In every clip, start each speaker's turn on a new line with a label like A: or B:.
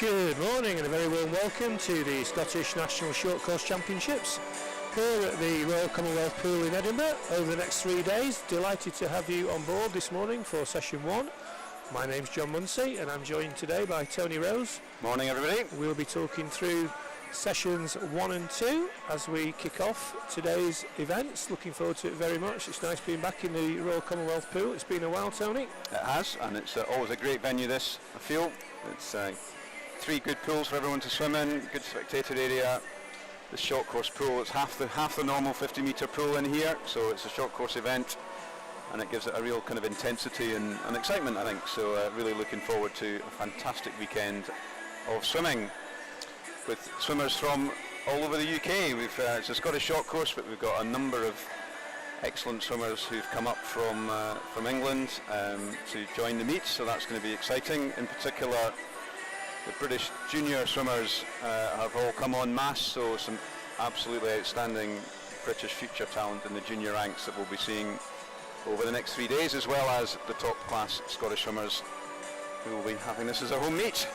A: Good morning and a very warm welcome to the Scottish National Short Course Championships here at the Royal Commonwealth Pool in Edinburgh over the next 3 days. Delighted to have you on board this morning for session 1. My name's John Munsey and I'm joined today by Tony Rose.
B: Morning everybody.
A: We'll be talking through sessions 1 and 2 as we kick off today's events. Looking forward to it very much. It's nice being back in the Royal Commonwealth Pool. It's been a while, Tony.
B: It has, and it's always a great venue this, I feel. It's 3 good pools for everyone to swim in, good spectator area. The short course pool, it's half the normal 50 metre pool in here, so it's a short course event and it gives it a real kind of intensity and excitement, I think. So really looking forward to a fantastic weekend of swimming with swimmers from all over the UK. It's a Scottish short course, but we've got a number of excellent swimmers who've come up from England to join the meet, so that's going to be exciting. In particular, the British junior swimmers have all come en masse, so some absolutely outstanding British future talent in the junior ranks that we'll be seeing over the next 3 days, as well as the top class Scottish swimmers who will be having this as a home meet.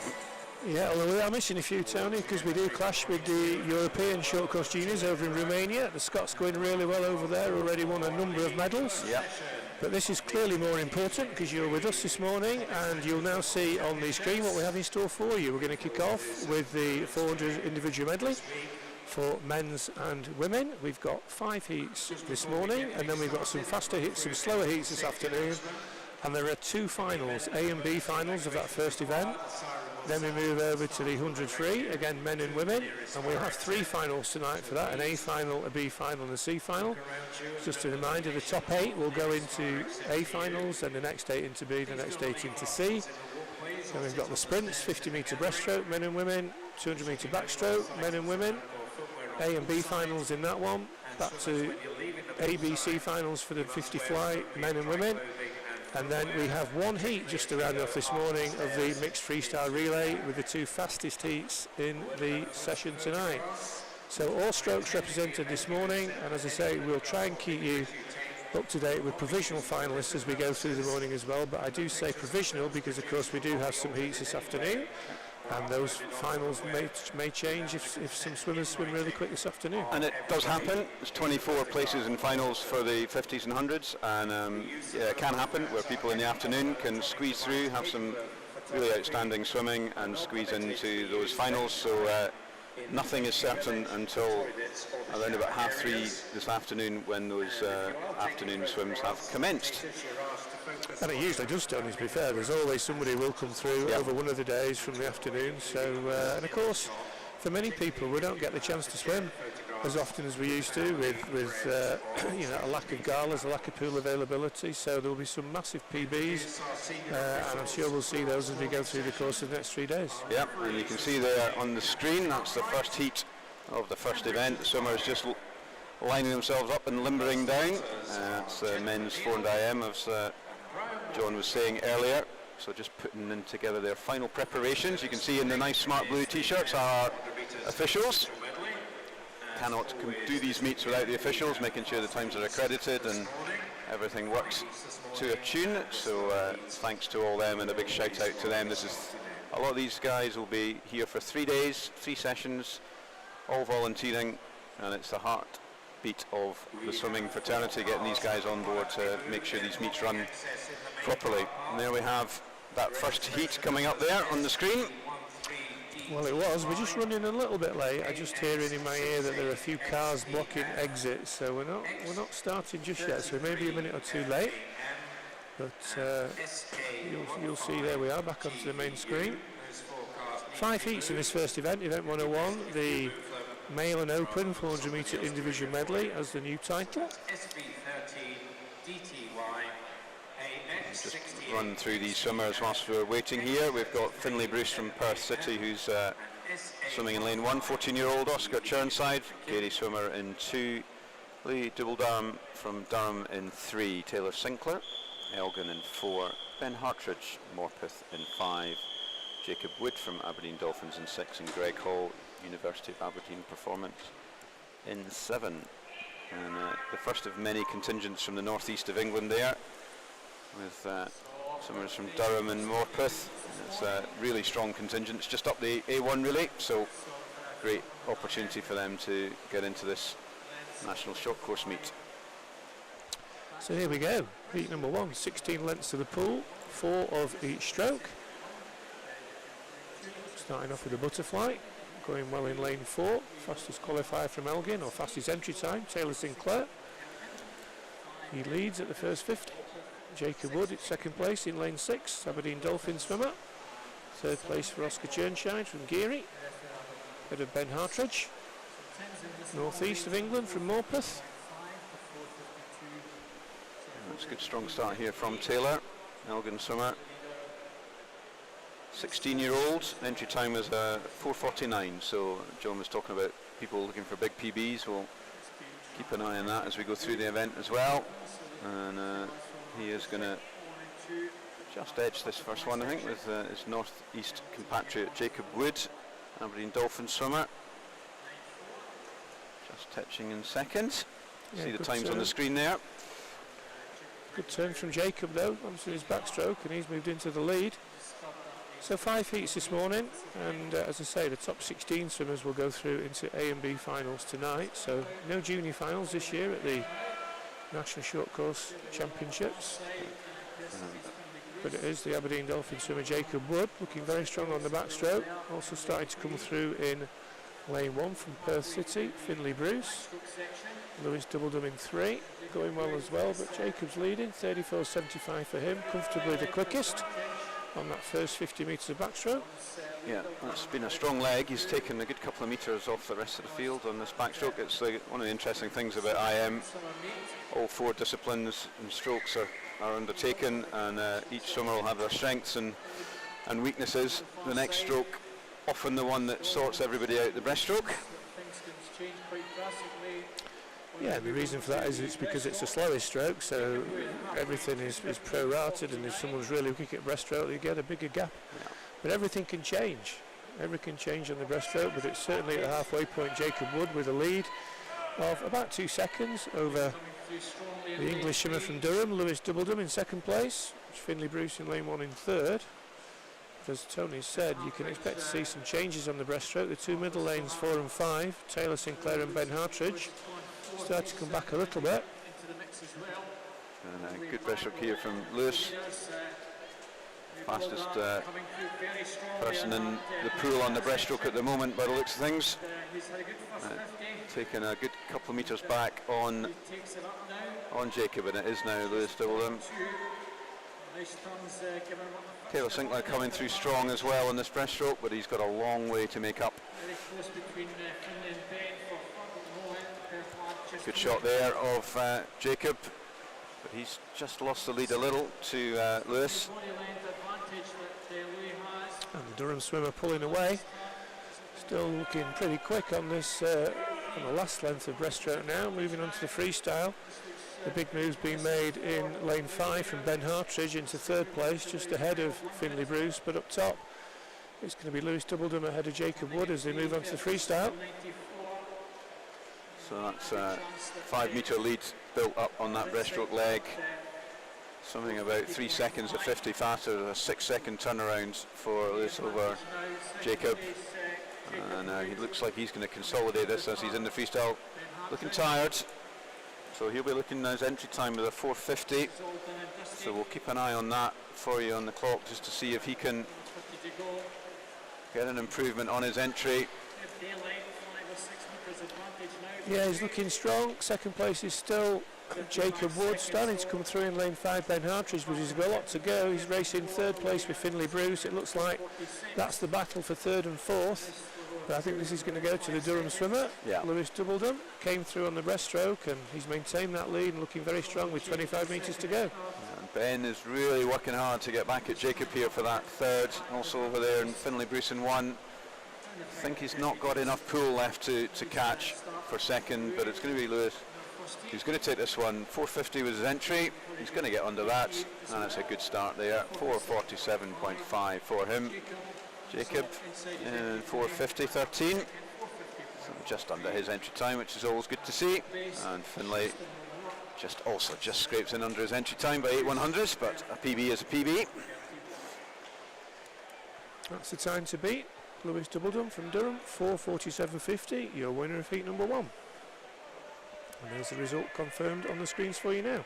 A: Yeah, although we are missing a few, Tony, because we do clash with the European short course juniors over in Romania. The Scots going really well over there, already won a number of medals.
B: Yeah.
A: But this is clearly more important because you're with us this morning and you'll now see on the screen what we have in store for you. We're going to kick off with the 400 individual medley for men's and women. We've got 5 heats this morning and then we've got some faster heats, some slower heats this afternoon. And there are 2 finals, A and B finals of that first event. Then we move over to the 100 free, again men and women, and we'll have 3 finals tonight for that, an A final, a B final and a C final. Just a reminder, the top 8 will go into A finals, and the next 8 into B, the next 8 into C. Then we've got the sprints, 50 metre breaststroke, men and women, 200 metre backstroke, men and women, A and B finals in that one, back to A, B, C finals for the 50 fly, men and women. And then we have 1 heat just to round off this morning of the mixed freestyle relay with the 2 fastest heats in the session tonight. So all strokes represented this morning, and as I say, we'll try and keep you up to date with provisional finalists as we go through the morning as well. But I do say provisional because of course we do have some heats this afternoon, and those finals may change if some swimmers swim really quick this afternoon.
B: And it does happen. There's 24 places in finals for the 50s and 100s, and yeah, it can happen where people in the afternoon can squeeze through, have some really outstanding swimming and squeeze into those finals. So nothing is certain until around about 3:30 this afternoon when those afternoon swims have commenced.
A: And it usually does, Tony, to be fair. There's always somebody who will come through over one of the days from the afternoon. So, and of course, for many people, we don't get the chance to swim as often as we used to with you know, a lack of galas, a lack of pool availability. So there will be some massive PBs, and I'm sure we'll see those as we go through the course of the next 3 days.
B: Yep, and you can see there on the screen, that's the first heat of the first event. The swimmers just lining themselves up and limbering down. That's men's 400 IM, as John was saying earlier. So just putting in together their final preparations. You can see in the nice smart blue t-shirts are officials. Cannot do these meets without the officials, making sure the times are accredited and everything works to a tune. So thanks to all them and a big shout out to them. A lot of these guys will be here for 3 days, 3 sessions, all volunteering, and it's the heartbeat of the swimming fraternity getting these guys on board to make sure these meets run properly. And there we have that first heat coming up there on the screen.
A: Well, it was. We're just running a little bit late. I just hearing in my ear that there are a few cars blocking exits, so we're not starting just yet. So maybe a minute or 2 late. But you'll see there we are back onto the main screen. 5 heats in this first event, event 101. The male and open 400 metre individual medley as the new title.
B: Just run through these swimmers whilst we're waiting here. We've got Finlay Bruce from Perth City, who's swimming in lane 1, 14-year-old Oscar Churnside, Gary swimmer in 2, Lee Double-Durham from Durham in 3, Taylor Sinclair, Elgin in 4, Ben Hartridge, Morpeth in 5, Jacob Wood from Aberdeen Dolphins in 6, and Greg Hall, University of Aberdeen Performance in 7. And the first of many contingents from the northeast of England there, with Swimmers from Durham and Morpeth. It's a really strong contingent. It's just up the A1 relay, so great opportunity for them to get into this national short course meet.
A: So here we go, heat number 1, 16 lengths to the pool, 4 of each stroke. Starting off with a butterfly, going well in lane 4, fastest qualifier from Elgin, or fastest entry time, Taylor Sinclair. He leads at the first 50. Jacob Wood at second place in lane 6, Aberdeen Dolphin swimmer. Third place for Oscar Churnshine from Geary, ahead of Ben Hartridge. North east of England from Morpeth.
B: That's a good strong start here from Taylor, Elgin swimmer. 16-year-old, entry time is 4:49, so John was talking about people looking for big PBs. We'll keep an eye on that as we go through the event as well. And he is going to just edge this first one, I think, with his north-east compatriot Jacob Wood, Aberdeen Dolphin swimmer. Just touching in second.
A: Yeah,
B: see the times on the screen there.
A: Good turn from Jacob though, onto his backstroke, and he's moved into the lead. So 5 heats this morning, and as I say, the top 16 swimmers will go through into A and B finals tonight. So no junior finals this year at the National Short Course Championships. But it is the Aberdeen Dolphin swimmer Jacob Wood, looking very strong on the backstroke. Also starting to come through in lane 1 from Perth City, Finlay Bruce. Lewis Doubledum in 3, going well as well, but Jacob's leading, 34.75 for him, comfortably the quickest on that first 50 metres of backstroke.
B: Yeah, that's been a strong leg. He's taken a good couple of metres off the rest of the field on this backstroke. It's one of the interesting things about IM. All 4 disciplines and strokes are undertaken, and each swimmer will have their strengths and weaknesses. The next stroke, often the one that sorts everybody out, the breaststroke.
A: Yeah, the reason for that is it's because it's the slowest stroke, so everything is prorated, and if someone's really weak at breaststroke, you get a bigger gap.
B: Yeah.
A: But everything can change. Everything can change on the breaststroke, but it's certainly at the halfway point Jacob Wood with a lead of about 2 seconds over the English swimmer from Durham, Lewis Doubledum in second place, Finlay Bruce in lane 1 in third. As Tony said, you can expect to see some changes on the breaststroke. The 2 middle lanes, 4 and 5, Taylor Sinclair and Ben Hartridge, start to come back a little bit.
B: And a good breaststroke here from Lewis. Fastest person in the pool on the breaststroke at the moment by the looks of things. Taking a good couple of metres back on Jacob, and it is now Lewis Doubledum. Taylor Sinclair coming through strong as well in this breaststroke, but he's got a long way to make up. Good shot there of Jacob, but he's just lost the lead a little to Lewis.
A: And the Durham swimmer pulling away, still looking pretty quick on this on the last length of breaststroke now, moving on to the freestyle. The big move's being made in lane 5 from Ben Hartridge into third place, just ahead of Finlay Bruce, but up top it's going to be Lewis Doubledum ahead of Jacob Wood as they move on to the freestyle.
B: So that's a 5 metre lead built up on that breaststroke leg. Something about 3 seconds of 50 faster, a 6-second turnaround for Lewis over Jacob. And he looks like he's going to consolidate this as he's in the freestyle, looking tired. So he'll be looking at his entry time with a 4:50. So we'll keep an eye on that for you on the clock, just to see if he can get an improvement on his entry.
A: Yeah, he's looking strong. Second place is still Jacob Wood, starting to come through in lane 5, Ben Hartridge, but he's got a lot to go. He's racing third place with Finlay Bruce. It looks like that's the battle for third and fourth. But I think this is going to go to the Durham swimmer, Lewis Doubledum. Came through on the breaststroke, and he's maintained that lead and looking very strong with 25 metres to go.
B: And Ben is really working hard to get back at Jacob here for that third. Also over there in Finlay Bruce in 1. I think he's not got enough pool left to catch for second, but it's going to be Lewis. He's going to take this one. 4:50 was his entry. He's going to get under that, and it's a good start there. 4:47.5 for him. Jacob in 4:50.13, so just under his entry time, which is always good to see. And Finlay Just scrapes in under his entry time by 8/100ths, but a PB is a PB.
A: That's the time to beat. Lewis Doubledon from Durham, 4:47.50, your winner of heat number 1. And there's the result confirmed on the screens for you now.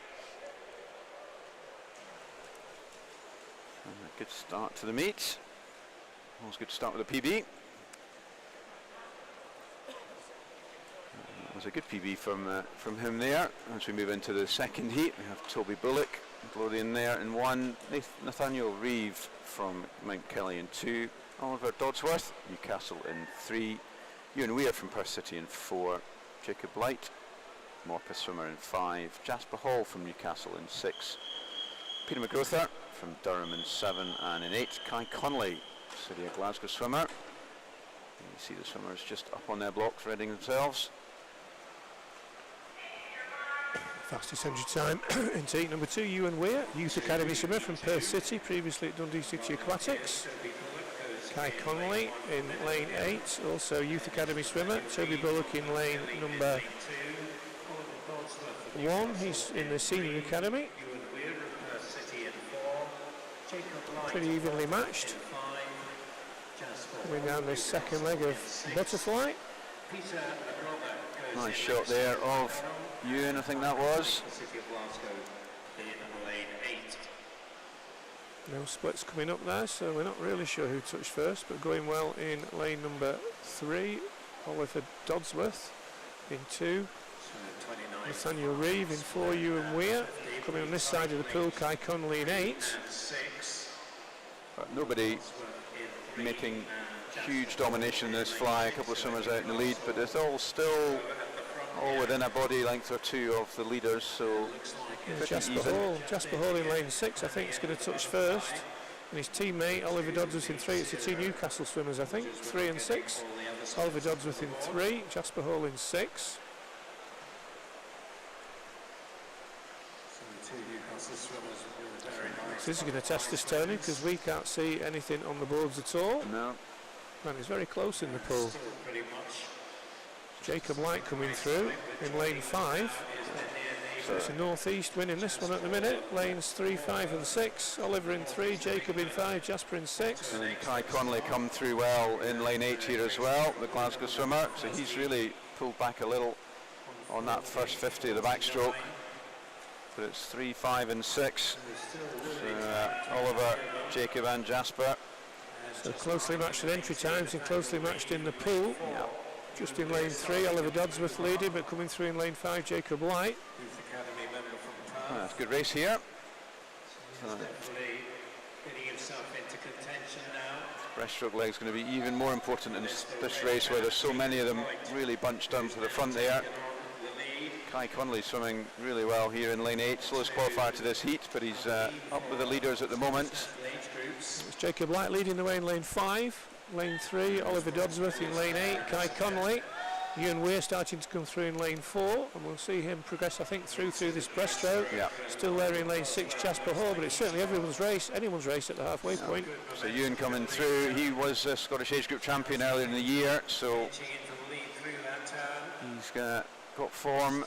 B: And a good start to the meet. Always good to start with a PB. That was a good PB from him there. As we move into the second heat, we have Toby Bullock, Glorian there in 1, Nathaniel Reeve from Mount Kelly in 2, Oliver Dodsworth, Newcastle in 3, Ewan Weir from Perth City in 4, Jacob Light, Morpeth swimmer in 5, Jasper Hall from Newcastle in 6, Peter McGrother from Durham in 7, and in 8, Kai Connolly, City of Glasgow swimmer. And you see the swimmers just up on their blocks readying themselves.
A: Fastest entry time into heat number 2, Ewan Weir, Youth Academy swimmer from Perth City, previously at Dundee City Aquatics. Kai Connolly in lane 8, also Youth Academy swimmer. Toby Bullock in lane number 1, he's in the Senior Academy. Pretty evenly matched. Coming down this second leg of butterfly.
B: Nice shot there of Ewan, I think that was.
A: No splits coming up there, so we're not really sure who touched first, but going well in lane number 3, Oliver Dodsworth in 2, Nathaniel Reeve in 4, Ewan Weir. Coming on this side of the pool, Kai Connolly in 8.
B: But nobody making huge domination in this fly, a couple of swimmers out in the lead, but it's all still all within a body length or 2 of the leaders, so
A: Jasper Hall in lane 6 I think is going to touch first, and his teammate Oliver Dodsworth in 3. It's the 2 Newcastle swimmers I think, 3 and 6. Oliver Dodsworth in 3, Jasper Hall in 6. So this is going to test this turning because we can't see anything on the boards at all.
B: No.
A: And it's very close in the pool. Jacob Light coming through in lane 5. So it's a northeast winning this one at the minute. Lanes 3, 5 and 6. Oliver in 3, Jacob in 5, Jasper in 6.
B: And then Kai Connolly come through well in lane 8 here as well, the Glasgow swimmer. So he's really pulled back a little on that first 50 of the backstroke. But it's 3, 5 and 6. So, Oliver, Jacob and Jasper.
A: So closely matched in entry times and closely matched in the pool.
B: Yeah.
A: Just in lane 3, Oliver Dodsworth leading, but coming through in lane 5, Jacob Light.
B: That's a good race here. Breaststroke leg is going to be even more important in this race where there's so many of them really bunched down to the front there. Kai Connolly swimming really well here in lane 8, slowest qualifier to this heat, but he's up with the leaders at the moment.
A: It's Jacob Light leading the way in lane 5, lane 3, Oliver Dodsworth in lane 8, Kai Connolly. Ewan Weir starting to come through in lane 4, and we'll see him progress, I think, through this breaststroke.
B: Yeah.
A: Still there in lane 6, Jasper Hall, but it's certainly anyone's race at the halfway point.
B: So Ewan coming through, he was a Scottish age group champion earlier in the year, so he's got form.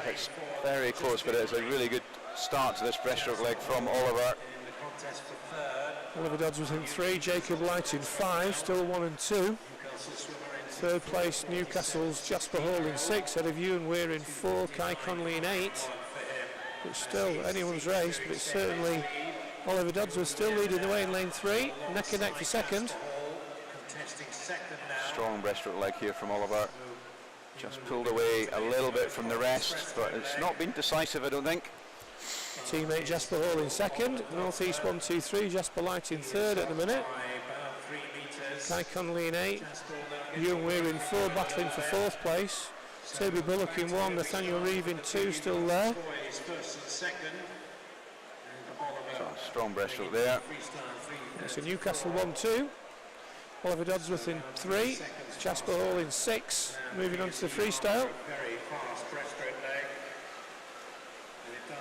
B: It's very close, but it's a really good start to this breaststroke leg from Oliver.
A: Oliver Dodsworth in 3, Jacob Light in 5, still 1 and 2. Third place Newcastle's Jasper Hall in 6, ahead of Ewan Weir in 4, Kai Connolly in 8. It's still anyone's race, but it's certainly Oliver Dodsworth still leading the way in lane 3, neck and neck for second.
B: Strong breaststroke leg here from Oliver. Just pulled away a little bit from the rest, but it's not been decisive, I don't think.
A: Teammate Jasper Hall in second, northeast 1, 2, 3, Jasper Light in third at the minute. Kai Connolly in 8, Ewan Weir in 4, battling for 4th place. Toby Bullock in 1, Nathaniel Reeve in 2, still there.
B: So strong breaststroke there.
A: It's a Newcastle 1, 2. Oliver Dodsworth in 3, Jasper Hall in 6, moving on to the freestyle.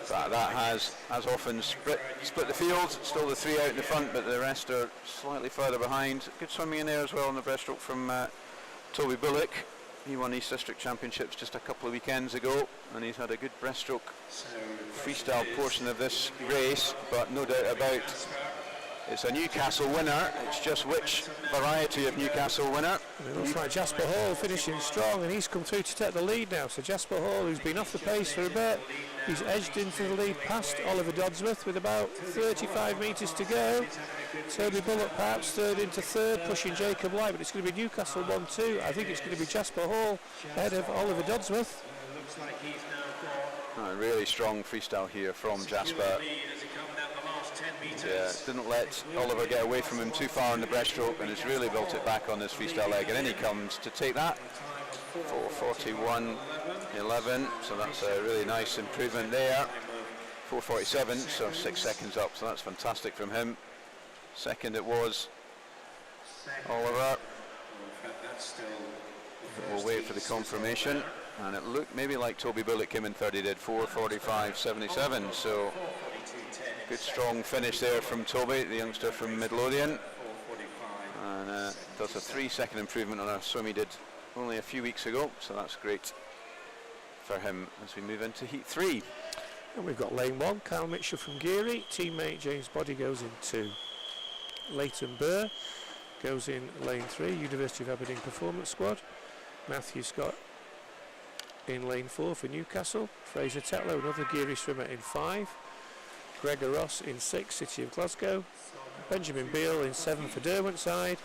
B: That has, as often, split the field. Still the 3 out in the front, but the rest are slightly further behind. Good swimming in there as well on the breaststroke from Toby Bullock. He won East District Championships just a couple of weekends ago, and he's had a good breaststroke freestyle portion of this race, but no doubt about it's a Newcastle winner. It's just which variety of Newcastle winner.
A: And it looks like Jasper Hall finishing strong, and he's come through to take the lead now. So Jasper Hall, who's been off the pace for a bit, he's edged into the lead past Oliver Dodsworth with about 35 metres to go. Toby Bullock perhaps third into third, pushing Jacob Light, but it's going to be Newcastle 1-2. I think it's going to be Jasper Hall ahead of Oliver Dodsworth.
B: A really strong freestyle here from Jasper. Yeah, didn't let Oliver get away from him too far in the breaststroke, and has really built it back on this freestyle leg, and in he comes to take that. 4:41.11, so that's a really nice improvement there. 4:47, so 6 seconds up, so that's fantastic from him. Second it was Oliver. We'll wait for the confirmation, and it looked maybe like Toby Bullock came in third. He did 4:45.77, so good strong finish there from Toby, the youngster from Midlothian, and does a 3-second improvement on a swim he did only a few weeks ago, so that's great for him as we move into heat 3.
A: And we've got lane 1, Kyle Mitchell from Geary, teammate James Boddy goes in 2. Leighton Burr goes in lane 3, University of Aberdeen Performance Squad. Matthew Scott in lane 4 for Newcastle. Fraser Tetlow, another Geary swimmer, in 5. Gregor Ross in 6, City of Glasgow. Benjamin Beale in 7 for Derwentside.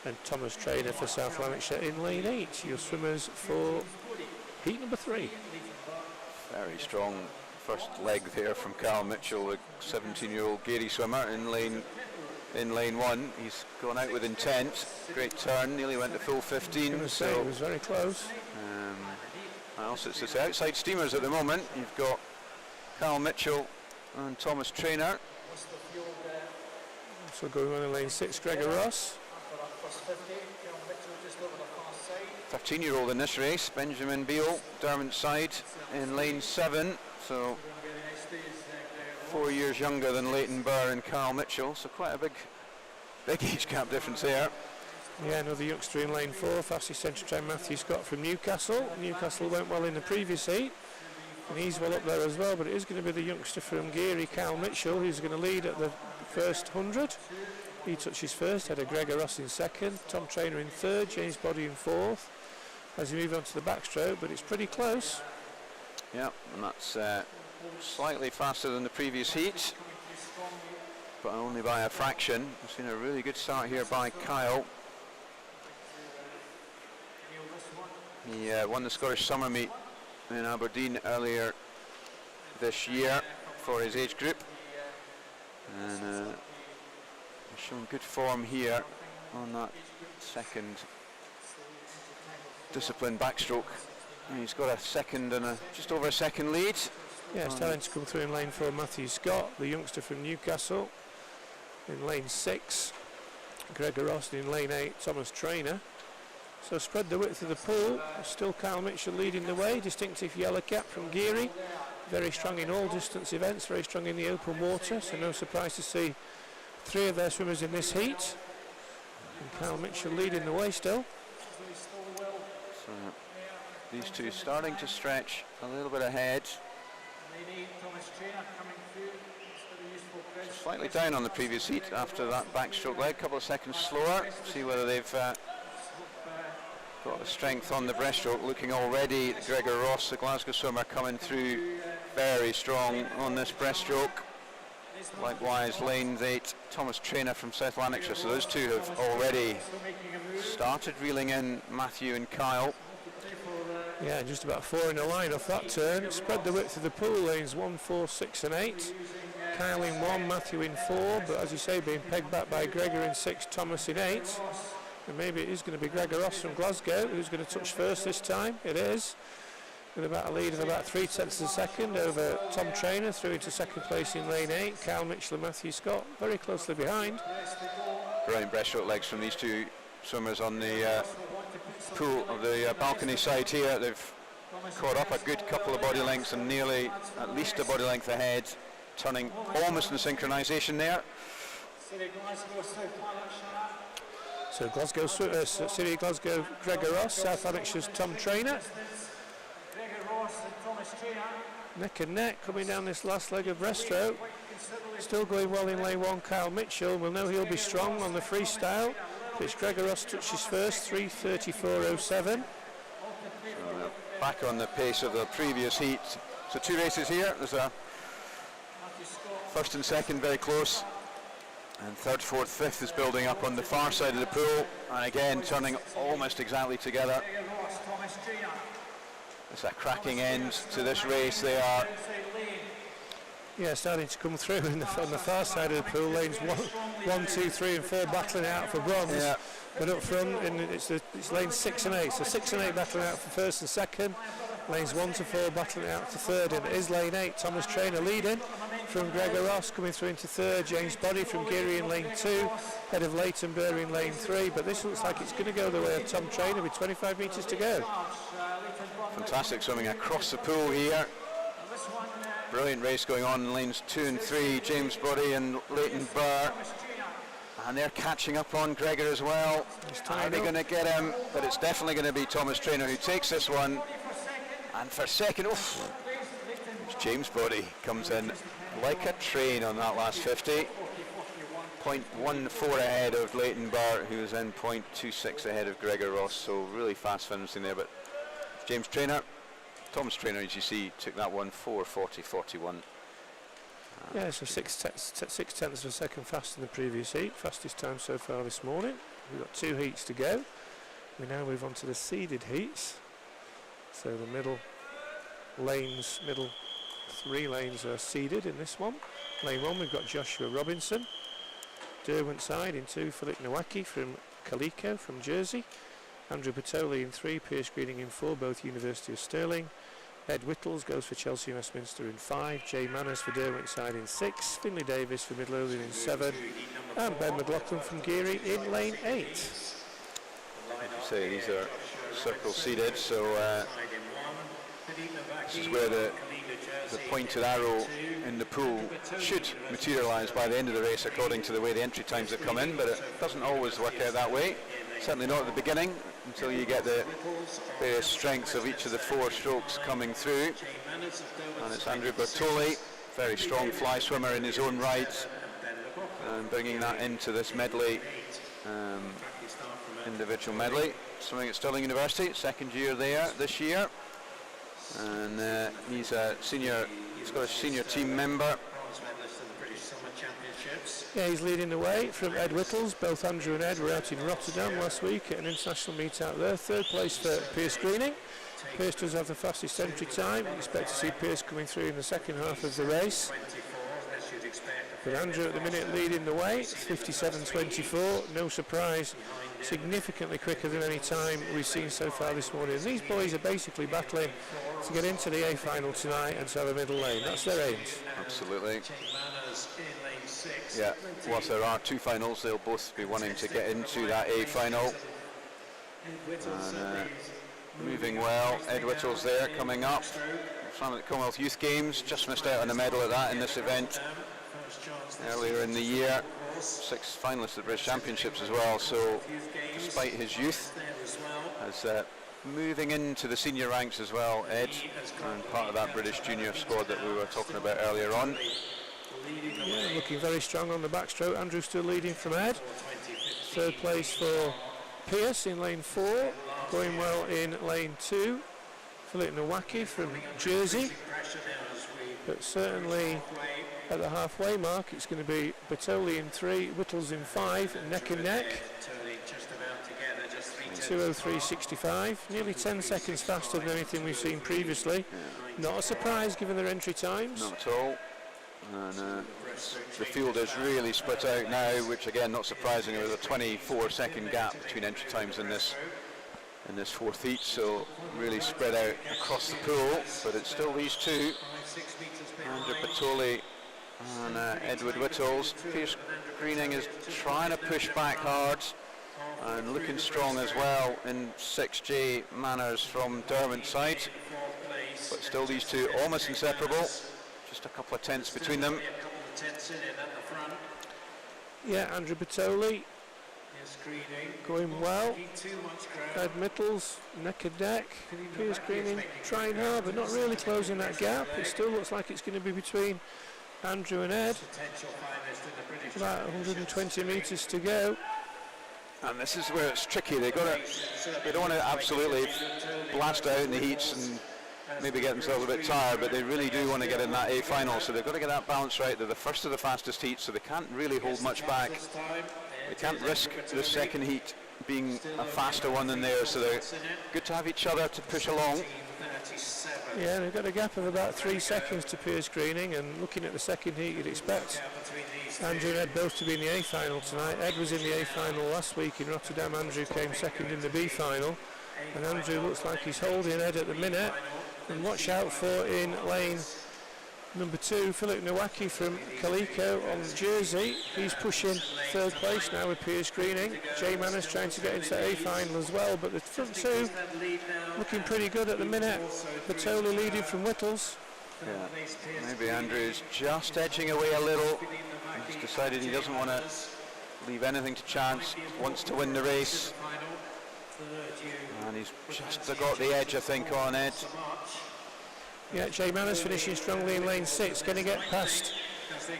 A: And Thomas Traynor for South Lanarkshire in lane 8. Your swimmers for heat number 3.
B: Very strong first leg there from Carl Mitchell, a 17-year-old Geary swimmer in lane 1. He's gone out with intent. Great turn, nearly went to full 15.
A: So it was very close.
B: Also, it's the outside steamers at the moment. You've got Carl Mitchell and Thomas Traynor.
A: So going on in lane 6, Gregor Ross.
B: 13-year-old in this race, Benjamin Beale, Derwentside in lane 7. So 4 years younger than Leighton Burr and Carl Mitchell. So quite a big age gap difference there.
A: Yeah, another youngster in lane 4, fastest central time Matthew Scott from Newcastle. Newcastle went well in the previous heat, and he's well up there as well, but it is going to be the youngster from Geary, Kyle Mitchell, who's going to lead at the first 100. He touches first, had a Gregor Ross in second, Tom Traynor in third, James Boddy in fourth, as we move on to the backstroke, but it's pretty close.
B: Yeah, and that's slightly faster than the previous heat, but only by a fraction. We've seen a really good start here by Kyle. He won the Scottish Summer Meet in Aberdeen earlier this year for his age group, and he's shown good form here on that second discipline backstroke. And he's got a second and just over a second lead.
A: Yeah, it's starting to come through in lane 4, Matthew Scott, the youngster from Newcastle. In lane 6, Gregor Ross. In lane 8, Thomas Traynor. So spread the width of the pool. Still Kyle Mitchell leading the way, distinctive yellow cap from Geary. Very strong in all distance events, very strong in the open water, so no surprise to see 3 of their swimmers in this heat. And Kyle Mitchell leading the way still.
B: So these two starting to stretch a little bit ahead. Slightly down on the previous heat after that backstroke leg, a couple of seconds slower. See whether they've got the strength on the breaststroke. Looking already, Gregor Ross, the Glasgow swimmer, coming through very strong on this breaststroke. Likewise, lane 8, Thomas Traynor from South Lanarkshire. So those two have already started reeling in Matthew and Kyle.
A: Yeah, just about 4 in a line off that turn. Spread the width of the pool, lanes 1, 4, 6 and 8. Kyle in 1, Matthew in 4, but as you say, being pegged back by Gregor in 6, Thomas in 8. And maybe it is going to be Gregor Ross from Glasgow who's going to touch first this time. It is. With about a lead of about 0.3 of a second over Tom Traynor, through into second place in lane 8. Kyle Mitchell and Matthew Scott very closely behind.
B: Brilliant breaststroke legs from these two swimmers on the pool of the balcony side here. They've caught up a good couple of body lengths and nearly at least a body length ahead, turning almost in synchronization there.
A: So Glasgow, City of Glasgow, Gregor Ross, South Lanarkshire's Tom Trainer. Neck and neck coming down this last leg of breaststroke. Still going well in lane 1, Kyle Mitchell. We'll know he'll be strong on the freestyle. It's Gregor Ross touches first, 3:34.07.
B: Back on the pace of the previous heat. So 2 races here. There's a first and second very close. And third, fourth, fifth is building up on the far side of the pool. And again, turning almost exactly together. It's a cracking end to this race. They are
A: starting to come through on the far side of the pool. Lanes 1, 2, 3 and 4 battling out for bronze.
B: Yeah.
A: But up front, it's lanes 6 and 8. So 6 and 8 battling out for first and second. Lanes 1 to 4 battling out to third. And it is lane 8, Thomas Trainer leading from Gregor Ross, coming through into third. James Body from Geary in lane 2, head of Leighton Burr in lane 3. But this looks like it's going to go the way of Tom Trainer with 25 metres to go.
B: Fantastic swimming across the pool here. Brilliant race going on in lanes 2 and 3. James Body and Leighton Burr. And they're catching up on Gregor as well. Are they going to get him? But it's definitely going to be Thomas Trainer who takes this one. And for second, James Body comes in like a train on that last 50. 0.14 ahead of Leighton Burr, who is in 0.26 ahead of Gregor Ross. So really fast finishing there. But James Trainer, Thomas Trainer, as you see, took that one 4:40.41.
A: Yeah, so 6 tenths of a second faster than the previous heat. Fastest time so far this morning. We've got 2 heats to go. We now move on to the seeded heats. So the middle 3 lanes are seeded in this one. Lane 1 we've got Joshua Robinson. Derwent side in 2, Philip Nowacki from Calico from Jersey. Andrew Patoli in 3, Pierce Greening in 4, both University of Stirling. Ed Whittles goes for Chelsea and Westminster in 5, Jay Manners for Derwent side in 6, Finlay Davis for Midlothian in 7, and Ben McLaughlin from Geary in lane 8.
B: Say these are circle seeded, so this is where the pointed arrow in the pool should materialise by the end of the race according to the way the entry times have come in, but it doesn't always work out that way. Certainly not at the beginning, until you get the various strengths of each of the 4 strokes coming through. And it's Andrew Bertoli, very strong fly swimmer in his own right, and bringing that into this medley, individual medley. Swimming at Stirling University, second year there this year. And he's a Scottish senior team member.
A: Yeah, he's leading the way from Ed Whittles. Both Andrew and Ed were out in Rotterdam last week at an international meet out there. Third place for Pierce Greening. Pierce does have the fastest entry time. We expect to see Pierce coming through in the second half of the race. But Andrew at the minute leading the way, 57.24. No surprise, significantly quicker than any time we've seen so far this morning. And these boys are basically battling to get into the A final tonight and to have a middle lane. That's their aims.
B: Absolutely. Yeah, whilst there are 2 finals, they'll both be wanting to get into that A final. And moving well, Ed Whittles there coming up from the Commonwealth Youth Games, just missed out on a medal at that in this event earlier in the year. 6th finalist at the British Championships as well, so despite his youth, as moving into the senior ranks as well, Ed, and part of that British junior squad that we were talking about earlier on.
A: Yeah, looking very strong on the backstroke. Andrew still leading from Ed. Third place for Pierce in lane 4. Going well in lane 2. Philip Nowacki from Jersey. But certainly at the halfway mark it's going to be Bertoli in 3, Whittles in 5, neck and neck. 2:03.65, nearly 10 seconds faster than anything we've seen previously. Not a surprise given their entry times.
B: Not at all. And the field is really split out now, which again not surprising, there was a 24-second gap between entry times in this 4th heat, so really spread out across the pool, but it's still these 2, Andrew Bertoli and Edward Whittles. Pierce Greening is trying to push back hard and looking strong as well in 6J Manners from Derwent side, but still these 2 almost inseparable. Just a couple of tenths between them.
A: Yeah, Andrew Bertoli going well. Ed Mittles, neck and neck. Piers Greening trying hard, but not really closing that gap. It still looks like it's going to be between Andrew and Ed. About 120 metres to go.
B: And this is where it's tricky. They don't want to absolutely blast out in the heats and maybe get themselves a bit tired, but they really do want to get in that A final, so they've got to get that balance right. They're the first of the fastest heats, so they can't really hold much back. They can't risk the second heat being a faster one than theirs, so they're good to have each other to push along.
A: Yeah, they've got a gap of about 3 seconds to Piers Greening, and looking at the second heat, you'd expect Andrew and Ed both to be in the A final tonight. Ed was in the A final last week in Rotterdam. Andrew came second in the B final, and Andrew looks like he's holding Ed at the minute. And watch out for in lane number 2, Philip Nowacki from Calico on Jersey. He's pushing third place now with Piers Greening. Jay Manners trying to get into A final as well, but the front two looking pretty good at the minute. Bertoli leading from Whittles.
B: Yeah, maybe Andrew's just edging away a little. He's decided he doesn't want to leave anything to chance, wants to win the race. And he's just got the edge, I think, on Ed.
A: Yeah, Jay Manners finishing strongly in lane 6, going to get past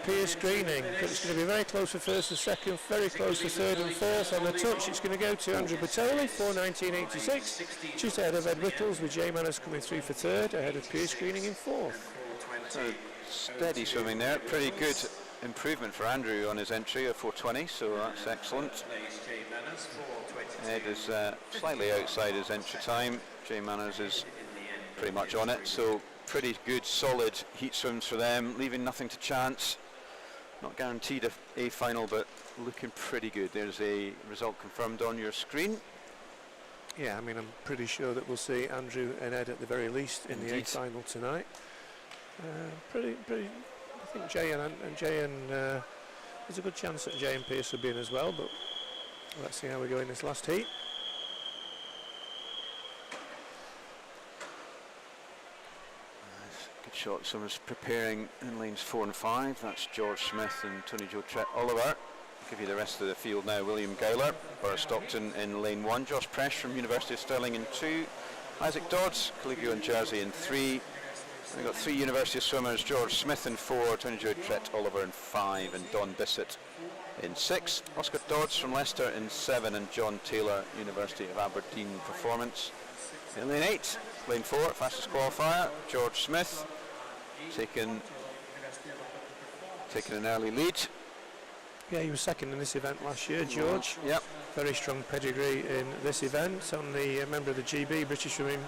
A: Piers Greening. It's going to be very close for first and second, very close for third and fourth. On the touch, it's going to go to Andrew Bertoli, 4:19.86, just ahead of Ed Whittles, with Jay Manners coming through for third, ahead of Piers Greening in fourth.
B: So steady swimming there, pretty good improvement for Andrew on his entry of 4:20, so that's excellent. Ed is slightly outside his entry time. Jay Manners is pretty much on it, so pretty good solid heat swims for them, leaving nothing to chance. Not guaranteed a final, but looking pretty good. There's a result confirmed on your screen.
A: Yeah, I mean, I'm pretty sure that we'll see Andrew and Ed at the very least in the A final tonight. Pretty. I think Jay and there's a good chance that Jay and Pierce will be in as well, but let's see how we go in this last heat.
B: Good shot. Someone's preparing in lanes 4 and 5. That's George Smith and Tony Joe Trett Oliver. I'll give you the rest of the field now. William Gowler, Burr Stockton in lane 1. Josh Presh from University of Stirling in 2. Isaac Dodds, Caligula and Jersey in 3. We've got 3 University swimmers, George Smith in 4, Tony Joe Trett Oliver in 5, and Don Bissett in 6. Oscar Dodds from Leicester in 7, and John Taylor, University of Aberdeen Performance in lane 8. Lane 4, fastest qualifier, George Smith taking an early lead.
A: Yeah, he was second in this event last year, George.
B: Yep.
A: Very strong pedigree in this event. Only a member of the GB, British Swimming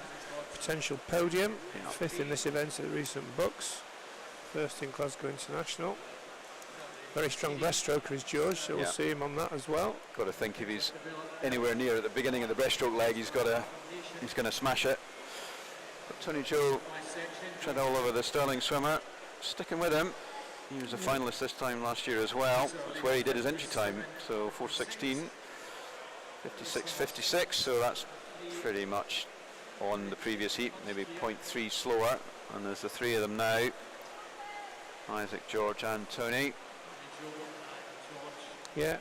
A: potential podium.
B: Yep.
A: 5th in this event at the recent Bucks. 1st in Glasgow International. Very strong breaststroker is George, so we'll see him on that as well.
B: Got to think if he's anywhere near at the beginning of the breaststroke leg, he's going to smash it. But Tony Joe Trett Oliver, the Stirling swimmer, sticking with him. He was a finalist this time last year as well. That's where he did his entry time. So 4:16, 56.56. So that's pretty much on the previous heat, maybe 0.3 slower. And there's the 3 of them now: Isaac, George, and Tony.
A: Yeah,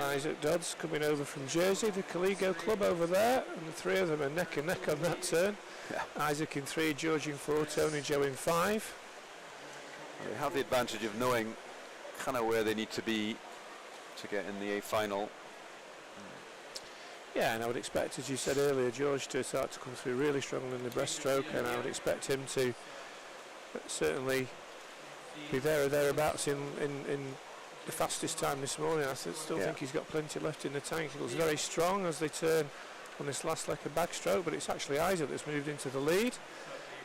A: Isaac Dodds coming over from Jersey, the Caligo club over there, and the 3 of them are neck and neck on that turn.
B: Yeah.
A: Isaac in 3, George in 4, Tony Joe in 5.
B: They have the advantage of knowing kind of where they need to be to get in the A final.
A: Yeah, and I would expect, as you said earlier, George to start to come through really strongly in the breaststroke, and I would expect him to certainly be there or thereabouts in the fastest time this morning. I still think he's got plenty left in the tank. He looks very strong as they turn on this last leg of backstroke, but it's actually Isaac that's moved into the lead,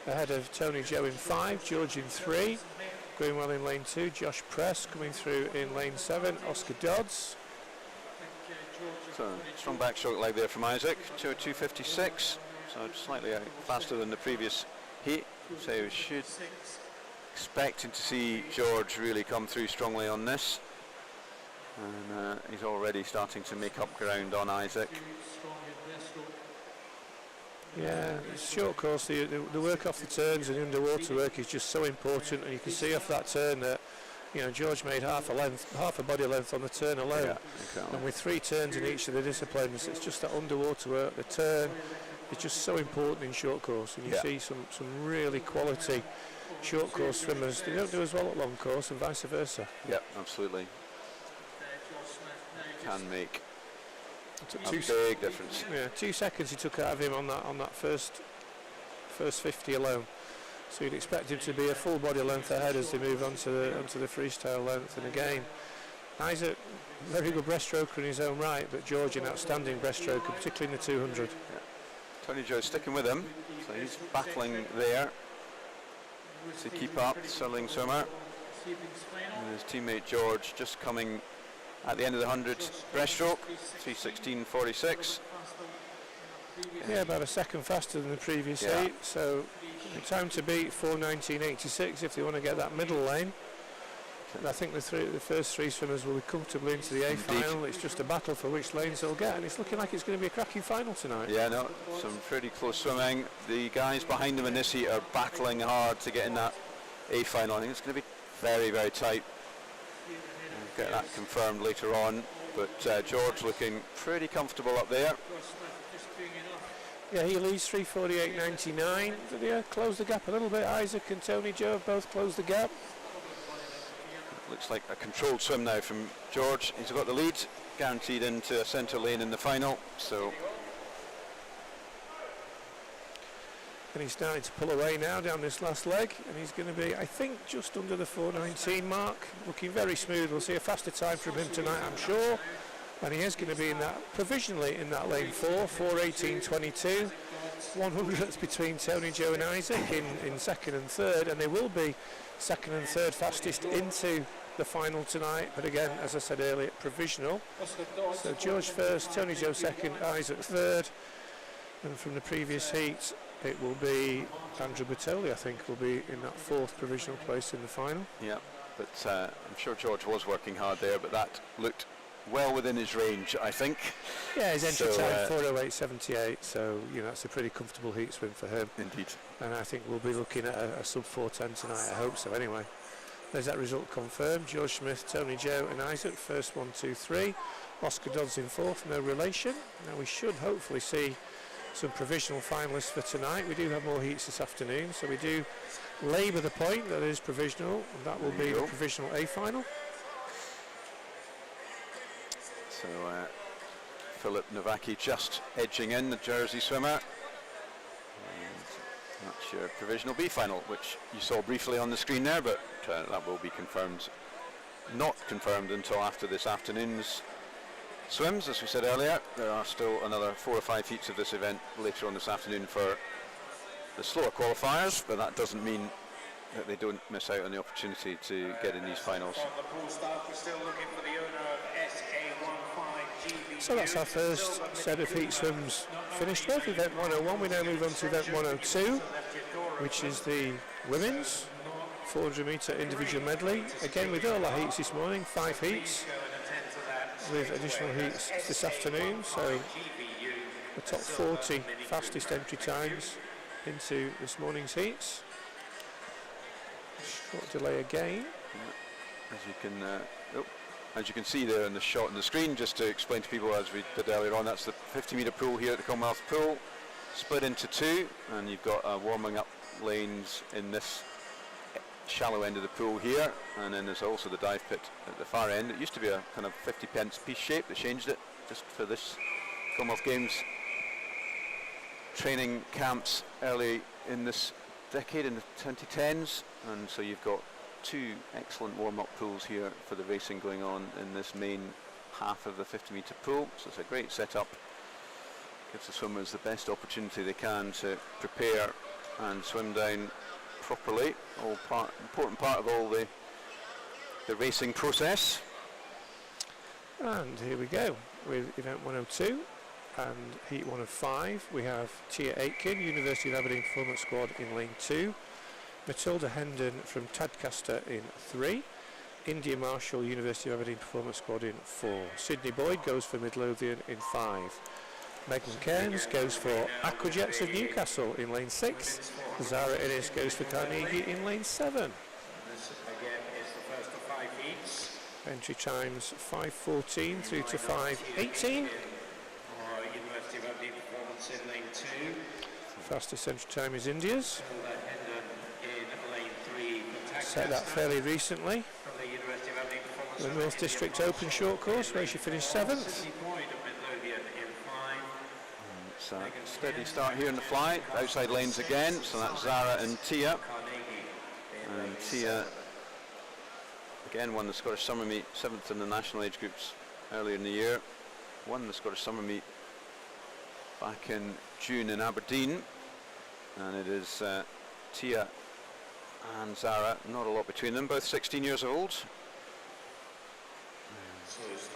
A: ahead of Tony Joe in 5, George in 3, going well in lane 2, Josh Press coming through in lane 7, Oscar Dodds.
B: So strong backstroke leg there from Isaac, 2:02.56, so slightly faster than the previous heat. So we should expecting to see George really come through strongly on this, and he's already starting to make up ground on Isaac.
A: Yeah, it's short course, the work off the turns and the underwater work is just so important, and you can see off that turn that You know, George made half a body length on the turn alone.
B: Yeah, exactly.
A: And with 3 turns in each of the disciplines, it's just that underwater work. The turn is just so important in short course, and you see some really quality short course swimmers. They don't do as well at long course, and vice versa.
B: Yeah, absolutely. Can make a big difference.
A: Yeah, 2 seconds he took out of him on that first 50 alone. So you'd expect him to be a full body length ahead as they move onto the freestyle length. And again, Isaac, very good breaststroker in his own right, but George an outstanding breaststroker, particularly in the 200.
B: Yeah. Tony Joe sticking with him, so he's battling there to keep up, the Sterling swimmer. And his teammate George just coming at the end of the 100 breaststroke, 3:16.46.
A: Yeah, about a second faster than the previous heat, so time to beat 4:19.86 if they want to get that middle lane. And I think the first 3 swimmers will be comfortably into the A final. It's just a battle for which lanes they'll get, and it's looking like it's going to be a cracking final tonight.
B: Yeah, no, some pretty close swimming. The guys behind them in this heat are battling hard to get in that A final. I think it's going to be very, very tight. We'll get that confirmed later on, but George looking pretty comfortable up there.
A: Yeah, he leads 3:48.99. Did he close the gap a little bit? Isaac and Tony Joe have both closed the gap.
B: Looks like a controlled swim now from George. He's got the lead, guaranteed into a centre lane in the final. So,
A: and he's starting to pull away now down this last leg, and he's going to be, I think, just under the 4:19 mark. Looking very smooth. We'll see a faster time from him tonight, I'm sure. And he is going to be in that, provisionally in that lane 4:18.22. 100ths between Tony Joe and Isaac in second and third, and they will be second and third fastest into the final tonight. But again, as I said earlier, provisional. So George first, Tony Joe second, Isaac third. And from the previous heat, it will be Andrew Bertoli, I think, will be in that 4th provisional place in the final.
B: Yeah, but I'm sure George was working hard there, but that looked well within his range, I think.
A: Yeah, his entry time 4:08.78, so you know it's a pretty comfortable heat swim for him.
B: Indeed. And
A: I think we'll be looking at a sub 4:10 tonight. I hope so. Anyway, there's that result confirmed. George Smith, Tony Joe, and Isaac first 1, 2, 3. Oscar Dodds in 4th, no relation. Now we should hopefully see some provisional finalists for tonight. We do have more heats this afternoon, so we do labour the point that is provisional, and that will be the provisional A final.
B: So Philip Novacki just edging in, the Jersey swimmer. And that's your provisional B final, which you saw briefly on the screen there, but that will be confirmed. Not confirmed until after this afternoon's swims. As we said earlier, there are still another 4 or 5 heats of this event later on this afternoon for the slower qualifiers, but that doesn't mean that they don't miss out on the opportunity to get in these finals.
A: So that's our first set of heat swims finished with, event 101. We now move on to event 102, which is the women's 400 metre individual medley. Again, we did all our heats this morning, 5 heats, with additional heats this afternoon. So the top 40 fastest entry times into this morning's heats. Short delay again.
B: As you can see there in the shot on the screen, just to explain to people as we did earlier on, that's the 50 metre pool here at the Commonwealth pool, split into 2, and you've got warming up lanes in this shallow end of the pool here, and then there's also the dive pit at the far end. It used to be a kind of 50p piece shape. They changed it just for this Commonwealth Games training camps early in this decade, in the 2010s, and so you've got 2 excellent warm-up pools here for the racing going on in this main half of the 50 metre pool. So it's a great setup, gives the swimmers the best opportunity they can to prepare and swim down properly, important part of all the racing process.
A: And here we go with event 102 and heat 1 of 5. We have Tia Aitken, University of Aberdeen Performance Squad in lane 2, Matilda Hendon from Tadcaster in 3, India Marshall, University of Aberdeen Performance Squad in 4, Sydney Boyd goes for Midlothian in 5, Megan Cairns goes for Aquajets of Newcastle in lane 6, Zara Innes goes for Carnegie in lane 7. Entry times 5:14 through to 5:18. Fastest entry time is India's. Set that fairly recently. The North District Open short course where she finished 7th.
B: It's a steady start here in the fly. Outside lanes again, so that's Zara and Tia. And Tia again won the Scottish Summer Meet, 7th in the national age groups earlier in the year. Won the Scottish Summer Meet back in June in Aberdeen. And it is Tia and Zara, not a lot between them, both 16 years old.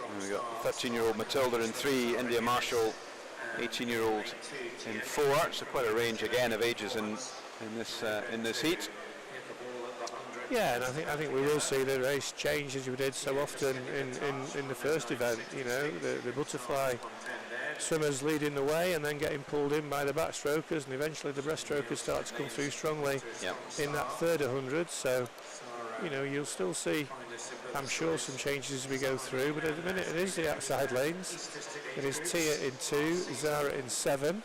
B: And we've got 13-year-old Matilda in 3, India Marshall 18-year-old in 4, so quite a range again of ages in this heat.
A: Yeah, and I think we will see the race change as we did so often in the first event. You know, the butterfly swimmers leading the way and then getting pulled in by the backstrokers, and eventually the breaststrokers start to come through strongly in that third 100. So, you know, you'll still see, I'm sure, some changes as we go through, but at the minute it is the outside lanes. It is Tia in 2, Zara in 7.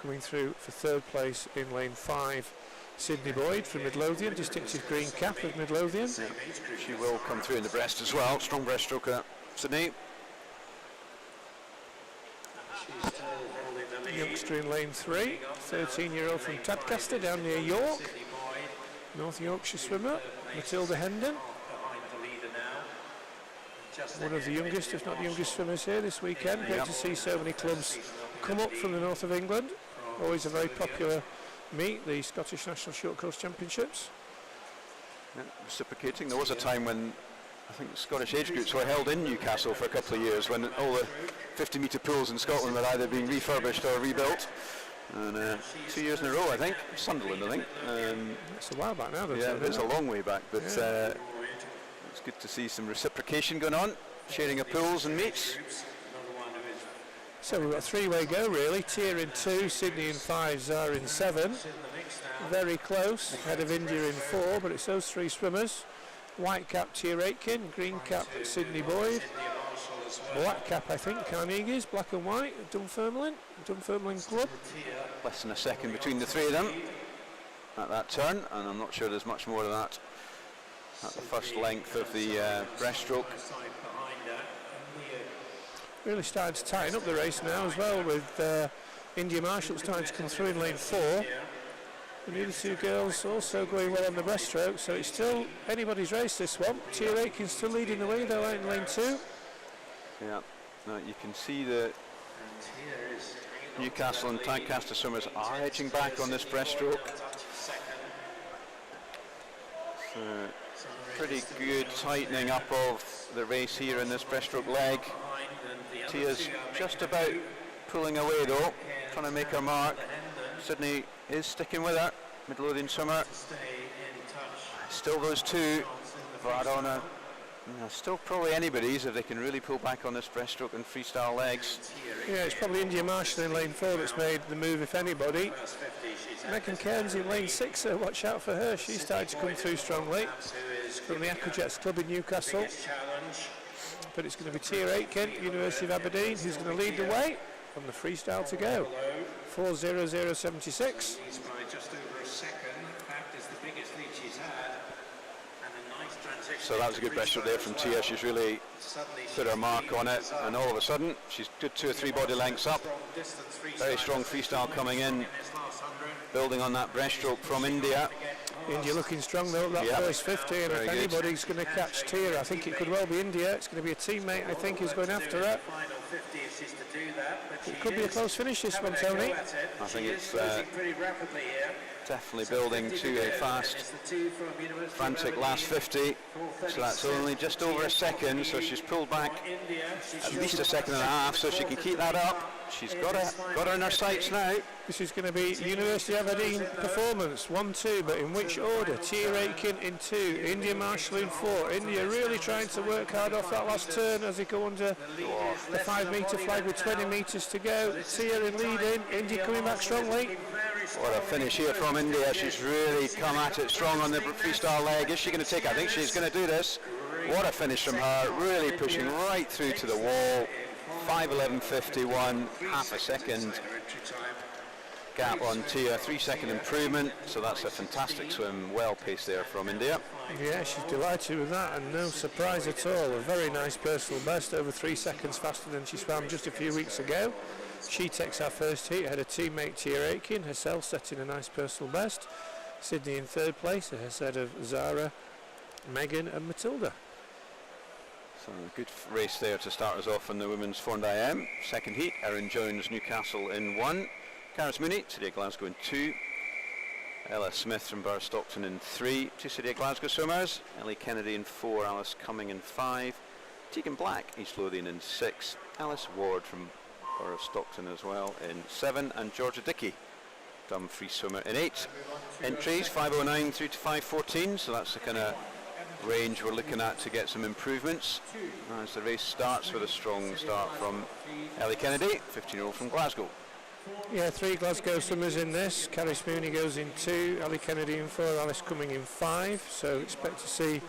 A: Coming through for third place in lane 5, Sydney Boyd from Midlothian, distinctive green cap of Midlothian.
B: Yeah. She will come through in the breast as well, strong breaststroker, Sydney.
A: Youngster in lane 3, 13-year-old from Tadcaster down near York. North Yorkshire swimmer, Matilda Hendon. One of the youngest, if not the youngest swimmers here this weekend. Great to see so many clubs come up from the north of England. Always a very popular meet, the Scottish National Short Course Championships.
B: Yeah, reciprocating. There was a time when I think Scottish age groups were held in Newcastle for a couple of years, when all the 50-metre pools in Scotland were either being refurbished or rebuilt. And 2 years in a row, I think. Sunderland, I think.
A: It's a while back now, though.
B: Yeah, it's a long way back, but it's good to see some reciprocation going on, sharing of pools and meets.
A: So we've got a three-way go, really. Tia in 2, Sydney in 5, Zara in 7. Very close, ahead of India in 4, but it's those three swimmers. White cap, Tia Aitken. Green cap, Sydney Boyd. Black cap, I think, Carnegie's. Black and white, Dunfermline Club.
B: Less than a second between the three of them at that turn, and I'm not sure there's much more of that at the first length of the breaststroke.
A: Really starting to tighten up the race now as well, with India Marshall starting to come through in lane 4. And the other two girls also going well on the breaststroke, so it's still anybody's race, this one. Tia Aitken's still leading the way though out in lane 2.
B: Yeah, now you can see the Newcastle and Tadcaster swimmers are edging back on this breaststroke. So pretty good tightening up of the race here in this breaststroke leg. Tia's just about pulling away though, trying to make her mark. Sydney is sticking with her, Midlothian swimmer. Still those two, but I don't know. Still probably anybody's if they can really pull back on this breaststroke and freestyle legs.
A: Yeah, it's probably India Marshall in lane 4 that's made the move, if anybody. Megan Cairns in lane 6, so watch out for her. She's started to come through strongly from the Aquajets Club in Newcastle. But it's going to be Tia Aitken, University of Aberdeen, who's going to lead the way on the freestyle to go. 4:00.76.
B: So that was a good breaststroke there from Tia. She's really put her mark on it, and all of a sudden she's good 2 or 3 body lengths up. Very strong freestyle coming in, building on that breaststroke from India.
A: India looking strong though, that first 50, and if anybody's going to catch Tia, I think it could well be India. It's going to be a teammate, I think, who's going after her. It could be a close finish, this one, Tony.
B: I think it's definitely building to a fast, frantic last 50. So that's only just over a second, so she's pulled back at least a second and a half, so she can keep that up. She's got her in her sights now.
A: This is going to be University of Aberdeen performance, 1-2, but in which order? Tia Aitken in 2, India Marshall in 4. India really trying to work hard off that last turn as they go under the 5-metre flag with 20 metres to go. Tia in leading, India coming back strongly.
B: What a finish here from India. She's really come at it strong on the freestyle leg. Is she going to take it? I think she's going to do this. What a finish from her, really pushing right through to the wall. 5:11.51, half a second gap on Tia, 3-second improvement, so that's a fantastic swim, well paced there from India.
A: Yeah, she's delighted with that, and no surprise at all. A very nice personal best, over 3 seconds faster than she swam just a few weeks ago. She takes our first heat ahead of teammate Tia Aitken, herself setting a nice personal best. Sydney in third place, ahead of Zara, Megan and Matilda.
B: So a good race there to start us off in the women's 400 IM. Second heat, Erin Jones, Newcastle in 1. Caris Mooney, City of Glasgow in 2. Ella Smith from Burr Stockton in 3. 2 City of Glasgow swimmers. Ellie Kennedy in 4. Alice Cumming in 5. Tegan Black, East Lothian in 6. Alice Ward from Burr Stockton as well in 7. And Georgia Dickey, Dumfries swimmer in 8. Entries 5:09 through to 5:14. So that's the kind of range we're looking at to get some improvements as the race starts, with a strong start from Ellie Kennedy, 15-year-old from Glasgow.
A: Yeah, 3 Glasgow swimmers in this. Caris Mooney goes in 2, Ellie Kennedy in 4, Alice Cumming in 5. So expect to see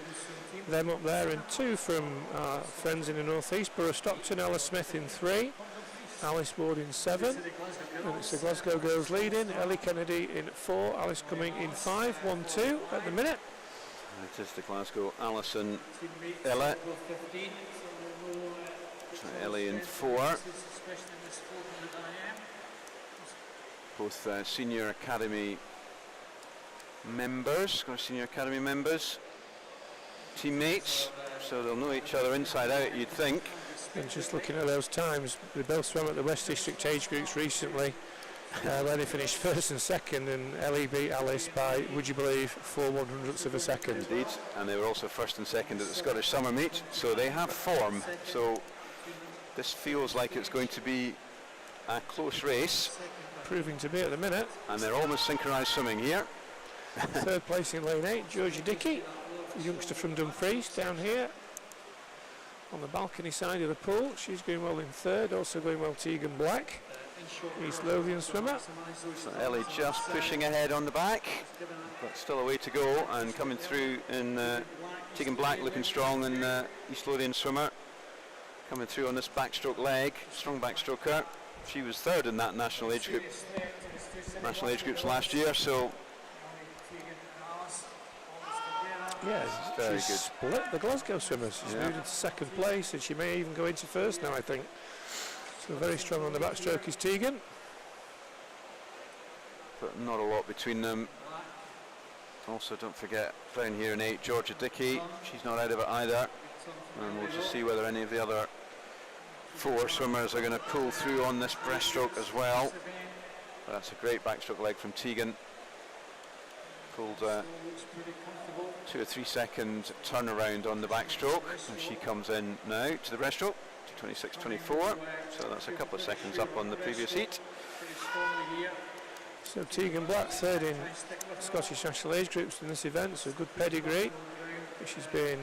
A: them up there. And 2 from our friends in the northeast, Burr Stockton, Ella Smith in 3, Alice Ward in 7. And it's the Glasgow girls leading. Ellie Kennedy in 4, Alice Cumming in 5. 1-2 at the minute.
B: It is the Glasgow Alison Ella. So Ellie in 4. Both senior academy members, teammates, so they'll know each other inside out, you'd think.
A: And just looking at those times, they both swam at the West District age groups recently, where they finished first and second, and Ellie beat Alice by, would you believe, 4/100ths of a second.
B: Indeed, and they were also first and second at the Scottish Summer Meet, so they have form. So this feels like it's going to be a close race.
A: Proving to be at the minute.
B: And they're almost synchronised swimming here.
A: Third place in lane 8, Georgia Dickey, a youngster from Dumfries, down here on the balcony side of the pool. She's going well in 3rd, also going well Tegan Black, East Lothian swimmer.
B: So Ellie just pushing ahead on the back, but still a way to go, and coming through in Tegan Black looking strong, and East Lothian swimmer coming through on this backstroke leg, strong backstroker. She was 3rd in that national age groups last year, so
A: yeah,
B: very good.
A: Split the Glasgow swimmers. She's moved into 2nd place, and she may even go into 1st now, I think. So very strong on the backstroke is Tegan,
B: but not a lot between them. Also, don't forget down here in 8, Georgia Dickey. She's not out of it either, and we'll just see whether any of the other 4 swimmers are going to pull through on this breaststroke as well. But that's a great backstroke leg from Tegan. Pulled 2 or 3 second turnaround on the backstroke, and she comes in now to the breaststroke, 26.24. So that's a couple of seconds up on the previous heat.
A: So Tegan Black 3rd in Scottish national age groups in this event, so good pedigree. She's been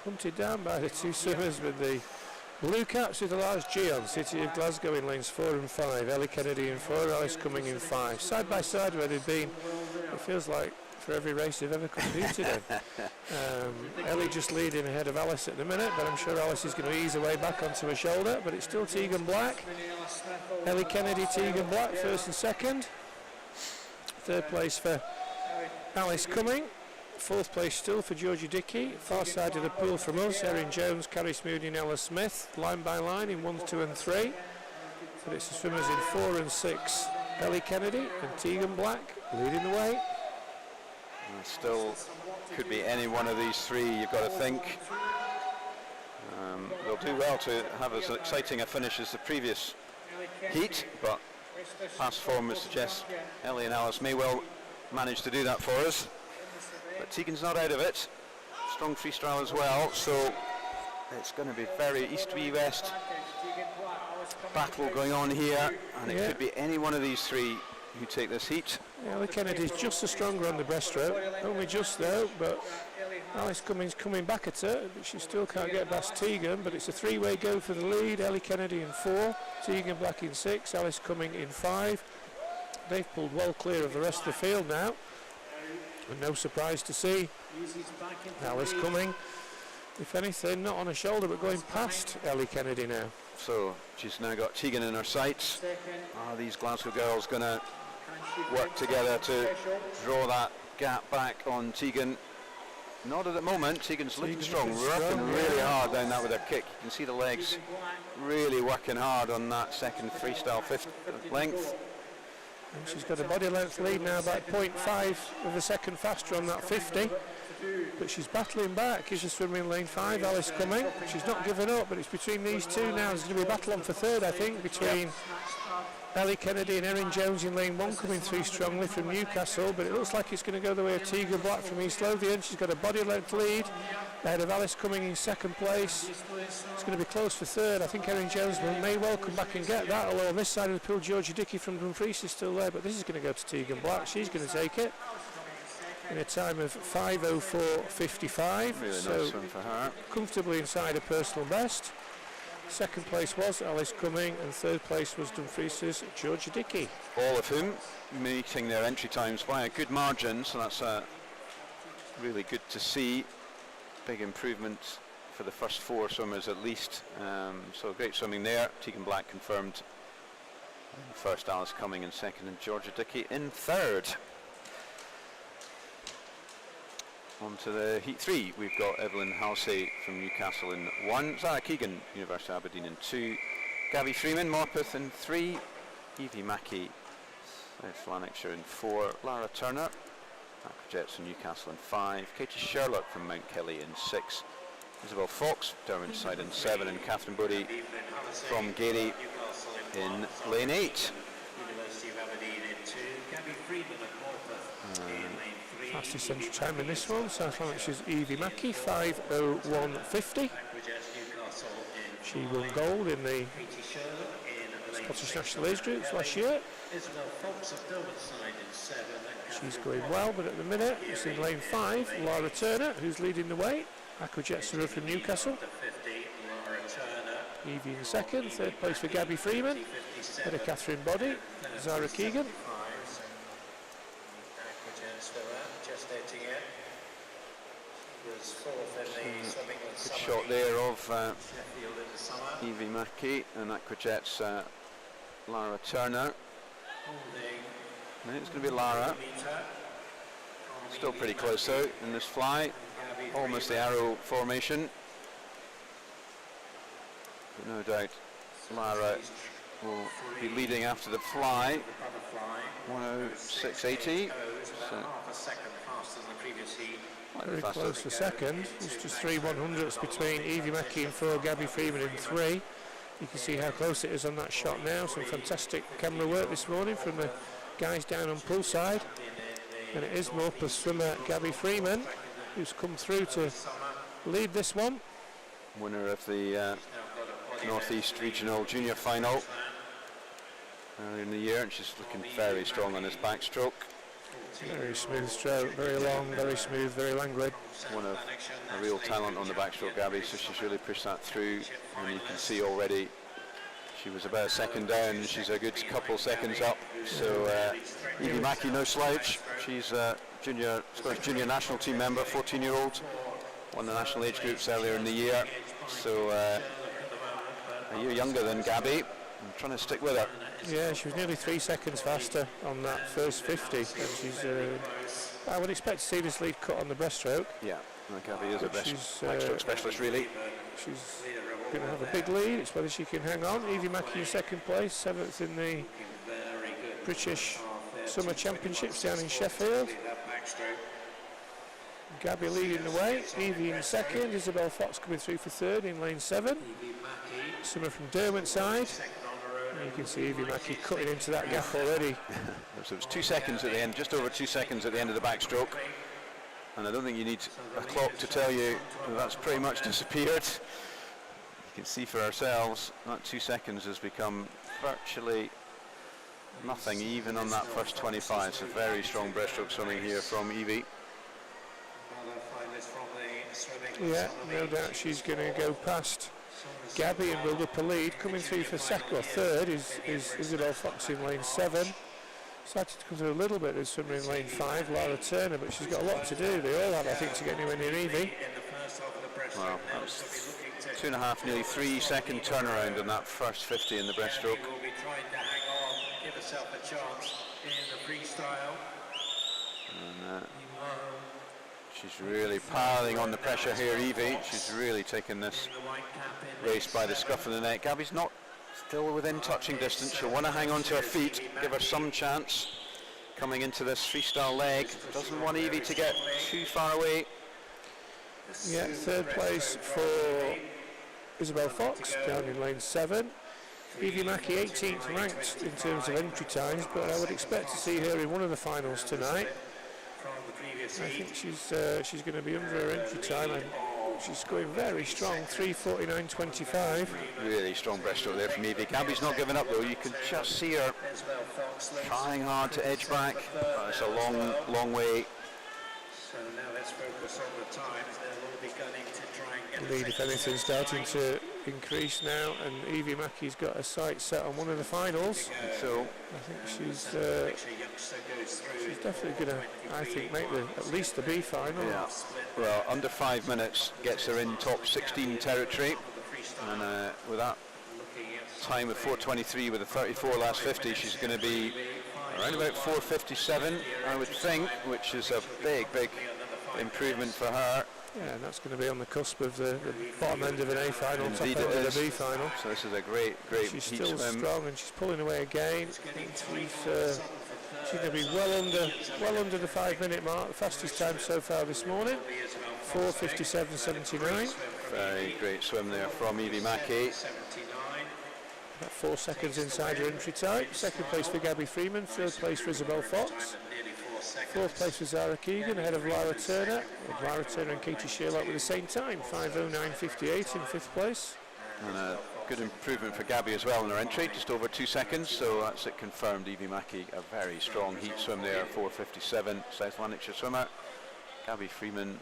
A: hunted down by the 2 swimmers with the blue caps with a large G on. City of Glasgow in lanes 4 and 5, Ellie Kennedy in 4, Alice Cumming in 5. Side by side where they've been, it feels like, for every race they've ever competed in. Ellie just leading ahead of Alice at the minute, but I'm sure Alice is going to ease her way back onto her shoulder, but it's still Tegan Black. Ellie Kennedy, Tegan Black, 1st and 2nd. 3rd place for Alice Cumming. 4th place still for Georgia Dickey. Far side of the pool from us, Erin Jones, Caris Mooney and Ella Smith, line by line in 1, 2 and 3. But it's the swimmers in 4 and 6, Ellie Kennedy and Tegan Black leading the way.
B: And still could be any one of these 3, you've got to think. They'll do well to have as exciting a finish as the previous heat, but past form would suggest Ellie and Alice may well manage to do that for us. But Tegan's not out of it. Strong freestyle as well, so it's going to be very east-west battle going on here, and it could be any one of these 3 who take this heat.
A: Ellie Kennedy's just the stronger on the breaststroke, only just though, but Alice Cummings coming back at her, but she still can't get past Tegan, but it's a 3-way go for the lead. Ellie Kennedy in 4, Tegan Black in 6, Alice Cumming in 5. They've pulled well clear of the rest of the field now, and no surprise to see Alice Cumming if anything, not on her shoulder, but going past Ellie Kennedy now.
B: So she's now got Tegan in her sights. Are these Glasgow girls going to work together to draw that gap back on Tegan? Not at the moment. Tegan's looking strong, working really hard down that with her kick. You can see the legs really working hard on that second freestyle fifth length.
A: And she's got a body length lead now, about 0.5 of a second faster on that 50. But she's battling back. Is just swimming in lane 5. Alice coming. She's not given up, but it's between these two now. There's going to be a battle on for third, I think, between Ellie Kennedy and Erin Jones in lane 1 coming through strongly from Newcastle, but it looks like it's going to go the way of Tegan Black from East Lothian. She's got a body length lead ahead of Alice coming in second place. It's going to be close for third. I think Erin Jones may well come back and get that, although on this side of the pool Georgia Dickey from Dumfries is still there, but this is going to go to Tegan Black. She's going to take it in a time of 5:04.55,
B: really
A: so
B: nice one for her.
A: Comfortably inside her personal best. Second place was Alice Cumming and third place was Dumfries' Georgia Dickey.
B: All of whom meeting their entry times by a good margin, so that's really good to see. Big improvement for the first 4 swimmers at least. So great swimming there. Tegan Black confirmed in first, Alice Cumming in second, and Georgia Dickey in third. On to the heat 3, we've got Evelyn Halsey from Newcastle in 1, Zara Keegan, University of Aberdeen in 2, Gabby Freeman, Morpeth in 3, Evie Mackey, South Lanarkshire in 4, Lara Turner, Aquajets from Newcastle in 5, Katie Sherlock from Mount Kelly in 6, Isabel Fox, Derwentsside in 7, and Catherine Bodie from Gary in lane 8.
C: University of Aberdeen in 2, Gabby Freeman of Morpeth in lane 3.
A: Fastest central time in this one, South Lanarkshire's Evie Mackey, 5:01.50. She won gold in the Scottish National Age Groups last year. She's going well, but at the minute it's in lane 5, Lara Turner, who's leading the way. Aquajets from Newcastle. Evie in second, third place for Gabby Freeman, ahead of Catherine Bodie, Zara Keegan.
B: Good shot there of Evie Mackey and Aquajets Lara Turner. And it's going to be Lara. Still pretty close though in this fly. Almost the arrow formation. But no doubt Lara will be leading after the fly. 1:06.80. So
A: very close for second. It's just 3 100ths between Evie Mackey in 4, Gabby Freeman in 3. You can see how close it is on that shot now. Some fantastic camera work this morning from the guys down on poolside. And it is Morpeth swimmer Gabby Freeman who's come through to lead this one.
B: Winner of the North East Regional Junior Final earlier in the year, and she's looking very strong on this backstroke.
A: Very smooth stroke, very long, very smooth, very languid.
B: One of a real talent on the backstroke, Gabby, so she's really pushed that through, and you can see already she was about a second down and she's a good couple seconds up. So Evie Mackey, no slouch. She's a Scottish junior national team member, 14-year-old, won the national age groups earlier in the year, so a year younger than Gabby. I'm trying to stick with her.
A: Yeah, she was nearly 3 seconds faster on that first 50, and she's I would expect to see this lead cut on the breaststroke.
B: Yeah, well, Gabby is a backstroke specialist, really.
A: She's going to have a big lead. It's whether she can hang on. Evie Mackey in second place, 7th in the British Summer Championships down in Sheffield. Gabby leading the way, Evie in second, Isabel Fox coming through for third in lane 7. Summer from Derwentsside. You can see Evie Mackey cutting into that gap already.
B: So it was 2 seconds at the end, just over 2 seconds at the end of the backstroke. And I don't think you need a clock to tell you that's pretty much disappeared. You can see for ourselves that 2 seconds has become virtually nothing, even on that first 25. So very strong breaststroke swimming here from Evie.
A: Yeah, no doubt she's going to go past Gabby and build up a lead. Coming through for second or third is Isabel Fox in lane 7. Started to come through a little bit as swimmer in lane 5, Lara Turner, but she's got a lot to do. They all have, I think, to get anywhere near Evie.
B: Well, that was 2.5, nearly 3 second turnaround on that first 50 in the breaststroke.
C: Will be trying to hang on, give herself a chance in the freestyle.
B: And, she's really piling on the pressure here, Evie. She's really taken this race by the scruff of the neck. Gabby's not still within touching distance. She'll want to hang on to her feet, give her some chance coming into this freestyle leg. Doesn't want Evie to get too far away.
A: Yeah, third place for Isabel Fox down in lane 7. Evie Mackey 18th ranked in terms of entry times, but I would expect to see her in one of the finals tonight. I think she's going to be under her entry time, and she's going very strong, 3:49.25.
B: Really strong breaststroke there from Evie. Gabby's not giving up though. You can just see her trying hard to edge back. It's a long way.
C: So now let's focus on the times. They'll all be gunning to try and get
A: Lead, if anything, starting to increase now, and Evie Mackey's got her sights set on one of the finals.
B: So
A: I think she's definitely going to, I think, make at least the B final.
B: yeah, well, under 5 minutes gets her in top 16 territory, and with that time of 4:23 with a 34 last 50, she's going to be around about 4:57, I would think, which is a big improvement for her.
A: Yeah, and that's going to be on the cusp of the bottom end of an A final, top end
B: Indeed it
A: of the
B: is.
A: B final.
B: So this is a great
A: She's
B: heat
A: still
B: swim.
A: strong, and she's pulling away again. She's going to be well under the 5 minute mark. The fastest time so far this morning, 4:57.79.
B: Very great swim there from Evie Mackey.
A: About 4 seconds inside her entry time. Second place for Gabby Freeman, third place for Isabel Fox. Fourth place for Zara Keegan, ahead of Lara Turner. Lara Turner and Katie Sherlock with the same time, 5:09.58 in fifth place.
B: And a good improvement for Gabby as well in her entry, just over 2 seconds, so that's it confirmed. Evie Mackey, a very strong heat swim there, 4:57, South Lanarkshire swimmer. Gabby Freeman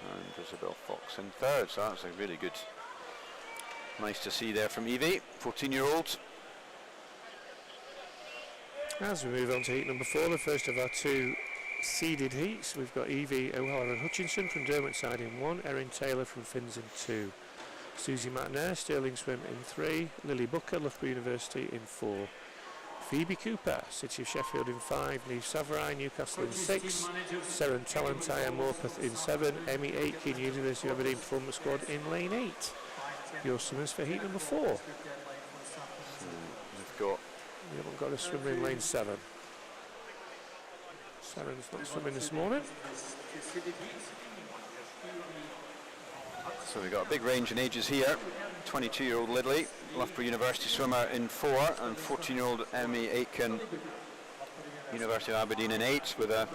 B: and Isabel Fox in third, so that's a really good, nice to see there from Evie, 14-year-old.
A: As we move on to heat number 4, the first of our 2 seeded heats, we've got Evie O'Halloran Hutchinson from Derwentsside in 1, Erin Taylor from Finns in 2, Susie McNair, Stirling Swim in 3, Lily Booker, Loughborough University in 4, Phoebe Cooper, City of Sheffield in 5, Niamh Savarai, Newcastle in 6, Seren Talentire, Morpeth in 7, Emmy Aitken, University of Aberdeen Performance Squad in lane 8. Your swimmers for heat number 4. We haven't got a swimmer in lane 7. Seren's not swimming this morning.
B: So we've got a big range in ages here. 22-year-old Lidley, Loughborough University swimmer in 4, and 14-year-old Emmy Aitken, University of Aberdeen in 8, with a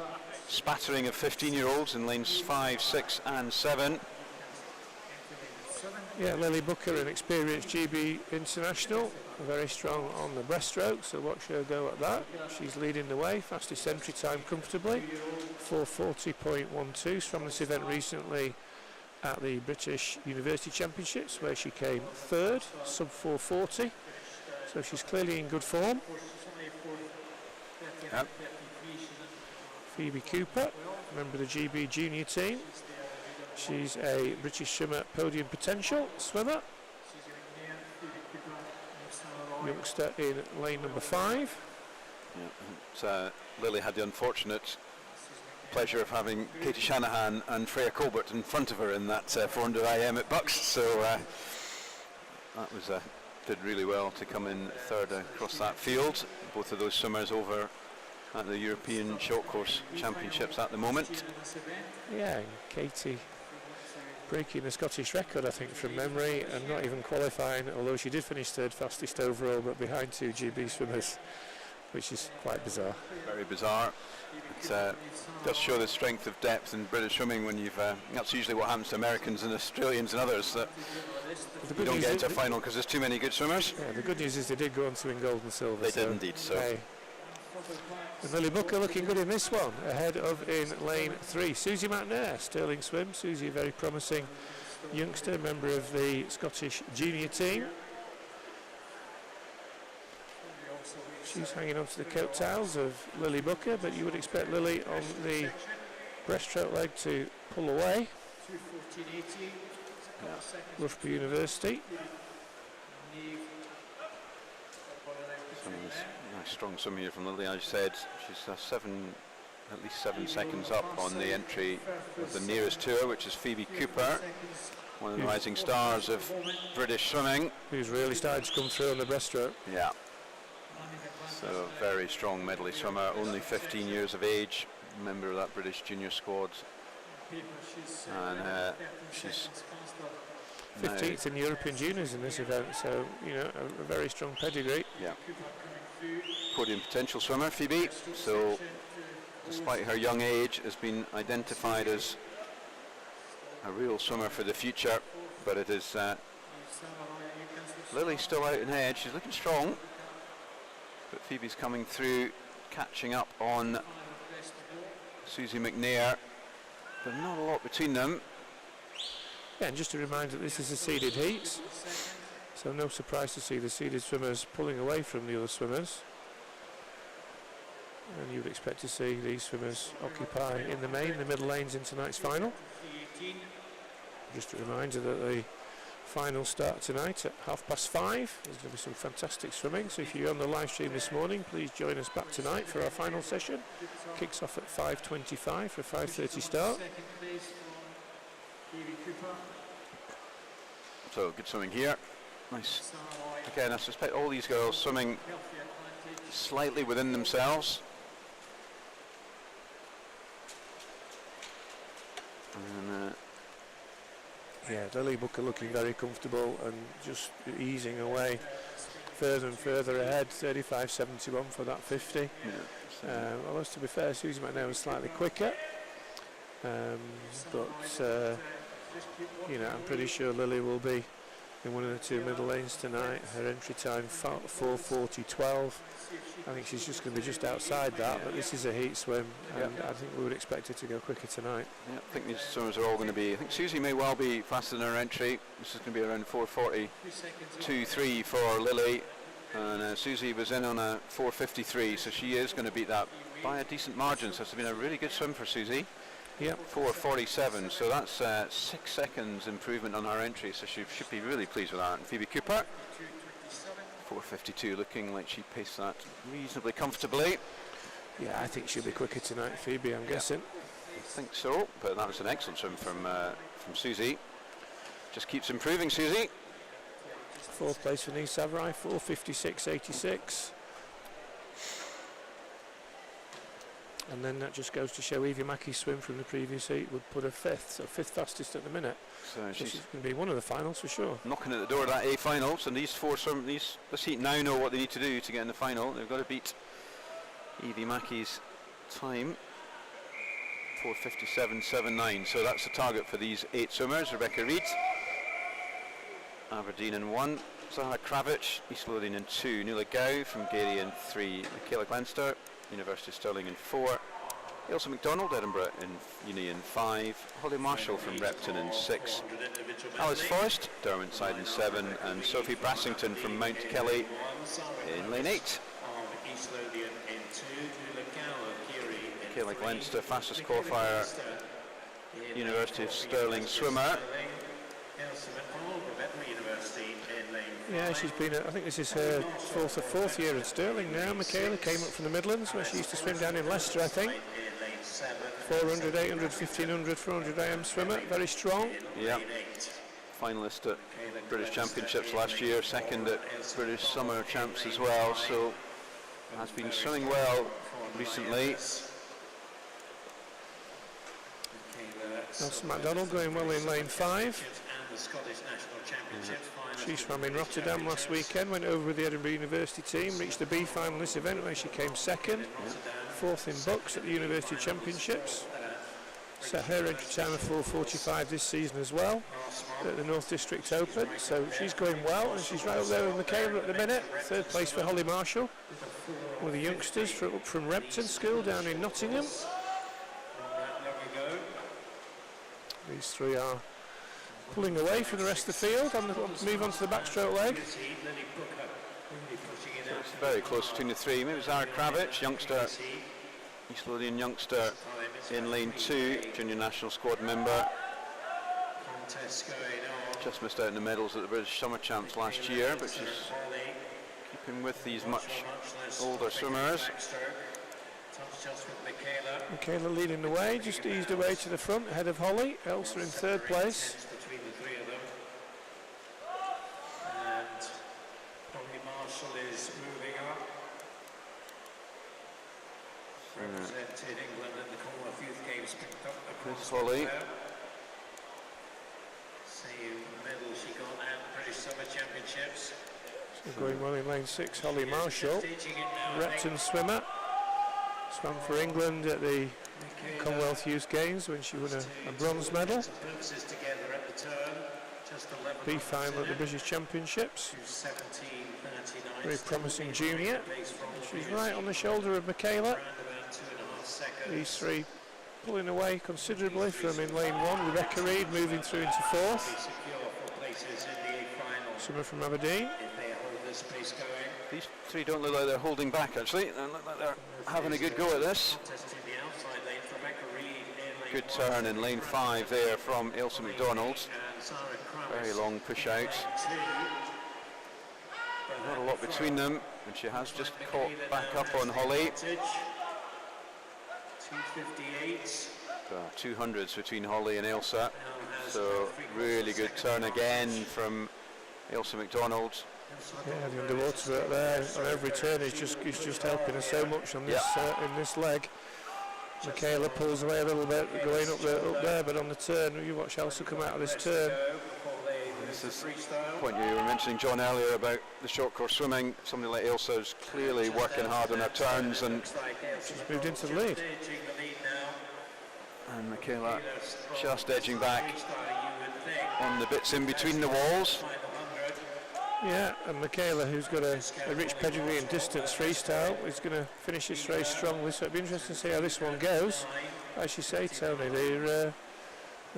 B: spattering of 15-year-olds in lanes 5, 6 and 7.
A: Yeah, Lily Booker, an experienced GB international, very strong on the breaststroke, so watch her go at that. She's leading the way, fastest entry time comfortably, 4:40.12, from this event recently at the British University Championships, where she came third, sub 4:40, so she's clearly in good form.
B: Yep.
A: Phoebe Cooper, member of the GB junior team. She's a British swimmer podium potential swimmer. Youngster in lane number 5.
B: Yeah, so Lily had the unfortunate pleasure of having Katie Shanahan and Freya Colbert in front of her in that 400 IM at Bucks, so that was did really well to come in third across that field. Both of those swimmers over at the European Short Course Championships at the moment.
A: Yeah, and Katie breaking the Scottish record, I think, from memory, and not even qualifying, although she did finish third fastest overall, but behind 2 GB swimmers, which is quite bizarre.
B: Very bizarre. It does show the strength of depth in British swimming when you've, that's usually what happens to Americans and Australians and others, that you don't get into a final because there's too many good swimmers.
A: Yeah, the good news is they did go on to win gold and silver.
B: They did indeed, so.
A: Hey. And Lily Booker looking good in this one, ahead of in lane 3. Susie McNair, Stirling Swim. Susie, a very promising youngster, member of the Scottish junior team. She's hanging on to the coattails of Lily Booker, but you would expect Lily on the breaststroke leg to pull away. Loughborough University.
B: Nice strong swim here from Lily. As you said, she's at least 7 seconds up on the entry of the nearest to her, which is Phoebe Cooper, one of the rising stars of British swimming.
A: Who's really started to come through on the breaststroke.
B: Yeah. So very strong medley swimmer, only 15 years of age, member of that British junior squad. And she's
A: 15th in European juniors in this event, so you know, a very strong pedigree.
B: Yeah. Podium potential swimmer, Phoebe. So despite her young age, has been identified as a real swimmer for the future. But it is Lily still out in head. She's looking strong, but Phoebe's coming through, catching up on Susie McNair. But not a lot between them.
A: Yeah, and just a reminder that this is a seeded heat, so no surprise to see the seeded swimmers pulling away from the other swimmers. And you would expect to see these swimmers occupy in the main the middle lanes in tonight's final. Just a reminder that the final start tonight at 5:30. There's going to be some fantastic swimming, so if you're on the live stream this morning, please join us back tonight for our final session. Kicks off at 5:25 for a 5:30 start.
B: So good swimming here. Nice. Again, I suspect all these girls swimming slightly within themselves. And,
A: yeah, Lily Booker looking very comfortable and just easing away further and further ahead. 35.71 for that 50. Yeah, although to be fair, Susie McNair was slightly quicker. But you know, I'm pretty sure Lily will be in one of the two middle lanes tonight. Her entry time 4:40.12. I think she's just going to be just outside that, but this is a heat swim, and I think we would expect her to go quicker tonight. Yeah,
B: I think these swimmers are all going to be, I think Susie may well be faster than her entry. This is going to be around 4:40.23 for Lily, and Susie was in on a 4:53, so she is going to beat that by a decent margin. So it's been a really good swim for Susie.
A: Yeah,
B: 4:47, so that's 6 seconds improvement on her entry, so she should be really pleased with that. And Phoebe Cooper, 4:52, looking like she paced that reasonably comfortably.
A: Yeah, I think she'll be quicker tonight, Phoebe, I'm guessing.
B: I think so, but that was an excellent swim from Susie. Just keeps improving, Susie.
A: Fourth place for Nice Savrai, 4:56.86. And then that just goes to show Evie Mackey's swim from the previous heat would put her fifth, so fifth fastest at the minute. So she's going to be one of the finals for sure.
B: Knocking at the door of that A final, so these this heat now know what they need to do to get in the final. They've got to beat Evie Mackey's time, 4:57.79. So that's the target for these 8 swimmers. Rebecca Reid, Aberdeen in 1, Zahra Kravich, East Lothian in 2, Nuala Gow from Gary in 3, Michaela Glenster, University of Stirling in 4, Ailsa MacDonald, Edinburgh in Uni in 5, Holly Marshall from Repton in 6, Alice Forrest, Derwentsside in 7, and Sophie Brassington from Mount Kelly in lane 8. Michaela Glenster, fastest qualifier, University of Stirling swimmer.
A: Yeah, she's been, I think this is her fourth year at Stirling now. Michaela came up from the Midlands where she used to swim down in Leicester, I think. 400, 800, 1500, 400 AM swimmer, very strong.
B: Yeah, finalist at British Championships last year, second at British Summer Champs as well, so has been swimming well recently.
A: Nelson MacDonald going well in lane 5. She swam in Rotterdam last weekend, went over with the Edinburgh University team, reached the B final this event where she came second, fourth in Bucks at the University Championships. Set her entry time of 4:45 this season as well at the North District Open, so she's going well, and she's right up there with Michaela at the minute. Third place for Holly Marshall, one of the youngsters from Repton School down in Nottingham. These three are pulling away from the rest of the field and move on to the backstroke leg.
B: So it's very close between the three. Maybe Zahra Kravich, youngster, East Lothian youngster in lane 2, junior national squad member. just missed out in the medals at the British Summer Champs last year, but she's keeping with these much older swimmers.
A: Michaela leading the way, just eased away to the front ahead of Holly. Elsa in third place.
C: And Holly Marshall is moving up. Represented England in the Commonwealth Youth Games, picked up the bronze
B: Holly.
C: Same medal she got at British Summer Championships.
A: So going well in lane 6, Holly Marshall, Repton swimmer. Swam for England at the Commonwealth Youth Games when she won a bronze medal. B final at the British Championships. Very promising junior. She's right on the shoulder of Michaela. These three pulling away considerably from in lane 1. Rebecca Reid moving through into 4th. Swimmer from Aberdeen.
B: These three don't look like they're holding back, actually. They look like they're having a good go at this. Good turn in lane 5 there from Ailsa McDonald. Very long push out. Not a lot between them, and she has just caught back up on Holly. 200s between Holly and Ailsa. So really good turn again from Ailsa McDonald.
A: Yeah, the underwater bit there on every turn is just helping her so much on this in this leg. Michaela pulls away a little bit going up there, but on the turn, you watch Elsa come out of this turn.
B: This is the point you were mentioning, John, earlier about the short course swimming. Somebody like Ailsa is clearly working hard on her turns, and
A: she's moved into the lead.
B: And Michaela just edging back on the bits in between the walls.
A: Yeah, and Michaela, who's got a rich pedigree in distance freestyle, is going to finish this race strongly, so it'll be interesting to see how this one goes. As you say, Tony, they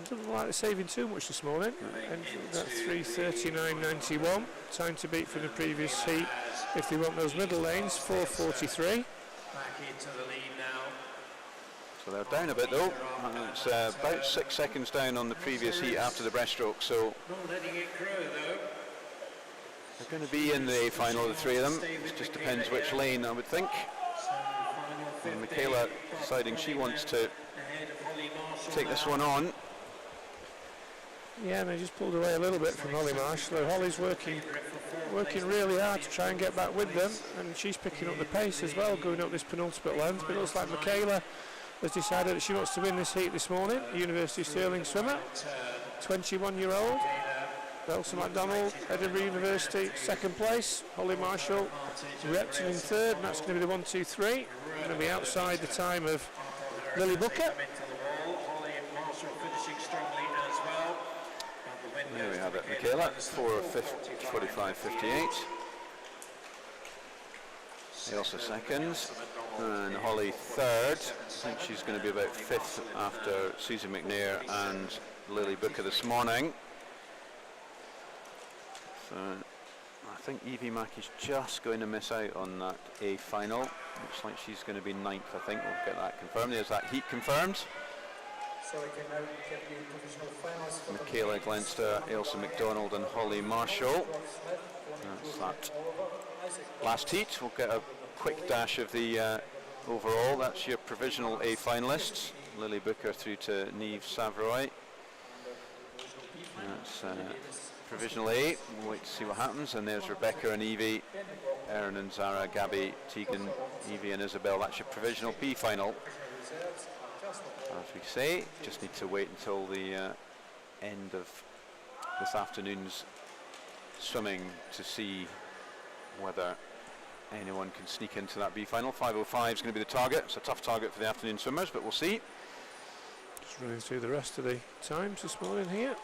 A: doesn't like they're saving too much this morning. And that's 3:39.91, time to beat from the previous heat if they want those middle lanes, 4:43.
B: So they're down a bit though, and it's about 6 seconds down on the previous heat after the breaststroke, so they're going to be in the final, the three of them. It just depends which lane, I would think. And Michaela deciding she wants to take this one on.
A: Yeah, and they just pulled away a little bit from Holly Marshall. Holly's working really hard to try and get back with them, and she's picking up the pace as well, going up this penultimate length. But it looks like Michaela has decided that she wants to win this heat this morning. University of Stirling swimmer, 21-year-old. Ailsa McDonald, Edinburgh University, second place. Holly Marshall, Repton in third, and that's going to be the 1, 2, 3. Going to be outside the time of Lily Booker.
B: There we have it, Michaela, 4:45.58. Ailsa second, and Holly third. I think she's going to be about 5th after Susie McNair and Lily Booker this morning. So I think Evie Mack is just going to miss out on that A final. Looks like she's going to be 9th, I think. We'll get that confirmed. There's that heat confirmed. Michaela Glenster, Ailsa McDonald and Holly Marshall. That's that last heat. We'll get a quick dash of the overall. That's your provisional A finalists. Lily Booker through to Niamh Savroy. That's provisional A. We'll wait to see what happens. And there's Rebecca and Evie, Erin and Zara, Gabby, Tegan, Evie and Isabel. That's your provisional B final. As we say, just need to wait until the end of this afternoon's swimming to see whether anyone can sneak into that B final. 5:05 is going to be the target. It's a tough target for the afternoon swimmers, but we'll see.
A: Just running through the rest of the times this morning here.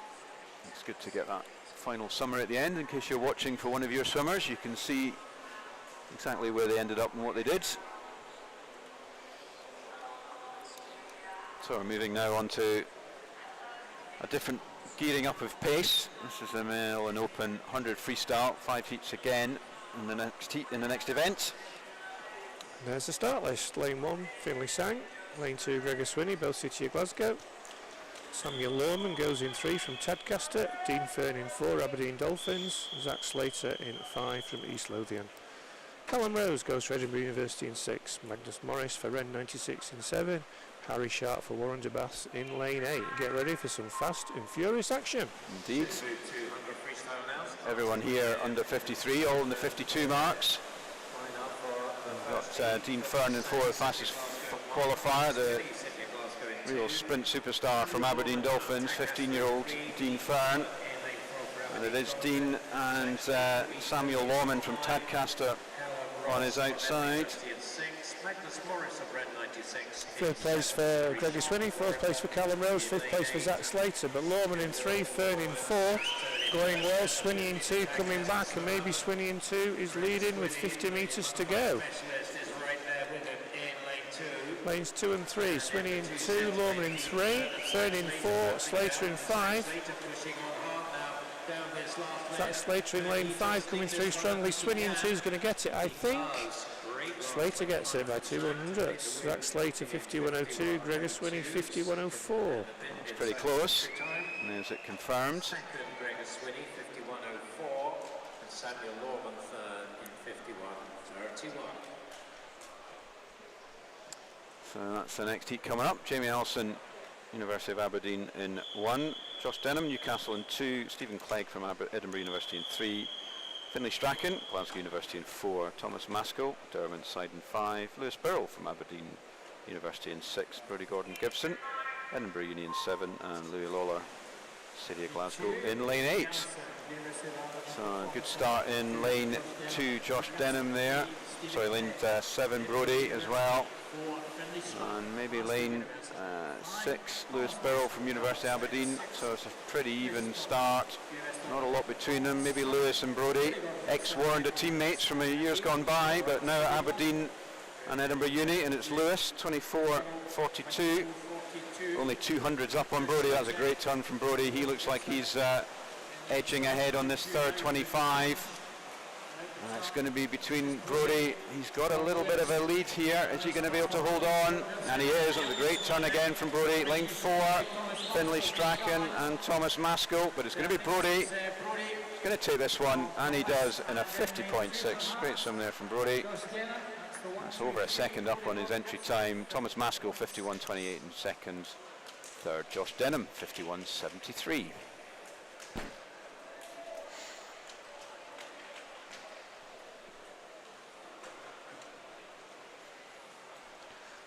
B: It's good to get that final summary at the end. In case you're watching for one of your swimmers, you can see exactly where they ended up and what they did. So we're moving now on to a different gearing up of pace. This is the male and open 100 freestyle, 5 heats again in the next heat, in the next event.
A: There's the start list. Lane 1, Finlay Sang. Lane 2, Gregor Swinney, both City of Glasgow. Samuel Lorman goes in 3 from Tadcaster. Dean Fern in 4, Aberdeen Dolphins. Zach Slater in 5 from East Lothian. Callum Rose goes for Edinburgh University in 6. Magnus Morris for Ren 96 in 7. Harry Sharp for Warren de Bath in lane 8. Get ready for some fast and furious action.
B: Indeed. Everyone here under 53, all in the 52 marks. We've got Dean Fern in 4, the fastest qualifier, the real sprint superstar from Aberdeen Dolphins, 15-year-old Dean Fern. And it is Dean and Samuel Lorman from Tadcaster on his outside.
A: Third place for Gregor Swinney, 4th place for Callum Rose, 5th place for Zach Slater, but Lorman in 3, Fern in 4, going well. Swinney in 2 coming back, and maybe Swinney in 2 is leading with 50 metres to go. Lanes 2 and 3, Swinney in 2, Lorman in 3, Fern in 4, Slater in 5. Zach Slater in lane 5 coming through strongly. Swinney in 2 is going to get it, I think. Slater gets it by 200. Zach Slater 51.02, Gregor Swinney 51.04.
B: It's pretty close. And there's it confirmed.
C: Second, Gregor Swinney 51.04, and Samuel Lorman third in 51.31.
B: So that's the next heat coming up. Jamie Allison, University of Aberdeen in 1. Josh Denham, Newcastle in 2. Stephen Clegg from Edinburgh University in 3. Finlay Strachan, Glasgow University in 4. Thomas Maskell, Derwent-side in 5. Lewis Birrell from Aberdeen University in 6. Brodie Gordon-Gibson, Edinburgh Uni in 7. And Louis Lawler, City of Glasgow in lane 8. So a good start in lane 2, Josh Denham there. Sorry, lane 7, Brodie as well. And maybe lane 6, Lewis Birrell from University of Aberdeen. So it's a pretty even start. Not a lot between them. Maybe Lewis and Brodie, ex-Warrender teammates from years gone by, but now at Aberdeen and Edinburgh Uni, and it's Lewis, 24.42. Only 200s up on Brodie. That's a great turn from Brodie. He looks like he's edging ahead on this third 25. It's going to be between Brodie. He's got a little bit of a lead here. Is he going to be able to hold on? And he is. It was a great turn again from Brodie. Lane 4, Finlay Strachan and Thomas Maskell. But it's going to be Brodie. He's going to take this one, and he does in a 50.6. Great swim there from Brodie. That's over a second up on his entry time. Thomas Maskell 51.28 in second. Third, Josh Denham 51.73.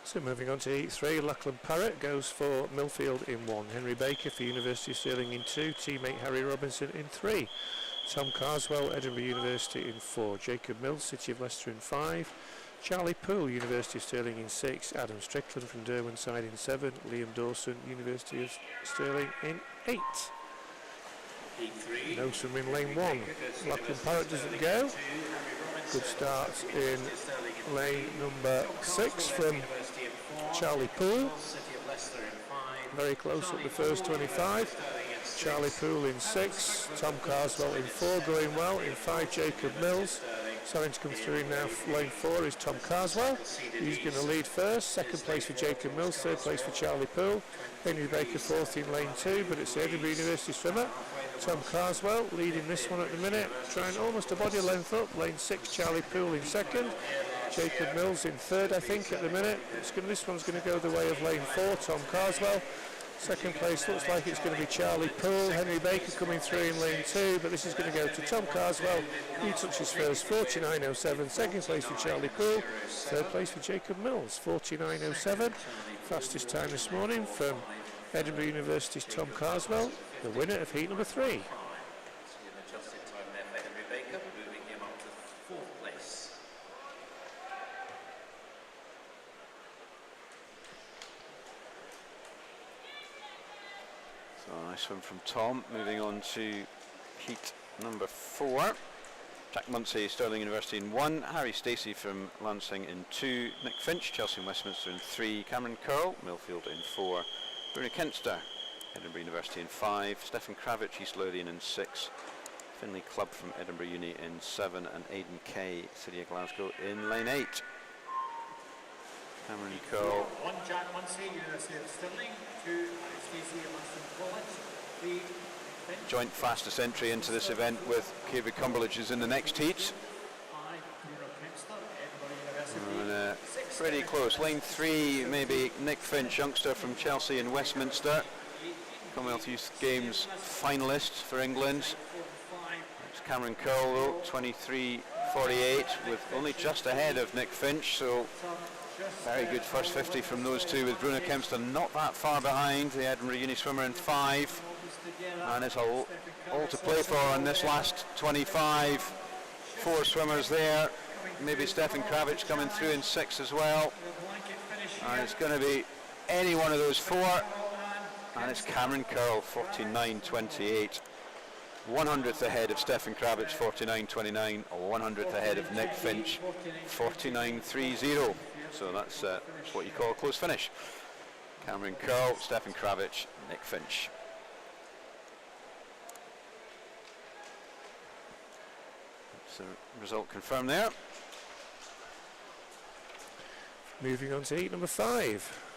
A: So moving on to heat 3, Lachlan Parrott goes for Millfield in 1. Henry Baker for University of Stirling in 2. Teammate Harry Robinson in 3. Tom Carswell, Edinburgh University in 4. Jacob Mills, City of Leicester in 5. Charlie Poole, University of Stirling in 6. Adam Strickland from Derwent-side in 7. Liam Dawson, University of Stirling in 8. No swim in lane 1. Lachlan Parrott doesn't go. Good start in lane number 6 from Charlie Poole. Very close at the first 25. Charlie Poole in 6. Tom Carswell in 4, going well. In 5, Jacob Mills. Starting to come through now. Lane 4 is Tom Carswell. He's going to lead first. Second place for Jacob Mills. Third place for Charlie Poole. Henry Baker 4th in lane 2, but it's the Edinburgh University swimmer. Tom Carswell leading this one at the minute, trying almost a body length up. Lane 6, Charlie Poole in 2nd. Jacob Mills in 3rd, I think, at the minute. This one's going to go the way of lane 4, Tom Carswell. Second place looks like it's going to be Charlie Poole. Henry Baker coming through in lane 2, but this is going to go to Tom Carswell. He touches first, 49.07. Second place for Charlie Poole. Third place for Jacob Mills, 49.07. Fastest time this morning from Edinburgh University's Tom Carswell, the winner of heat number 3.
B: So a nice one from Tom. Moving on to heat number 4. Jack Munsey, Stirling University in 1. Harry Stacey from Lancing in 2. Nick Finch, Chelsea and Westminster in 3. Cameron Curl, Millfield in 4. Bruno Kenster, Edinburgh University in 5. Stefan Kravich, East Lothian in 6. Finlay Clubb from Edinburgh Uni in 7. And Aidan Kay, City of Glasgow in lane 8. Cameron Curl Joint fastest entry into this event with David Cumberledge is in the next heat. And, pretty close. Lane 3, maybe Nick Finch, youngster from Chelsea and Westminster. Commonwealth Youth Games finalist for England. It's Cameron Curl though, 23.48, with only just ahead of Nick Finch, so very good first 50 from those two, with Bruno Kempster not that far behind, the Edinburgh Uni swimmer in 5. And it's all to play for in this last 25. 4 swimmers there, maybe Stefan Kravic coming through in 6 as well. And it's going to be any one of those 4. And it's Cameron Curl, 49.28. 100th ahead of Stefan Kravic, 49.29. 100th ahead of Nick Finch, 49.30. So that's what you call a close finish. Cameron Curl, Stefan Kravic, Nick Finch. So result confirmed there.
A: Moving on to heat number 5.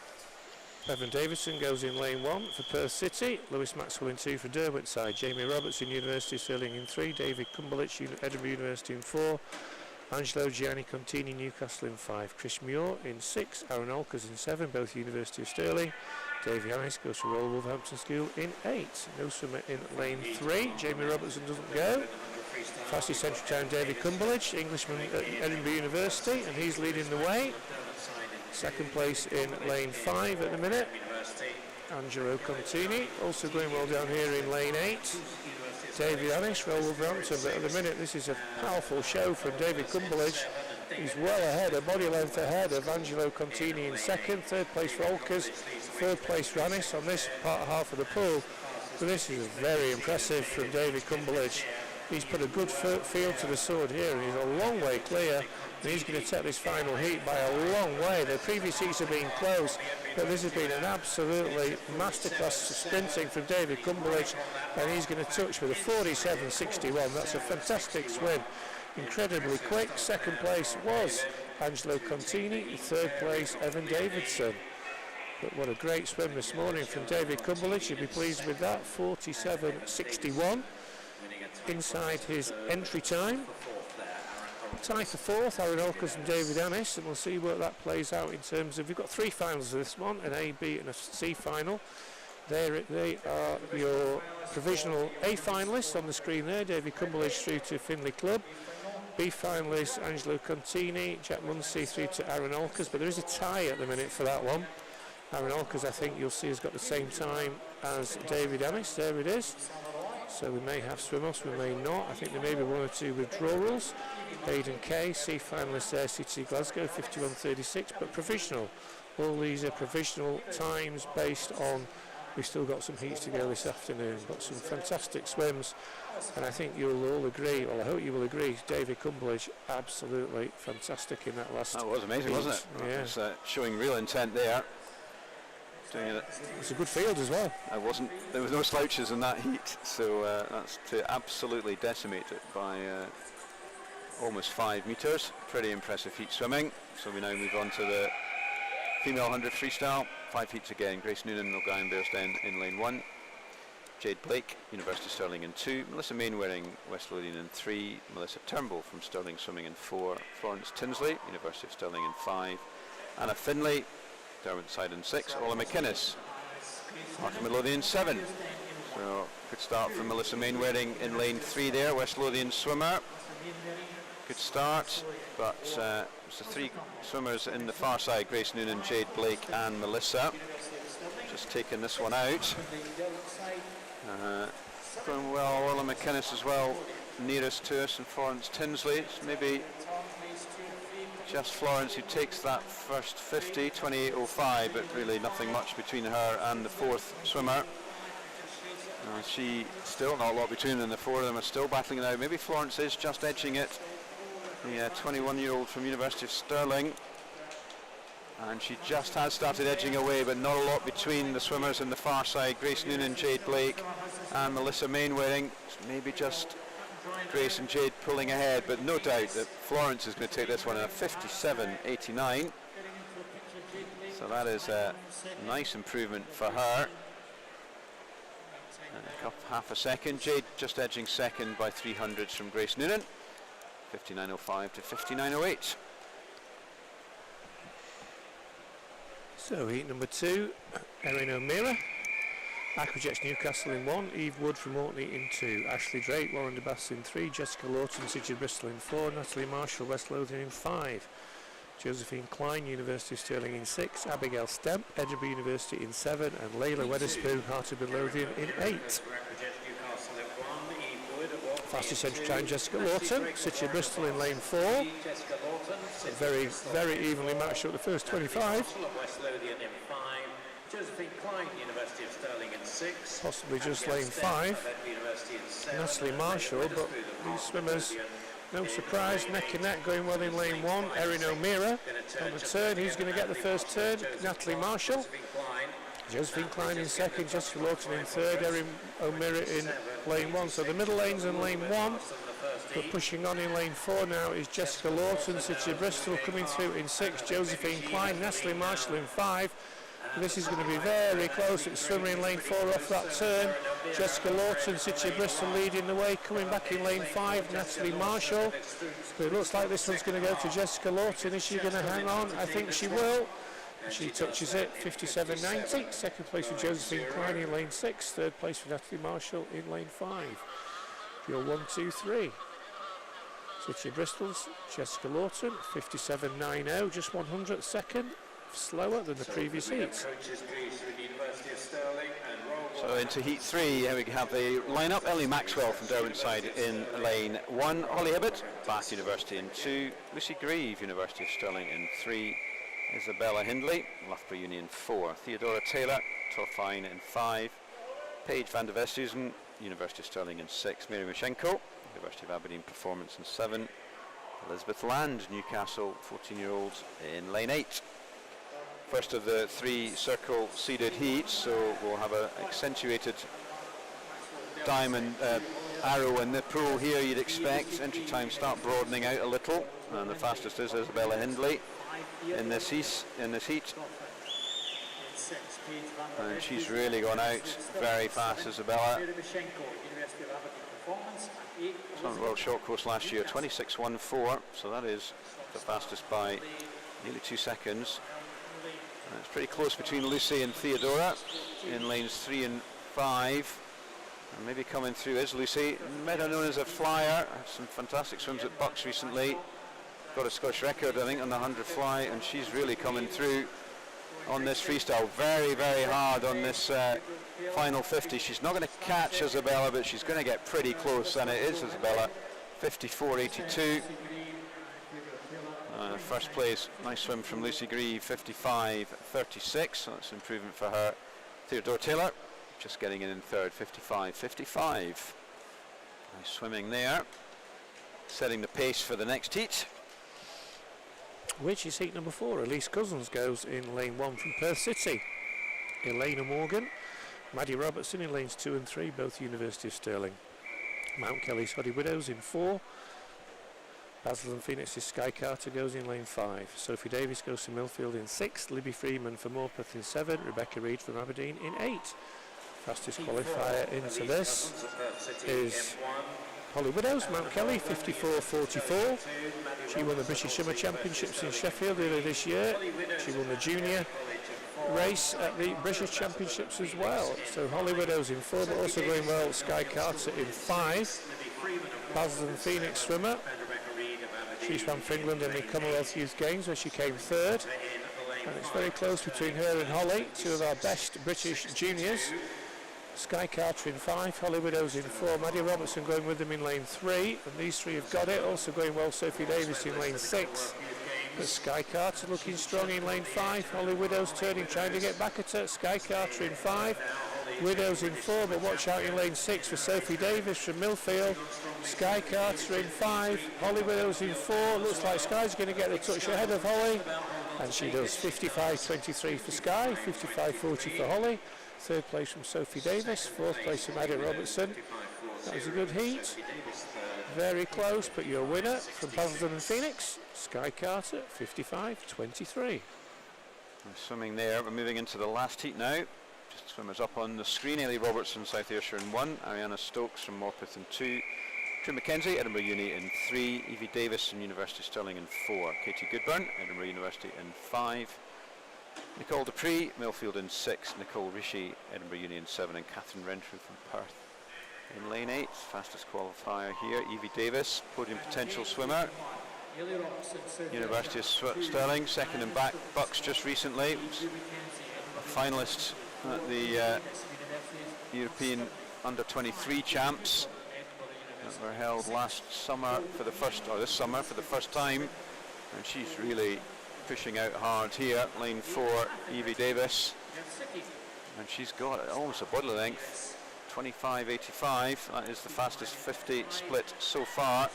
A: Evan Davidson goes in lane 1 for Perth City. Lewis Maxwell in 2 for Derwent side. Jamie Robertson, University of Stirling in 3. David Cumberledge, Edinburgh University in 4. Angelo Gianni Contini, Newcastle in 5. Chris Muir in 6. Aaron Olkers in 7, both University of Stirling. Davey Harris goes to Royal Wolverhampton School in 8. No swimmer in lane 3. Jamie Robertson doesn't go. Fastest entry time, David Cumberledge, Englishman at Edinburgh University, and he's leading the way. Second place in lane 5 at the minute. Angelo Contini, also going well down here in lane 8. David Harris, Royal Wolverhampton, but at the minute this is a powerful show from David Cumberledge. He's well ahead, a body length ahead of Angelo Contini in 2nd. 3rd place for Olkers, 3rd place Rannis on this half of the pool. But this is very impressive from David Cumberledge. He's put a good field to the sword here, and he's a long way clear, and he's going to take this final heat by a long way. The previous heats have been close, but this has been an absolutely masterclass sprinting from David Cumberledge, and he's going to touch with a 47.61. That's a fantastic swim, incredibly quick. 2nd place was Angelo Contini, 3rd place Evan Davidson. But what a great swim this morning from David Cumberledge. You'll be pleased with that, 47.61. Inside his entry time. Tie for 4th, Aaron Olkers and David Annis, and we'll see where that plays out in terms of, we've got 3 finals of this one, an A, B and a C final. They are your provisional A finalists on the screen there, David Cumberledge through to Finley Club. B finalists, Angelo Contini, Jack Munsey through to Aaron Olkers, but there is a tie at the minute for that one. Aaron Olkers, I think you'll see, has got the same time as David Annis, there it is. So we may have swim-offs, we may not. I think there may be 1 or 2 withdrawals. Aidan Kay, C finalist there, City Glasgow, 51.36, but provisional. All these are provisional times based on, we've still got some heats to go this afternoon, but some fantastic swims. And I think you'll all agree, well I hope you will agree, David Cumberledge, absolutely fantastic in that last
B: That was amazing,
A: heat.
B: wasn't it?
A: Yeah.
B: It was, showing real intent there.
A: It's a good field as well.
B: There was no slouches in that heat, so that's to absolutely decimate it by almost 5 metres. Pretty impressive heat swimming. So we now move on to the female 100 freestyle. 5 heats again. Grace Noonan, O'Brien Bearsden in lane 1. Jade Blake, University of Stirling in 2. Melissa Mainwaring, West Lothian in 3. Melissa Turnbull from Stirling Swimming in 4. Florence Tinsley, University of Stirling in 5. Anna Finlay, Derwent side in 6. Ola McInnes, Martha Midlothian 7. So good start from Melissa Mainwaring in lane 3 there, West Lothian swimmer. Good start, but it's the 3 swimmers in the far side, Grace Noonan, Jade Blake and Melissa. Just taking this one out. Going well, Ola McInnes as well, nearest to us, and Florence Tinsley. It's maybe just Florence who takes that first 50, 28.05, but really nothing much between her and the 4th swimmer. She still not a lot between them, and the 4 of them are still battling it out. Maybe Florence is just edging it. The 21-year-old from University of Stirling, and she just has started edging away, but not a lot between the swimmers in the far side, Grace Noonan, Jade Blake and Melissa Mainwaring. Maybe just Grace and Jade pulling ahead, but no doubt that Florence is going to take this one at 57.89. So that is a nice improvement for her. And half a second. Jade just edging second by 300s from Grace Noonan. 59.05 to 59.08.
A: So heat number 2, Erin O'Meara. Aquajets Newcastle in 1, Eve Wood from Orkney in 2, Ashley Drake, Lauren DeBass in 3, Jessica Lawton, City Bristol in 4, Natalie Marshall, West Lothian in 5, Josephine Klein, University of Stirling in 6, Abigail Stemp, Edinburgh University in 7, and Layla Weatherspoon, Heart of Midlothian in 8. Fastest entry time, Jessica Lawton, City of Bristol in lane 4. Very, very evenly matched up the first 25.
C: Josephine Klein, University of Stirling in 6.
A: Possibly just lane 5. Natalie Marshall, but these swimmers, no surprise, neck and neck going well in lane 1. Erin O'Meara on the turn. Who's going to get the first turn? Natalie Marshall. Josephine Klein in second, Jessica Lawton in third, Erin O'Meara in lane 1. So the middle lane's in lane 1, but pushing on in lane 4 now is Jessica Lawton, City of Bristol coming through in 6, Josephine Klein, Natalie Marshall in 5. This is going to be very close. It's swimmer in lane 4 off that turn. Jessica Lawton, City of Bristol leading the way, coming back in lane 5, Natalie Marshall. But it looks like this one's going to go to Jessica Lawton. Is she going to hang on? I think she will. She touches it, 57.90. Second place for Josephine Klein in lane 6. Third place for Natalie Marshall in lane 5. Your 1, 2, 3. City of Bristol's Jessica Lawton, 57.90, just 100th second. Slower than the previous heats.
B: So into heat 3, here we have the lineup. Ellie Maxwell from Derwentsside in lane 1, Holly Hibbert, Bath University in 2, Lucy Grieve, University of Stirling in 3, Isabella Hindley, Loughborough Union 4, Theodora Taylor, Torfine in 5, Paige van der Westhuizen, University of Stirling in 6, Mary Mishenko, University of Aberdeen Performance in 7, Elizabeth Land, Newcastle, 14-year-olds in lane 8. First of the 3 circle seeded heats, so we'll have an accentuated diamond arrow in the pool here, you'd expect. Entry time start broadening out a little, and the fastest is Isabella Hindley in this heat. And she's really gone out very fast, Isabella. It's on World Short Course last year, 26.14, so that is the fastest by nearly 2 seconds. It's pretty close between Lucy and Theodora in lanes 3 and 5. And maybe coming through is Lucy, better known as a flyer. Had some fantastic swims at Bucks recently. Got a Scottish record, I think, on the 100 fly, and she's really coming through on this freestyle. Very, very hard on this final 50. She's not going to catch Isabella, but she's going to get pretty close, and it is Isabella, 54.82. First place, nice swim from Lucy Grieve, 55.36, so that's an improvement for her. Theodore Taylor, just getting in third, 55.55. Nice swimming there, setting the pace for the next heat.
A: Which is heat number 4. Elise Cousins goes in lane 1 from Perth City. Elena Morgan, Maddie Robertson in lanes 2 and 3, both University of Stirling. Mount Kelly's Hoddy Widows in 4. Basil and Phoenix's Sky Carter goes in lane 5. Sophie Davis goes to Millfield in 6. Libby Freeman for Morpeth in 7. Rebecca Reid from Aberdeen in 8. Fastest qualifier into this is Holly Widows, Mount Kelly, 54.44. She won the British Summer Championships in Sheffield earlier this year. She won the junior race at the British Championships as well. So Holly Widows in 4, but also going well, Sky Carter in 5. Basil and Phoenix swimmer. She swam for England in the Commonwealth Youth Games where she came 3rd. And it's very close between her and Holly, 2 of our best British juniors. Sky Carter in 5, Holly Widows in 4, Maddie Robertson going with them in lane 3, and these 3 have got it. Also going well, Sophie Davis in lane 6. But Sky Carter looking strong in lane 5, Holly Widows turning, trying to get back at her. Sky Carter in 5, Widows in 4, but watch out in lane 6 for Sophie Davis from Millfield. Sky Carter in 5, Holly Widows in 4. Looks like Sky's going to get the touch ahead of Holly, and she does. 55.23 for Sky, 55.40 for Holly. 3rd place from Sophie Davis, 4th place from Maddie Robertson. That was a good heat. Very close, but your winner from Basildon and Phoenix, Sky Carter, 55.23.
B: And swimming there, we're moving into the last heat now. Just swimmers up on the screen. Ellie Robertson, South Ayrshire in 1, Ariana Stokes from Morpeth in 2, Drew Mackenzie, Edinburgh Uni in 3, Evie Davis from University of Stirling in 4, Katie Goodburn, Edinburgh University in 5, Nicole Dupree, Millfield in 6, Nicole Rishi, Edinburgh Uni in 7, and Catherine Renfrew from Perth in lane 8. Fastest qualifier here, Evie Davis, podium potential swimmer, University of Stirling, second in Bucks just recently, a finalist at the European Under-23 champs that were held last summer for the first, or this summer for the first time, and she's really pushing out hard here. Lane 4, Evie Davis, and she's got almost a body length, 25.85. That is the fastest 50 split so far,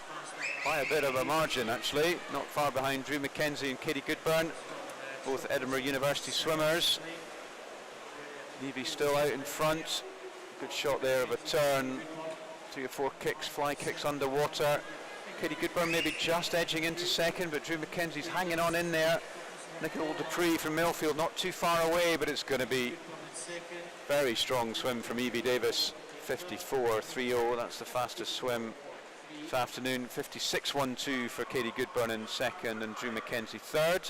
B: by a bit of a margin actually, not far behind Drew Mackenzie and Katie Goodburn, both Edinburgh University swimmers. Evie still out in front, good shot there of a turn, 3 or 4 kicks, fly kicks underwater. Katie Goodburn maybe just edging into second, but Drew Mackenzie's hanging on in there. Nicole Dupree from Millfield not too far away, but it's going to be very strong swim from Evie Davis, 54.30. That's the fastest swim this afternoon. 56.12 for Katie Goodburn in second, and Drew Mackenzie third.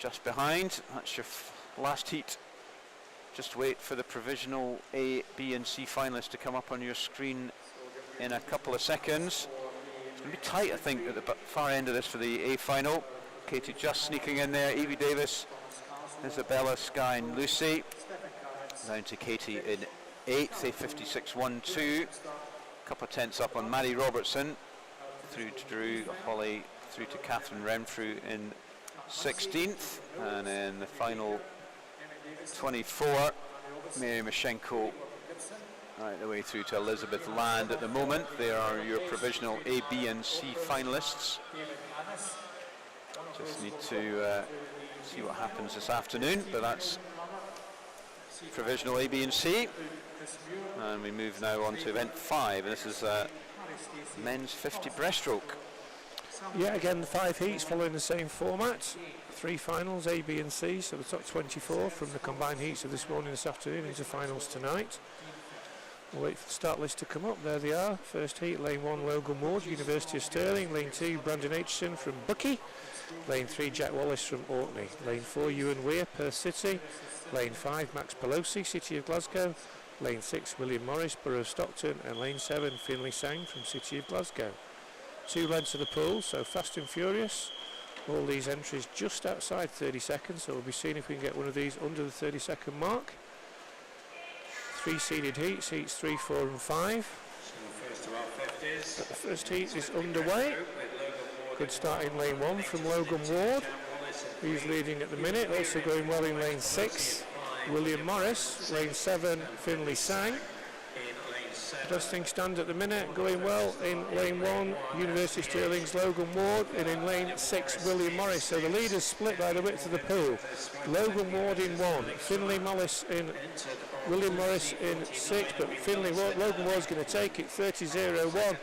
B: Just behind, that's your last heat. Just wait for the provisional A, B and C finalists to come up on your screen in a couple of seconds. It's going to be tight, I think, at the far end of this for the A final. Katie just sneaking in there, Evie Davis, Isabella, Sky and Lucy. Down to Katie in 8th, a 56.12. Couple of tenths up on Maddie Robertson. Through to Drew, Holly, through to Catherine Renfrew in 16th. And then the final 24, Mary Mashenko, right the way through to Elizabeth Land at the moment. They are your provisional A, B and C finalists. Just need to see what happens this afternoon, but that's provisional A, B and C. And we move now on to event 5, and this is men's 50 breaststroke.
A: Yeah, again, the 5 heats following the same format. 3 finals, A, B and C, so the top 24 from the combined heats of this morning, this afternoon, into finals tonight. We'll wait for the start list to come up. There they are. First heat, lane 1, Logan Ward, University of Stirling. Lane 2, Brandon Aitchison from Bucky. Lane 3, Jack Wallace from Orkney. Lane 4, Ewan Weir, Perth City. Lane 5, Max Pelosi, City of Glasgow. Lane 6, William Morris, Borough of Stockton. And lane 7, Finlay Sang from City of Glasgow. 2 lengths of the pool, so fast and furious. All these entries just outside 30 seconds, so we'll be seeing if we can get one of these under the 30-second mark. 3 seeded heats, heats 3, 4 and 5. But the first heat is underway. Good start in lane 1 from Logan Ward. He's leading at the minute, also going well in lane 6. William Morris, lane 7, Finlay Sang. Dusting stand at the minute, going well in lane 1, University of Stirling's Logan Ward, and in lane 6, William Morris. So the leaders split by the width of the pool. Logan Ward in 1, Finlay Morris in, William Morris in 6, but Logan Ward's going to take it 30.01.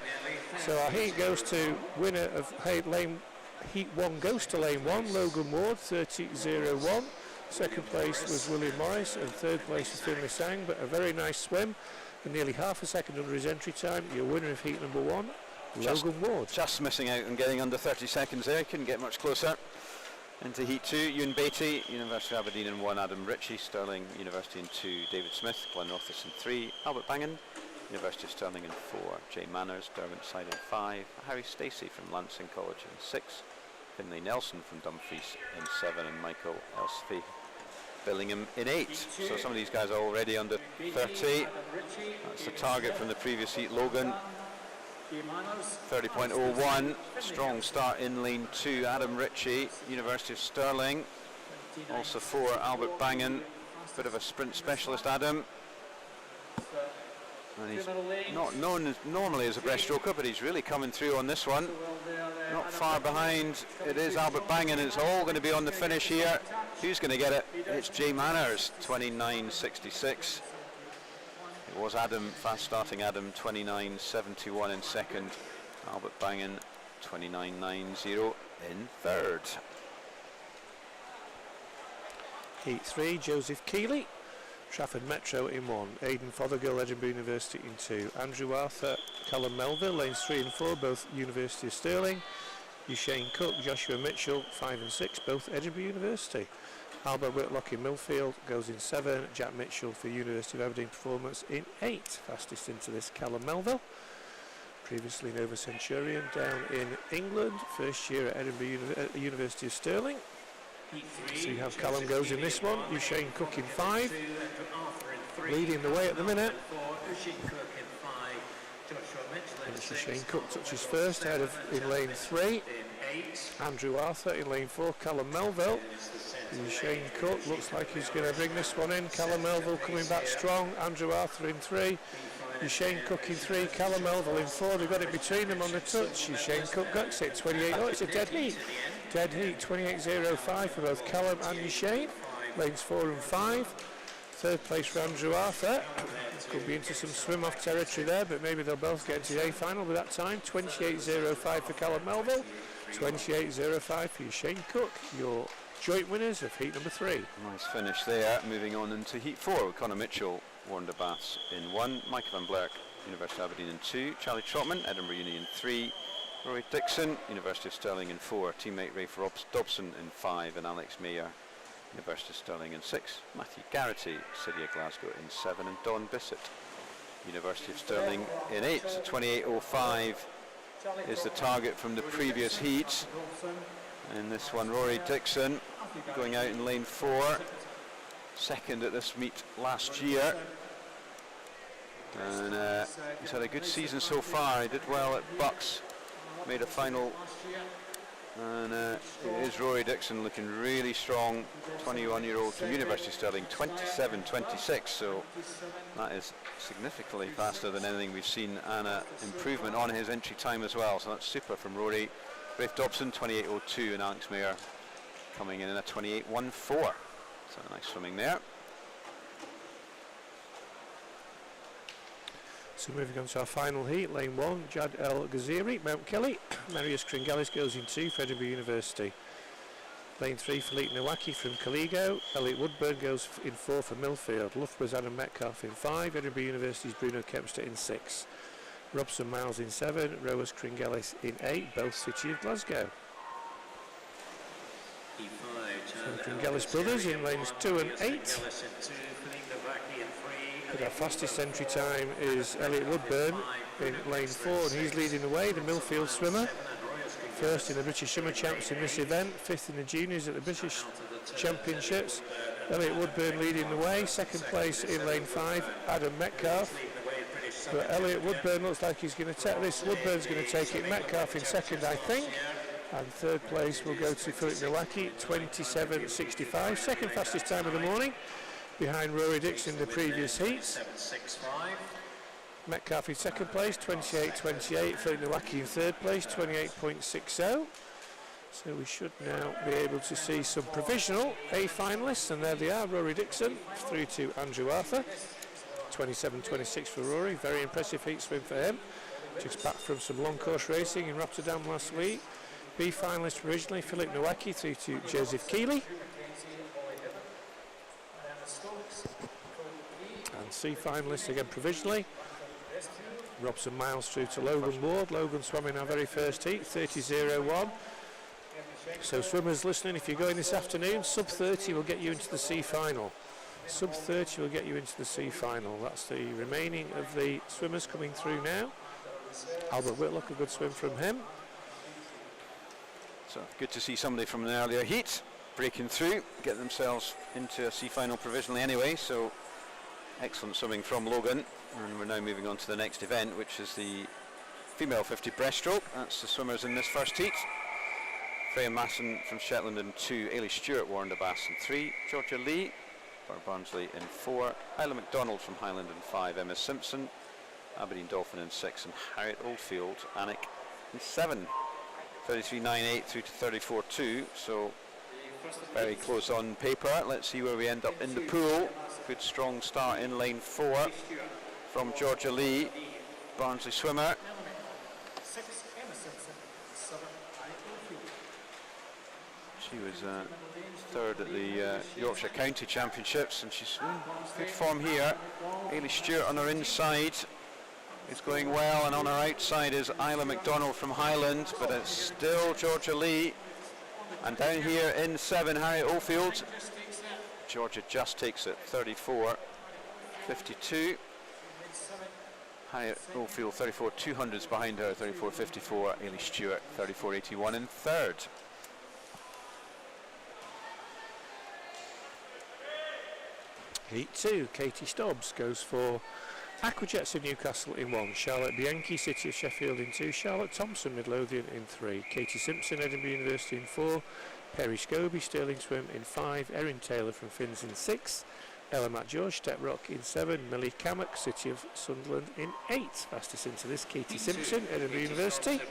A: So our heat goes to winner of heat 1 goes to lane 1, Logan Ward, 30.01. Second place was William Morris, and third place was Finlay Sang, but a very nice swim. And nearly half a second under his entry time, your winner of heat number 1, Logan Ward.
B: Just missing out and getting under 30 seconds there, couldn't get much closer. Into heat 2, Ewan Beatty, University of Aberdeen in 1, Adam Ritchie, Stirling University in 2, David Smith, Glen Northus in 3, Albert Bangan, University of Stirling in 4, Jay Manners, Derwentsside in 5, Harry Stacey from Lancing College in 6, Finlay Nelson from Dumfries in 7, and Michael Elsfie Billingham in 8. So some of these guys are already under 30. That's the target from the previous heat. Logan 30.01. Strong start in lane 2. Adam Ritchie, University of Stirling. Also 4, Albert Bangan. Bit of a sprint specialist, Adam. And he's not known normally as a breaststroker, but he's really coming through on this one. Not far behind, it is Albert Bangan. It's all going to be on the finish here. Who's going to get it? It's Jay Manners, 29.66. It was Adam, fast starting Adam, 29.71 in second. Albert Bangan, 29.90 in third.
A: Heat 3, Joseph Keeley, Trafford Metro in 1, Aidan Fothergill, Edinburgh University in 2, Andrew Arthur, Callum Melville, lanes 3 and 4, both University of Stirling, Usain Cook, Joshua Mitchell, 5 and 6, both Edinburgh University. Albert Whitlock in Millfield goes in 7, Jack Mitchell for University of Aberdeen Performance in 8. Fastest into this, Callum Melville, previously Nova Centurion down in England, first year at Edinburgh University of Stirling. So you have Callum goes in this one, Usain Cook in 5, leading the way at the minute. And Usain Cook touches first, ahead of in lane 3, Andrew Arthur in lane 4, Callum Melville. Usain Cook looks like he's going to bring this one in, Callum Melville coming back strong, Andrew Arthur in 3, Usain Cook in 3, Callum Melville in 4, they've got it between them on the touch. Usain Cook gets it, 28, oh it's a dead heat. Dead heat, 28.05 for both Callum and Usain, lanes 4 and 5. Third place for Andrew Arthur, could be into some swim-off territory there, but maybe they'll both get into the A final with that time. 28.05 for Callum Melville, 28.05 for Usain Cook, your joint winners of heat number 3.
B: Nice finish there. Moving on into heat 4 with Connor Mitchell, Warren de Bass in 1, Michael van Blerk, University of Aberdeen in 2, Charlie Trotman, Edinburgh Uni in 3, Rory Dixon, University of Stirling in 4, teammate Rafe Dobson in 5, and Alex Mayer, University of Stirling in 6, Matthew Garrity, City of Glasgow in 7, and Don Bissett, University of Stirling in 8. So 28.05 is the target from the previous heat. In this one, Rory Dixon going out in lane 4, second at this meet last year, and he's had a good season so far. He did well at Bucks, made a final, and it is Rory Dixon looking really strong, 21-year-old from University of Stirling, 27.26, so that is significantly faster than anything we've seen, and an improvement on his entry time as well, so that's super from Rory. Rafe Dobson 28.02, and Alex Mayer coming in a 28.14, so nice swimming there.
A: So moving on to our final heat, lane 1, Jad El Ghaziri, Mount Kelly, Marius Kringalis goes in 2 for Edinburgh University. Lane 3, Philippe Nowacki from Caligo, Elliot Woodburn goes in 4 for Millfield, Loughborough's Adam Metcalf in 5, Edinburgh University's Bruno Kempster in 6. Robson Miles in 7, Roas Kringalis in 8, both City of Glasgow. So Kringalis brothers in lanes 2 and 8. But our fastest entry time is Elliot Woodburn in lane 4, and he's leading the way, the Millfield swimmer. First in the British Summer Champs in this event, 5th in the juniors at the British Championships. Elliot Woodburn leading the way, second place in lane 5, Adam Metcalf. But Elliot Woodburn looks like he's going to take this. Woodburn's going to take it. Metcalf in second, I think. And third place will go to Philip Nowacki, 27.65. Second fastest time of the morning, behind Rory Dixon in the previous heats. Metcalf in second place, 28.28. Philip Nowacki in third place, 28.60. So we should now be able to see some provisional A finalists, and there they are. Rory Dixon through to Andrew Arthur. 27.26 for Rory, very impressive heat swim for him. Just back from some long course racing in Rotterdam last week. B finalist originally, Philip Nowacki through to Joseph Keeley. And C finalist again provisionally, Robson Miles through to Logan Ward. Logan swam in our very first heat, 30.01. So swimmers listening, if you're going this afternoon, sub 30 will get you into the C final. Sub 30 will get you into the C final. That's the remaining of the swimmers coming through now. Albert Whitlock, a good swim from him.
B: So good to see somebody from an earlier heat breaking through, get themselves into a C final provisionally anyway, so excellent swimming from Logan. And we're now moving on to the next event, which is the female 50 breaststroke. That's the swimmers in this first heat. Freya Masson from Shetland in 2, Ailey Stewart, Warren de Bass in 3, Georgia Lee, Barb Barnsley in 4, Isla McDonald from Highland in 5, Emma Simpson, Aberdeen Dolphin in 6, and Harriet Oldfield, Anik in 7. 33.98 through to 34.2, so very close on paper. Let's see where we end up in the pool. Good strong start in lane 4 from Georgia Lee, Barnsley swimmer. She was third at the Yorkshire County Championships, and she's in good form here. Ailey Stewart on her inside is going well, and on her outside is Isla McDonald from Highland, but it's still Georgia Lee. And down here in 7, Harriet Oldfield. Georgia just takes it, 34.52. Harriet Oldfield, 34.200s behind her, 34.54. Ailey Stewart, 34.81 in third.
A: Heat 2, Katie Stobbs goes for Aquajets of Newcastle in 1, Charlotte Bianchi, City of Sheffield in 2, Charlotte Thompson, Midlothian in 3, Katie Simpson, Edinburgh University in 4, Perry Scobie, Stirling Swim in 5, Erin Taylor from Finns in 6, Ella Matt George, Step Rock in 7, Millie Cammock, City of Sunderland in 8. Fastest into this, Katie Simpson, Edinburgh University.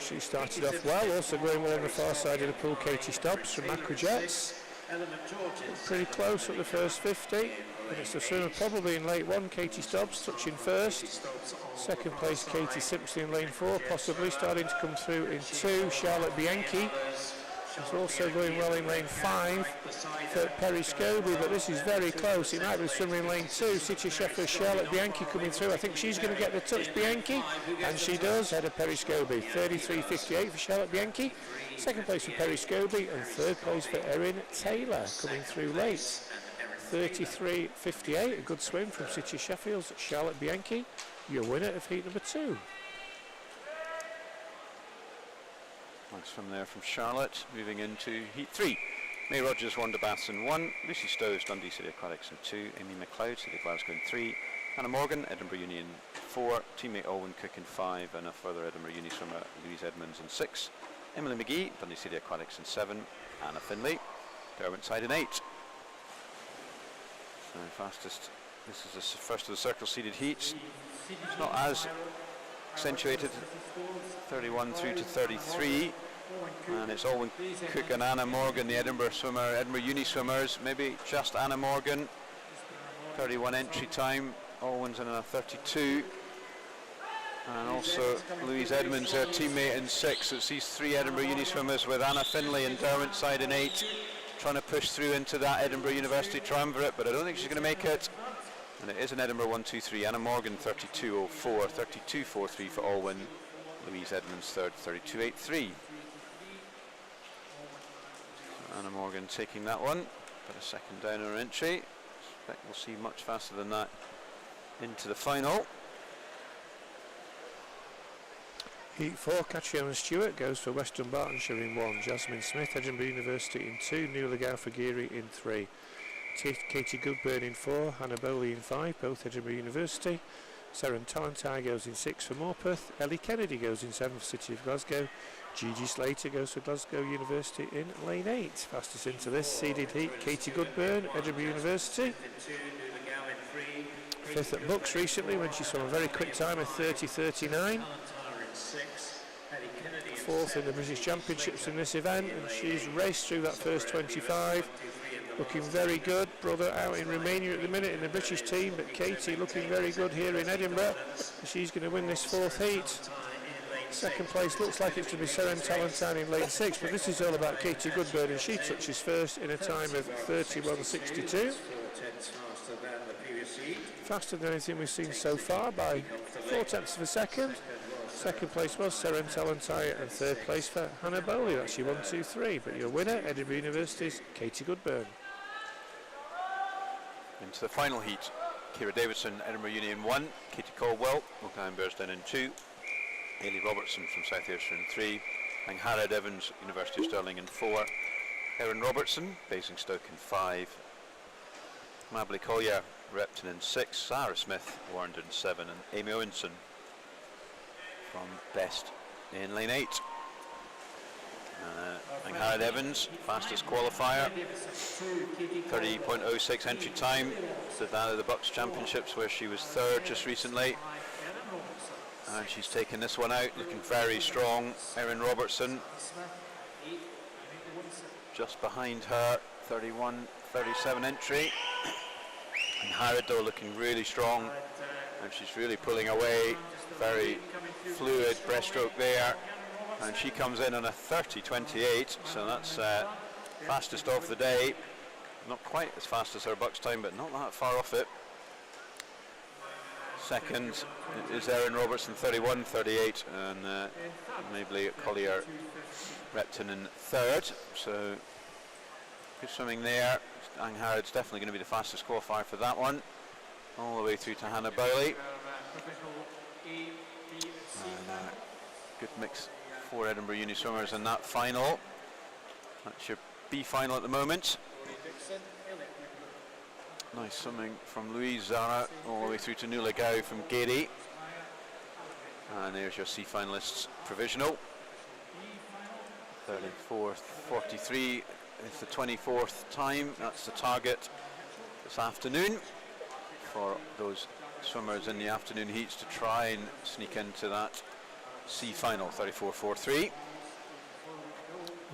A: She started off well, also going well on the far side of the pool, Katie Stobbs from Aquajets. Pretty close at the first 50, and it's the swimmer probably in late 1, Katie Stobbs touching first. Second place, Katie Simpson in lane 4, possibly starting to come through in 2, Charlotte Bianchi. She's also going well in lane 5 for Perry Scobie, but this is very close. It might be the swimmer in lane 2, City of Sheffield, Charlotte Bianchi coming through. I think she's going to get the touch, Bianchi, and she does, ahead of Perry Scobie. 33.58 for Charlotte Bianchi. Second place for Perry Scobie, and third place for Erin Taylor, coming through late. 33.58, a good swim from City of Sheffield's Charlotte Bianchi, your winner of heat number 2.
B: Nice from there from Charlotte. Moving into heat 3. May Rogers, Wanda Baths in 1, Lucy Stoves, Dundee City Aquatics in 2, Amy McLeod, City of Glasgow in 3, Hannah Morgan, Edinburgh Uni in 4, teammate Alwyn Cook in 5, and a further Edinburgh Uni swimmer, Louise Edmonds in 6, Emily McGee, Dundee City Aquatics in 7, Anna Finlay, Derwentide in 8. So fastest, this is the first of the circle seeded heats. It's not as accentuated, 31 through to 33, and it's Alwyn Cook and Anna Morgan, the Edinburgh Uni swimmers, maybe just Anna Morgan. 31 entry time, Alwyn's in a 32, and also Louise Edmonds, her teammate, in 6. It's these 3 Edinburgh Uni swimmers with Anna Finlay and Derwentide in 8, trying to push through into that Edinburgh University triumvirate, but I don't think she's going to make it. And it is an Edinburgh 1-2-3. Anna Morgan 32.04, 32.43 for Alwyn. Louise Edmonds third, 32.83. So Anna Morgan taking that one, but a second down her entry. Expect we'll see much faster than that into the final.
A: Heat 4, Catriona Stewart goes for Western Bartonshire in 1, Jasmine Smith, Edinburgh University in 2, Nuala Gowfagiri in 3. Katie Goodburn in 4, Hannah Bowley in 5, both Edinburgh University. Seren Talentai goes in 6 for Morpeth. Ellie Kennedy goes in 7 for City of Glasgow. Gigi Slater goes for Glasgow University in lane 8. Fastest into this seeded heat, Katie Goodburn, Edinburgh University. 5th at Bucks recently when she saw a very quick time of 30.39. 4th in the British Championships in this event, and she's raced through that first 25. Looking very good. Brother out in Romania at the minute in the British team, but Katie looking very good here in Edinburgh. She's going to win this 4th heat. Second place looks like it's going to be Seren Talentai in lane 6, but this is all about Katie Goodburn, and she touches first in a time of 31.62. Faster than anything we've seen so far by 0.4 of a second. Second place was Seren Talentai, and third place for Hannah Bowley. That's your 1, 2, 3. But your winner, Edinburgh University's Katie Goodburn.
B: Into the final heat, Ciara Davidson, Edinburgh Uni in 1, Katie Caldwell, Mulcahy Bearsden in 2, Hayley Robertson from South Ayrshire in 3, and Harrod Evans, University of Stirling in 4, Erin Robertson, Basingstoke in 5, Mably Collier, Repton in 6, Sarah Smith, Warrender in 7, and Amy Owenson from Best in lane 8. And Harrod Evans, fastest qualifier, 30.06 entry time to that of the Bucks Championships where she was 3rd just recently. And she's taken this one out, looking very strong. Erin Robertson just behind her, 31.37 entry. And Harrod though looking really strong, and she's really pulling away. Very fluid breaststroke there. and she comes in on a 30.28, so that's fastest of the day. Not quite as fast as her Bucks time, but not that far off it. Second is Erin Robertson, 31.38, and Mabley Collier Repton in third. So good swimming there. Ang Harrod's definitely going to be the fastest qualifier for that one, all the way through to Hannah Bowley. Good mix for Edinburgh Uni swimmers in that final. That's your B final at the moment. Nice swimming from Louise Zara, all the way through to Nuala Gow from Gary. And there's your C finalists provisional. 34.43 is the 24th time. That's the target this afternoon for those swimmers in the afternoon heats to try and sneak into that C final. 34.43.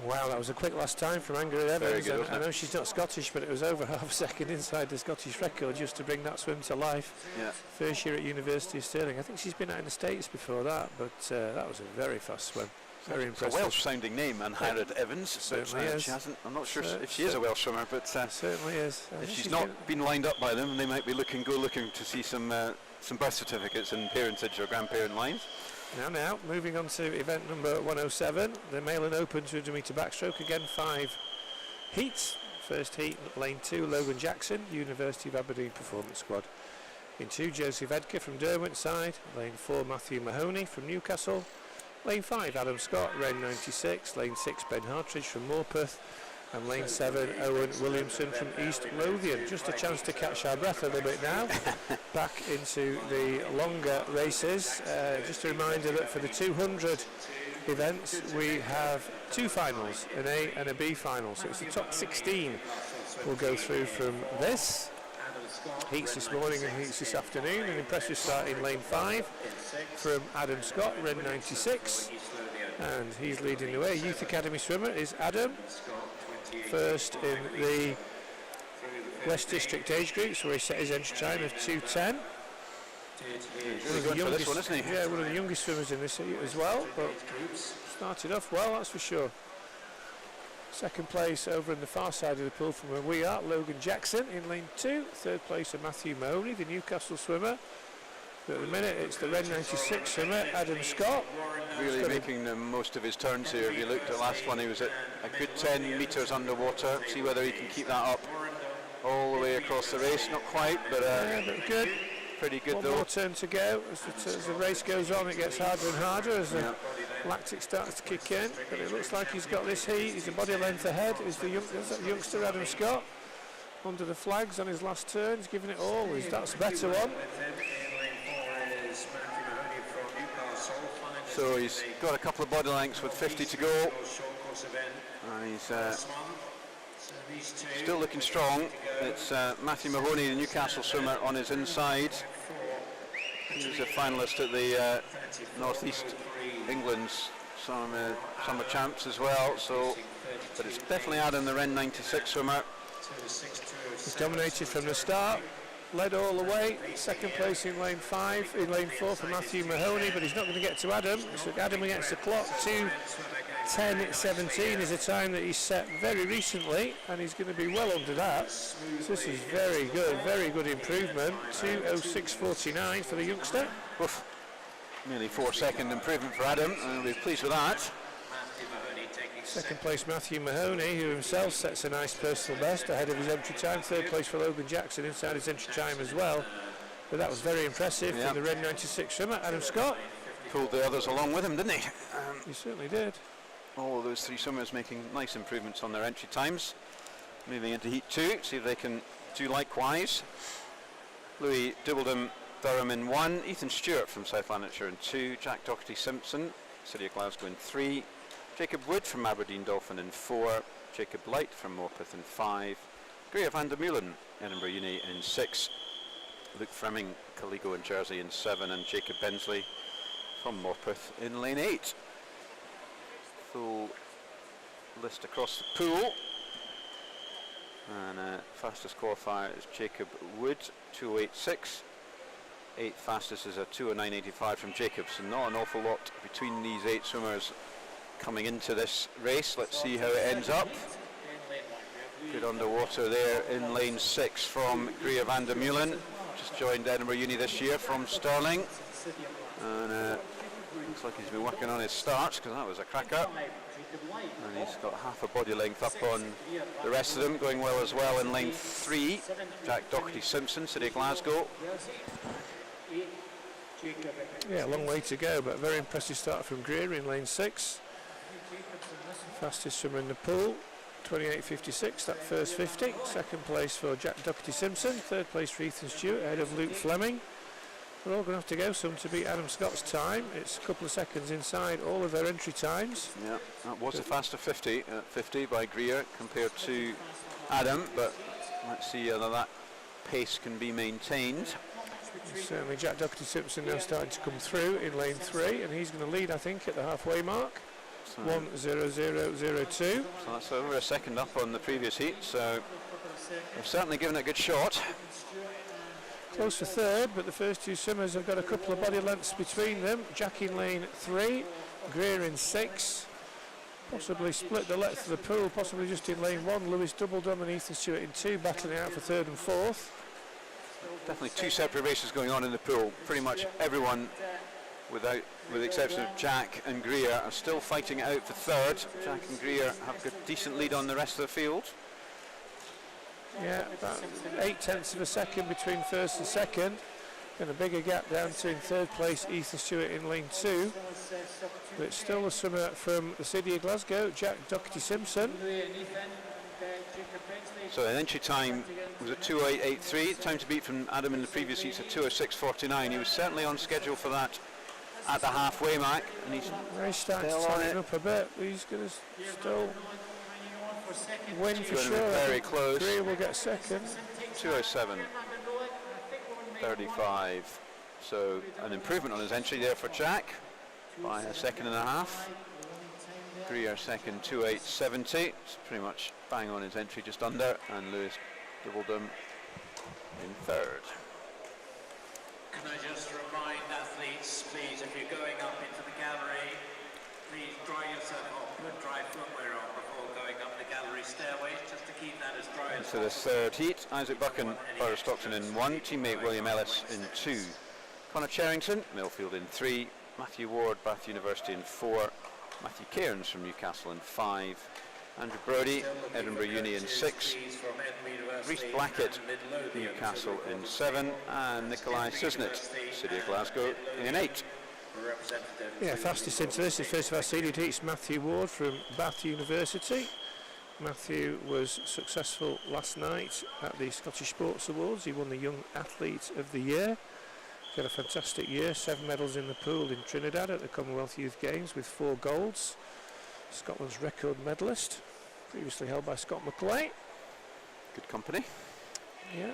A: Wow, that was a quick last time from Angela Evans.
B: Very good,
A: I know she's not Scottish, but it was over half a second inside the Scottish record just to bring that swim to life.
B: Yeah.
A: First year at University of Stirling. I think she's been out in the States before that, but that was a very fast swim. Very impressive.
B: It's a Welsh-sounding name, Anne Harrod Evans.
A: Certainly is.
B: She hasn't. I'm not sure if she is a Welsh swimmer, but
A: certainly is.
B: If she's not been lined up by them, they might be looking to see some birth certificates and parentage or grandparent lines.
A: Now, moving on to event number 107, the male and open 200 metre backstroke. Again, 5 heats. First heat, lane 2, Logan Jackson, University of Aberdeen Performance Squad. In 2, Joseph Edgar from Derwent side. Lane 4, Matthew Mahoney from Newcastle. Lane 5, Adam Scott, Ren 96. Lane 6, Ben Hartridge from Morpeth. And lane 7, Owen Williamson from East Lothian. Just a chance to catch our breath a little bit now. Back into the longer races. Just a reminder that for the 200 events we have 2 finals, an A and a B final. So it's the top 16 will go through from this. Heats this morning and heats this afternoon. An impressive start in lane 5 from Adam Scott, Ren 96. And he's leading the way. Youth Academy swimmer is Adam. First in the West District age groups, where he set his entry time of 2:10.
B: One
A: of the youngest swimmers in this as well, but started off well, that's for sure. Second place over in the far side of the pool from where we are, Logan Jackson in lane 2. Third place of Matthew Mahoney, the Newcastle swimmer. But at the minute it's the Ren 96 swimmer, Adam Scott.
B: Really making the most of his turns here. If you looked at the last one, he was at a good 10 metres underwater. See whether he can keep that up all the way across the race. Not quite, but
A: good.
B: Pretty good
A: One
B: though.
A: More turn to go. As the race goes on, it gets harder and harder as the lactic starts to kick in. But it looks like he's got this heat. He's a body length ahead. Is the youngster Adam Scott under the flags on his last turn. He's giving it all. That's a better one.
B: So he's got a couple of body lengths with 50 to go, and he's still looking strong. It's Matthew Mahoney, the Newcastle swimmer, on his inside. He was a finalist at the North East England's summer champs as well. So, but it's definitely Adam, the Ren 96 swimmer.
A: He's dominated from the start. Led all the way, second place in lane 5, in lane 4 for Matthew Mahoney, but he's not going to get to Adam. So Adam against the clock, 2:10.17 is a time that he's set very recently, and he's going to be well under that. So this is very good improvement. 2:06.49 for the youngster.
B: Oof. Nearly 4-second improvement for Adam, and we're pleased with that.
A: Second place Matthew Mahoney, who himself sets a nice personal best ahead of his entry time. Third place for Logan Jackson inside his entry time as well. But that was very impressive from the Red 96 swimmer, Adam Scott.
B: Pulled the others along with him, didn't he?
A: He certainly did.
B: All of those 3 swimmers making nice improvements on their entry times. Moving into Heat 2, see if they can do likewise. Louis Dubbeldom Durham in 1, Ethan Stewart from South Lanarkshire in 2, Jack Doherty Simpson, City of Glasgow in 3, Jacob Wood from Aberdeen Dolphin in 4, Jacob Light from Morpeth in 5, Greer van der Meulen, Edinburgh Uni in 6, Luke Fremming, Caligo in Jersey in 7, and Jacob Bensley from Morpeth in lane 8. Full list across the pool. And fastest qualifier is Jacob Wood, 2:08.6. 8th fastest is a 2:09.85 from Jacob. So not an awful lot between these 8 swimmers coming into this race. Let's see how it ends up. Good underwater there in lane 6 from Greer van der Meulen. Just joined Edinburgh Uni this year from Stirling. And looks like he's been working on his starts, because that was a cracker. And he's got half a body length up on the rest of them. Going well as well in lane 3. Jack Doherty-Simpson, City of Glasgow.
A: Yeah, a long way to go, but a very impressive start from Greer in lane 6. Fastest swimmer in the pool, 28.56, that first 50. Second place for Jack Doherty-Simpson. Third place for Ethan Stewart, ahead of Luke Fleming. We're all going to have to go some to beat Adam Scott's time. It's a couple of seconds inside all of their entry times.
B: Yeah, that was a faster 50 at 50 by Greer compared to Adam, but let's see whether that pace can be maintained.
A: Certainly Jack Doherty-Simpson now starting to come through in lane 3, and he's going to lead, I think, at the halfway mark. So 1:00:02.
B: So that's over a second up on the previous heat, so they've certainly given it a good shot.
A: Close for third, but the first two swimmers have got a couple of body lengths between them. Jack in lane 3, Greer in 6. Possibly split the length of the pool, possibly just in lane 1. Lewis Doubledum and Ethan Stewart in 2, battling it out for third and fourth.
B: Definitely two separate races going on in the pool. Pretty much everyone, with the exception of Jack and Greer, are still fighting it out for third. Jack and Greer have a decent lead on the rest of the field.
A: Yeah, about 0.8 of a second between first and second. And a bigger gap down to in third place Ethan Stewart in lane 2. But it's still a swimmer from the City of Glasgow, Jack Doherty-Simpson.
B: So the entry time was a 2:08.83. Time to beat from Adam in the previous heats at 2:06.49. He was certainly on schedule for that at the halfway mark, and he's
A: starting to tighten up a bit. He's going to still win for sure.
B: Very close.
A: Greer will get second.
B: 2:07.35. So an improvement on his entry there for Jack by a second and a half. Greer second, 2:08.70. It's pretty much bang on his entry, just under, and Lewis Doubledum in third.
C: Can I just remind athletes, please, if you're going up into the gallery, please dry yourself off, put dry footwear on before going up the gallery stairway, just to keep that as dry as
B: possible. So the third heat, Isaac Buchan, Borough Stockton in 1, teammate William Ellis in 2. Connor Cherrington, Millfield in 3, Matthew Ward, Bath University in 4, Matthew Cairns from Newcastle in 5, Andrew Brodie, Edinburgh Uni in 6, Rhys Blackett, Newcastle in 7, and Nikolai Sisnett, City of Glasgow in 8.
A: Yeah, fastest into this is first of our seeded heats, Matthew Ward from Bath University. Matthew was successful last night at the Scottish Sports Awards. He won the Young Athlete of the Year. He had a fantastic year, 7 medals in the pool in Trinidad at the Commonwealth Youth Games with 4 golds. Scotland's record medalist, previously held by Scott McLeay.
B: Good company.
A: Yeah.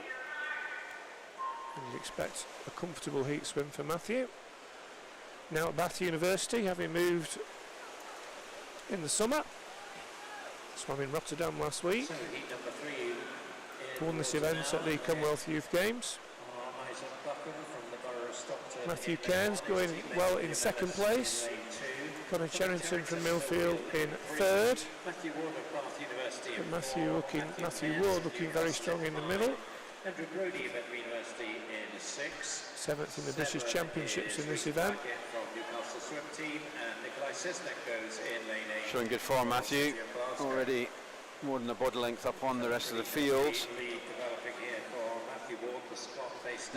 A: And you'd expect a comfortable heat swim for Matthew. Now at Bath University, having moved in the summer. Swam in Rotterdam last week. Won this event at the Commonwealth Youth Games. Matthew Cairns going well in second place. Connor Cherrington from Millfield in third. And Matthew Ward looking very strong in the middle.
C: Andrew Brodie of Edinburgh University in 6.
A: 7th in the British Championships in this event.
B: Showing good form, Matthew. Already more than a body length up on the rest of the field.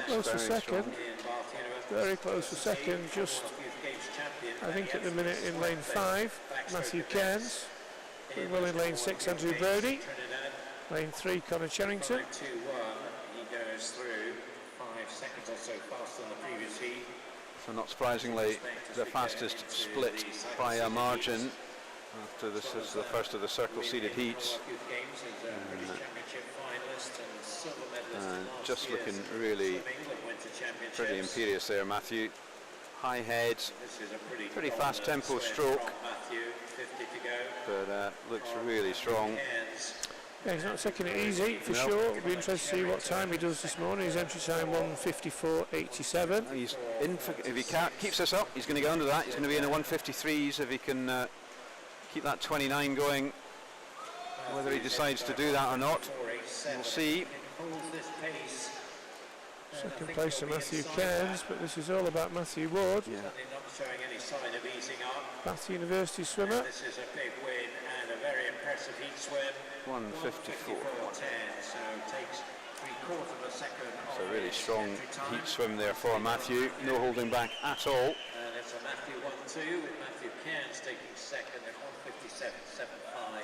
A: Close for second. Very close for second. Just, I think at the minute in lane 5, Matthew Cairns. Doing well in lane 6, Andrew Brodie. Lane 3, Connor Cherrington.
C: He goes through 5 seconds or so faster than the previous heat.
B: So not surprisingly, the fastest split by a margin after this is the first of the circle seeded heats. And just looking really pretty imperious there, Matthew. High head, pretty fast tempo stroke, but looks really strong.
A: Yeah, he's not taking it easy for sure. It'll be interesting to see what time he does this morning. His entry time 1:54.87.
B: He's in for, if he keeps this up, he's going to go under that. He's going to be in the 1:53s if he can keep that 29 going. Whether he decides to do that or not, we'll see.
A: Second place to Matthew Cairns, but this is all about Matthew Ward.
B: Yeah.
C: Not showing any sign of easing up.
A: Bath University swimmer.
C: This is a big win and a very impressive heat swim.
B: 1:54.
C: 1:54.10, so takes 3/4 of a second.
B: It's a really strong heat swim there for Matthew. No holding back at all.
C: And it's a Matthew 1-2 with Matthew Cairns taking second at 1:57.75.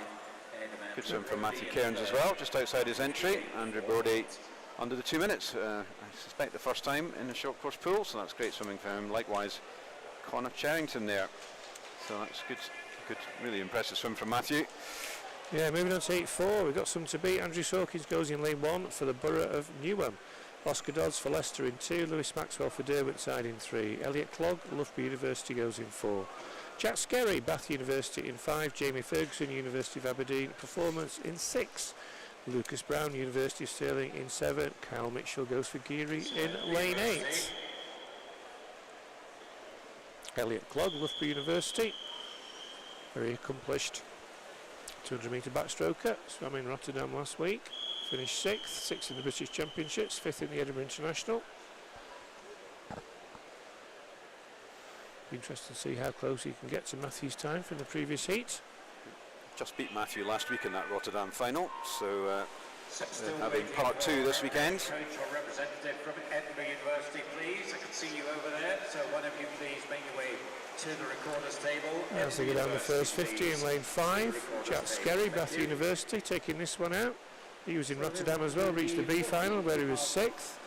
B: Good swim from Matthew Cairns as well, just outside his entry. Andrew Bodie under the 2 minutes. I suspect the first time in the short course pool, so that's great swimming for him. Likewise, Connor Charrington there. So that's good, really impressive swim from Matthew.
A: Yeah, moving on to 8-4, we've got some to beat. Andrew Sawkins goes in lane 1 for the Borough of Newham. Oscar Dodds for Leicester in 2, Lewis Maxwell for Derwentide in 3, Elliot Clogg, Loughborough University goes in 4. Jack Skerry, Bath University in 5, Jamie Ferguson, University of Aberdeen, Performance in 6, Lucas Brown, University of Stirling in 7, Kyle Mitchell goes for Geary in lane 8. Elliot Clogg, Loughborough University, very accomplished 200 metre backstroker, swam in Rotterdam last week, finished 6th in the British Championships, 5th in the Edinburgh International. Interesting to see how close he can get to Matthew's time from the previous heat.
B: Just beat Matthew last week in that Rotterdam final, so having part 2 this weekend.
C: Coach or representative from Edinburgh University, please. I can see you over there, so one of you please make your way to the recorder's table.
A: As they go down the first 50 in lane 5, Jack Skerry, Bath University, taking this one out. He was in Rotterdam as well, reached the B final where he was 6th.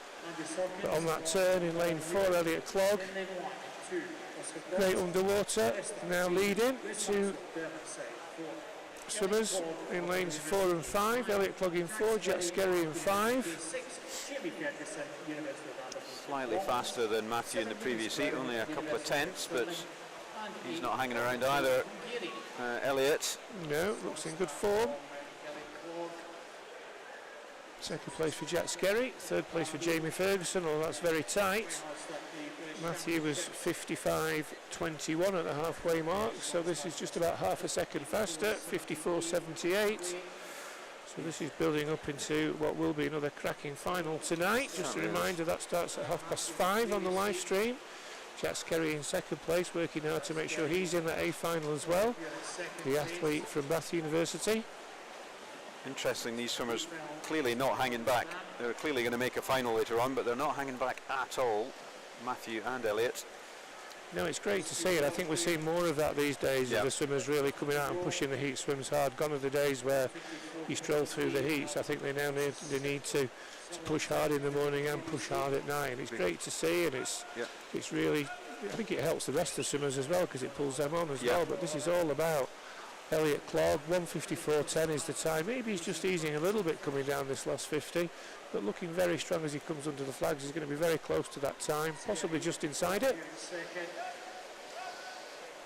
A: But on that turn in lane 4, Elliot Clogg, great underwater, now leading to swimmers in lanes 4 and 5. Elliot Clogg in 4, Jack Skerry in 5.
B: Slightly faster than Matthew in the previous heat, only a couple of tenths, but he's not hanging around either. Elliot.
A: No, looks in good form. Second place for Jack Skerry, third place for Jamie Ferguson, although that's very tight. Matthew was 55.21 at the halfway mark, so this is just about half a second faster, 54.78. So this is building up into what will be another cracking final tonight. Just a reminder, that starts at 5:30 on the live stream. Jack Skerry in second place, working hard to make sure he's in that A final as well. The athlete from Bath University.
B: Interesting, these swimmers clearly not hanging back. They're clearly going to make a final later on, but they're not hanging back at all, Matthew and Elliot.
A: No, it's great to see it. I think we're seeing more of that these days, of the swimmers really coming out and pushing the heat swims hard. Gone are the days where you stroll through the heats. I think they now need to push hard in the morning and push hard at night. And it's great to see, and it's really, I think it helps the rest of the swimmers as well because it pulls them on as well. But this is all about Elliot Clogg. 1:54.10 is the time. Maybe he's just easing a little bit coming down this last 50, but looking very strong as he comes under the flags. He's going to be very close to that time, possibly just inside it.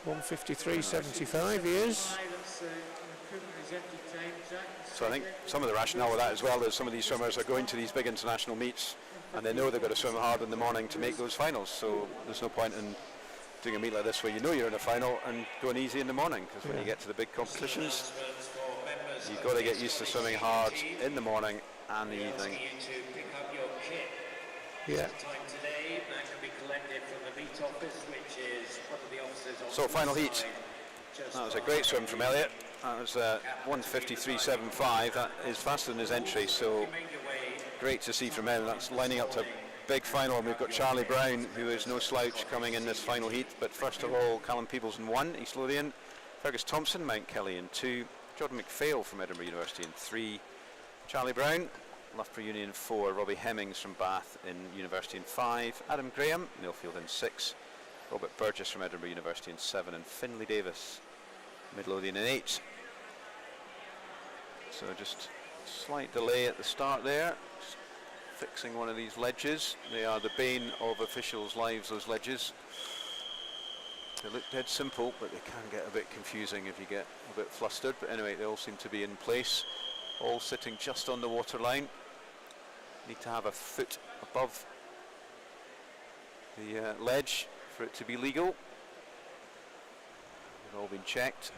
A: 1:53.75 he is.
B: So I think some of the rationale with that as well is some of these swimmers are going to these big international meets and they know they've got to swim hard in the morning to make those finals, so there's no point in doing a meet like this where you know you're in a final and going easy in the morning, because when you get to the big competitions you've got to get used to swimming hard in the morning and the evening. So final heat, that was a great swim from Elliot. That was 1:53.75. That is faster than his entry, so great to see from him. That's lining up to a big final, and we've got Charlie Brown, who is no slouch, coming in this final heat. But first of all, Callum Peebles in 1, East Lothian, Fergus Thompson, Mount Kelly in 2, Jordan McPhail from Edinburgh University in 3, Charlie Brown, Loughborough Uni in 4, Robbie Hemmings from Bath in University in 5, Adam Graham, Millfield in 6, Robert Burgess from Edinburgh University in 7, and Finlay Davis, Midlothian in 8. So just slight delay at the start there, just fixing one of these ledges. They are the bane of officials' lives, those ledges. They look dead simple, but they can get a bit confusing if you get a bit flustered. But anyway, they all seem to be in place, all sitting just on the waterline. Need to have a foot above the ledge for it to be legal. They've all been checked.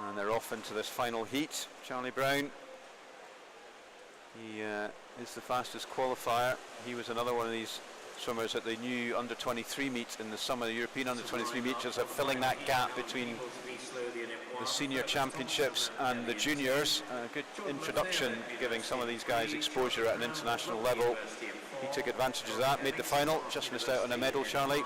B: And they're off into this final heat. Charlie Brown, he is the fastest qualifier. He was another one of these swimmers at the new under-23 meet in the summer, the European under-23 meet, just filling that gap between the senior championships and the juniors. A good introduction, giving some of these guys exposure at an international level. He took advantage of that, made the final, just missed out on a medal, Charlie.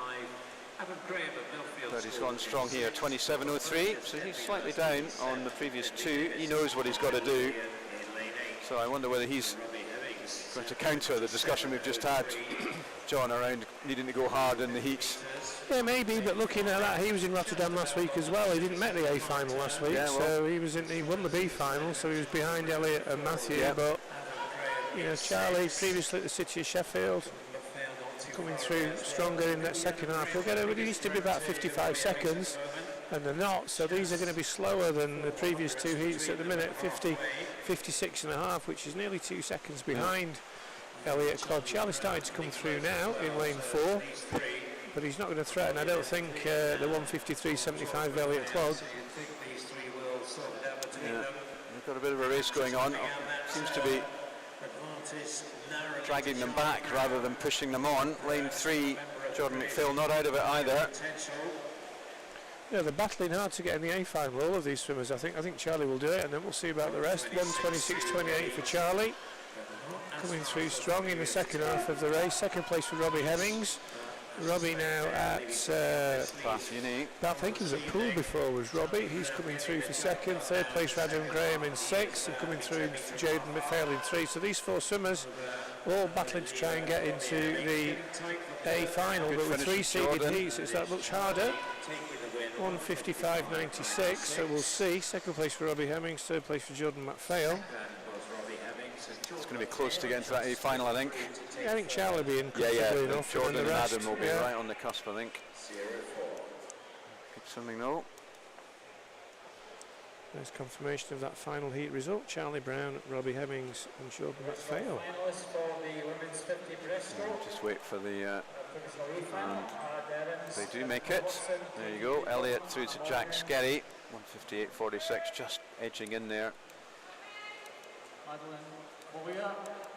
B: But he's gone strong here, 27.03, so he's slightly down on the previous two. He knows what he's got to do. So I wonder whether he's going to counter the discussion we've just had, John, around needing to go hard in the heats.
A: Yeah, maybe, but looking at that, he was in Rotterdam last week as well. He didn't make the A final last week, yeah, well, so he won the B final, so he was behind Elliot and Matthew. Yeah. But you know, Charlie, previously at the City of Sheffield, coming through stronger in that second half. It needs to be about 55 seconds, and they're not. So these are going to be slower than the previous two heats at the minute. 56 and a half, which is nearly 2 seconds behind Elliot Clodd. Charlie's starting to come through now in lane 4, but he's not going to threaten. I don't think the 153.75 Elliot Clodd.
B: Yeah, they've got a bit of a race going on. Seems to be dragging them back rather than pushing them on. Lane 3, Jordan McPhail not out of it either.
A: Yeah, they're battling hard to get in the A final, all of these swimmers. I think Charlie will do it, and then we'll see about the rest. 126.28 for Charlie, coming through strong in the second half of the race. Second place for Robbie Hemmings. Robbie now at
B: Bath Uni.
A: I think he was at Poole before, was Robbie. He's coming through for second. Third place Adam Graham in 6, and coming through Jaden McPhail in 3. So these 4 swimmers all battling to try and get into the A final, but with 3 seeded heats it's that much harder. 155.96, so we'll see. Second place for Robbie Hemmings, third place for Jordan McPhail.
B: It's going to be close to getting to that A final, I think.
A: Yeah, I think Charlie will be in enough.
B: Jordan and Adam will be right on the cusp, I think. Good swimming though.
A: There's confirmation of that final heat result. Charlie Brown, Robbie Hemmings and Jordan McPhail.
B: Just wait for the and they do make it. There you go. Elliot through to Jack Skerry. 158.46, just edging in there.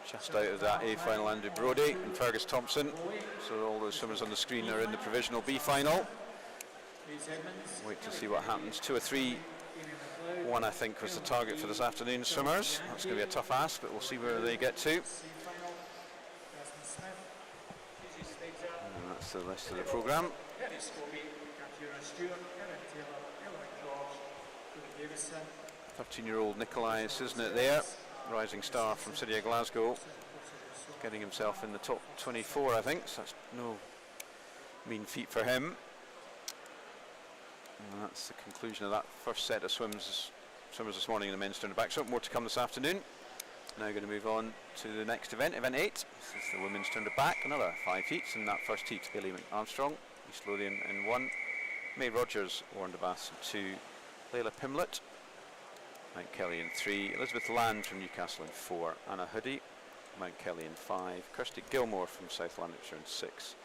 B: Just out of that A final, Andrew Brodie and Fergus Thompson. So all those swimmers on the screen are in the provisional B final. Wait to see what happens. 2 or 3. 1, I think, was the target for this afternoon's swimmers. That's going to be a tough ask, but we'll see where they get to. And that's the rest of the programme. 13-year-old Nikolai Sisnet there, rising star from City of Glasgow, getting himself in the top 24, I think, so that's no mean feat for him. And that's the conclusion of that first set of swimmers this morning in the men's turn back. So more to come this afternoon. Now going to move on to the next event, event 8. This is the women's turn back. Another 5 heats in that first heat. Hayley Armstrong, East Lothian in 1. May Rogers, Warren de Bass in 2. Layla Pimlett, Mount Kelly in 3. Elizabeth Land from Newcastle in 4. Anna Hoodie, Mount Kelly in 5. Kirsty Gilmore from South Lanarkshire in 6.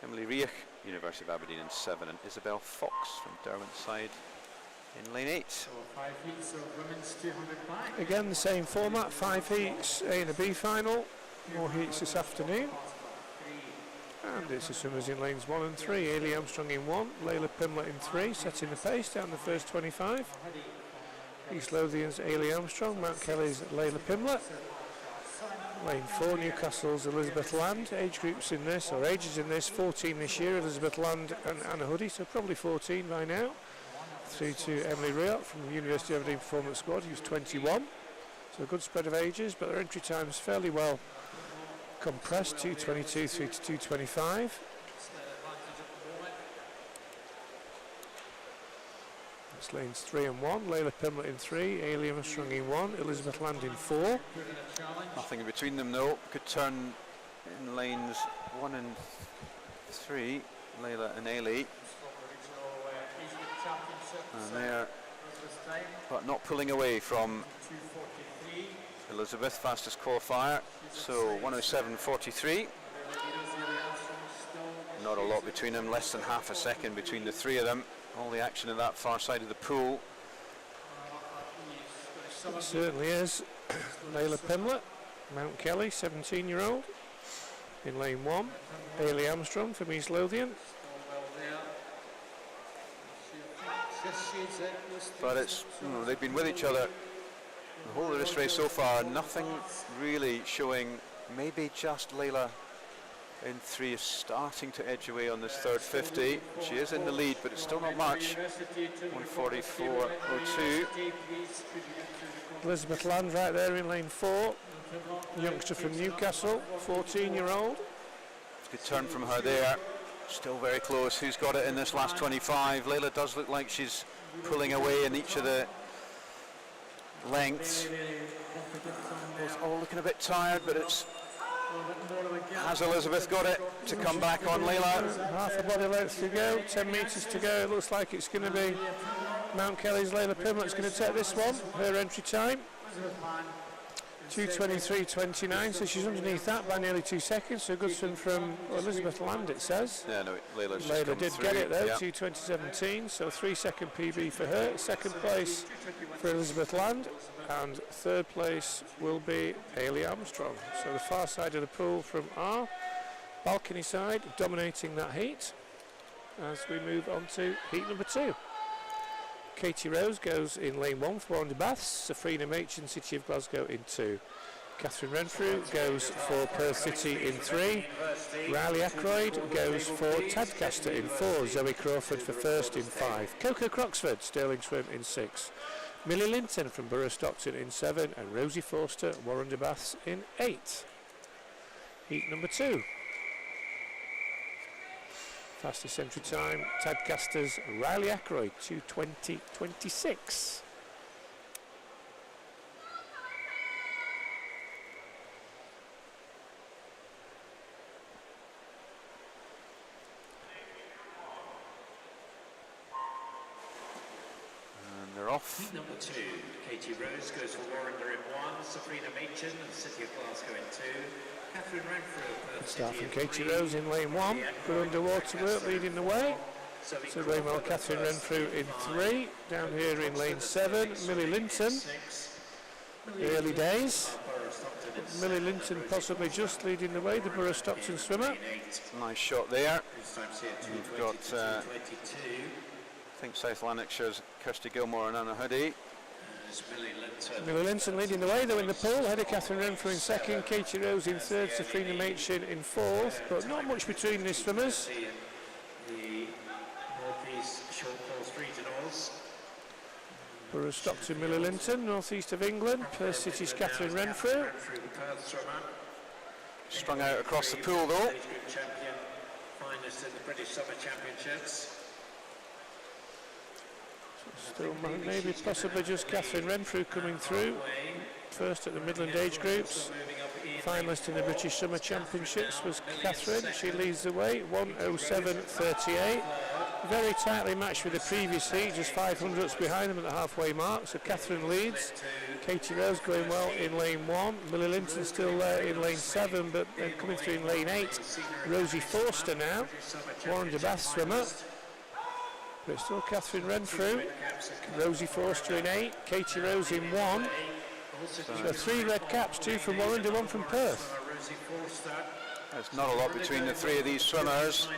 B: Emily Riech, University of Aberdeen in 7, and Isabel Fox from Derwentsside in lane 8.
C: So 5 heats of women's 200 back.
A: Again, the same format, 5 heats, A and a B final. More heats this afternoon. And it's the swimmers in lanes 1 and 3. Hayley Armstrong in 1, Layla Pimlett in 3, setting the pace down the first 25. East Lothian's Hayley Armstrong, Mount Kelly's Layla Pimlett. Lane 4, Newcastle's Elizabeth Land. Age groups in this, or ages in this, 14 this year, Elizabeth Land and Anna Hoodie, so probably 14 by now. Through to Emily Riott from the University of Aberdeen Performance Squad, who's 21. So a good spread of ages, but their entry time is fairly well compressed, 2:22 through to 2:25. That's lanes 3 and 1, Layla Pimlett in 3, Hayley Armstrong in 1, Elizabeth Land in 4.
B: Nothing in between them though. Good turn in lanes 1 and 3, Layla and Hayley. And there, but not pulling away from Elizabeth, fastest qualifier, so 107.43. Not a lot between them, less than half a second between the 3 of them. All the action in that far side of the pool.
A: It certainly is. Layla Pimlet, Mount Kelly, 17-year-old. In lane 1, Hayley Armstrong from East Lothian.
B: But it's, they've been with each other the whole of this race so far. Nothing really showing. Maybe just Layla in 3 is starting to edge away on this third 50. She is in the lead, but it's still not much. 1:44.02.
A: Elizabeth Land right there in lane 4. Youngster from Newcastle, 14-year-old.
B: Good turn from her there. Still very close. Who's got it in this last 25? Layla does look like she's pulling away in each of the lengths. Both all looking a bit tired, but it's... Has Elizabeth got it to come back on Layla?
A: Half a body length to go, 10 metres to go. It looks like it's going to be Mount Kelly's Layla Pimlet's going to take this one. Her entry time, 2:23.29, so she's underneath that by nearly 2 seconds. So good swim from Elizabeth Land, it says.
B: Yeah, no,
A: Layla did get it though, 2:20.17, so 3-second PB for her. Second place for Elizabeth Land, and third place will be Hayley Armstrong. So the far side of the pool from our balcony side, dominating that heat as we move on to heat number 2. Katie Rose goes in lane 1 for Warren de Baths, Safrina Machin, City of Glasgow in 2. Catherine Renfrew goes for Perth City in 3. Riley Ackroyd goes for Tadcaster in 4. Zoe Crawford for first in 5. Coco Croxford, Sterling Swim in 6. Millie Linton from Borough Stockton in 7. And Rosie Forster, Warren de Baths in 8. Heat number 2. Fastest entry time, Tadcaster's Riley Ackroyd, 2:20.26.
B: And they're off.
C: Number 2, Katie Rose goes for Warrender in 1, Safrina Machin and City of Glasgow in 2. Catherine Renfrew.
A: Start from Katie Rose in lane 1. Good underwater work leading the way. So very well, Catherine Renfrew in 3. Down here in lane 7, Millie Linton. Early days. Millie Linton possibly just leading the way, the Borough Stockton swimmer.
B: Nice shot there. You've got, I think South Lanarkshire's Kirsty Gilmore and Anna Hoodie.
A: Millie Linton leading the way though in the pool, ahead of Catherine Renfrew in 2nd, Katie Rose in 3rd, Safrina Machin in 4th, but not much between these swimmers.
C: The Northeast Short Course Regionals.
A: Borough Stockton, Millie Linton, North East of England, Perth City's Catherine Renfrew.
B: Strung out across the pool though.
C: Champion, finalist in the British Summer Championships.
A: Still maybe possibly just Catherine Renfrew coming through. First at the Midland age groups. Finalist in the British Summer Championships was Catherine. She leads the way, 1:07.38. Very tightly matched with the previous heat, just 500ths behind them at the halfway mark. So Catherine leads. Katie Rose going well in lane 1. Millie Linton still there in lane 7, but then coming through in lane 8. Rosie Forster now, Warren de Bath swimmer. But it's still Catherine Renfrew, Rosie Forster in 8, Katie Rose in 1. So 3 red caps, 2 from Warren, 1 from Perth.
B: There's not a lot between the 3 of these swimmers.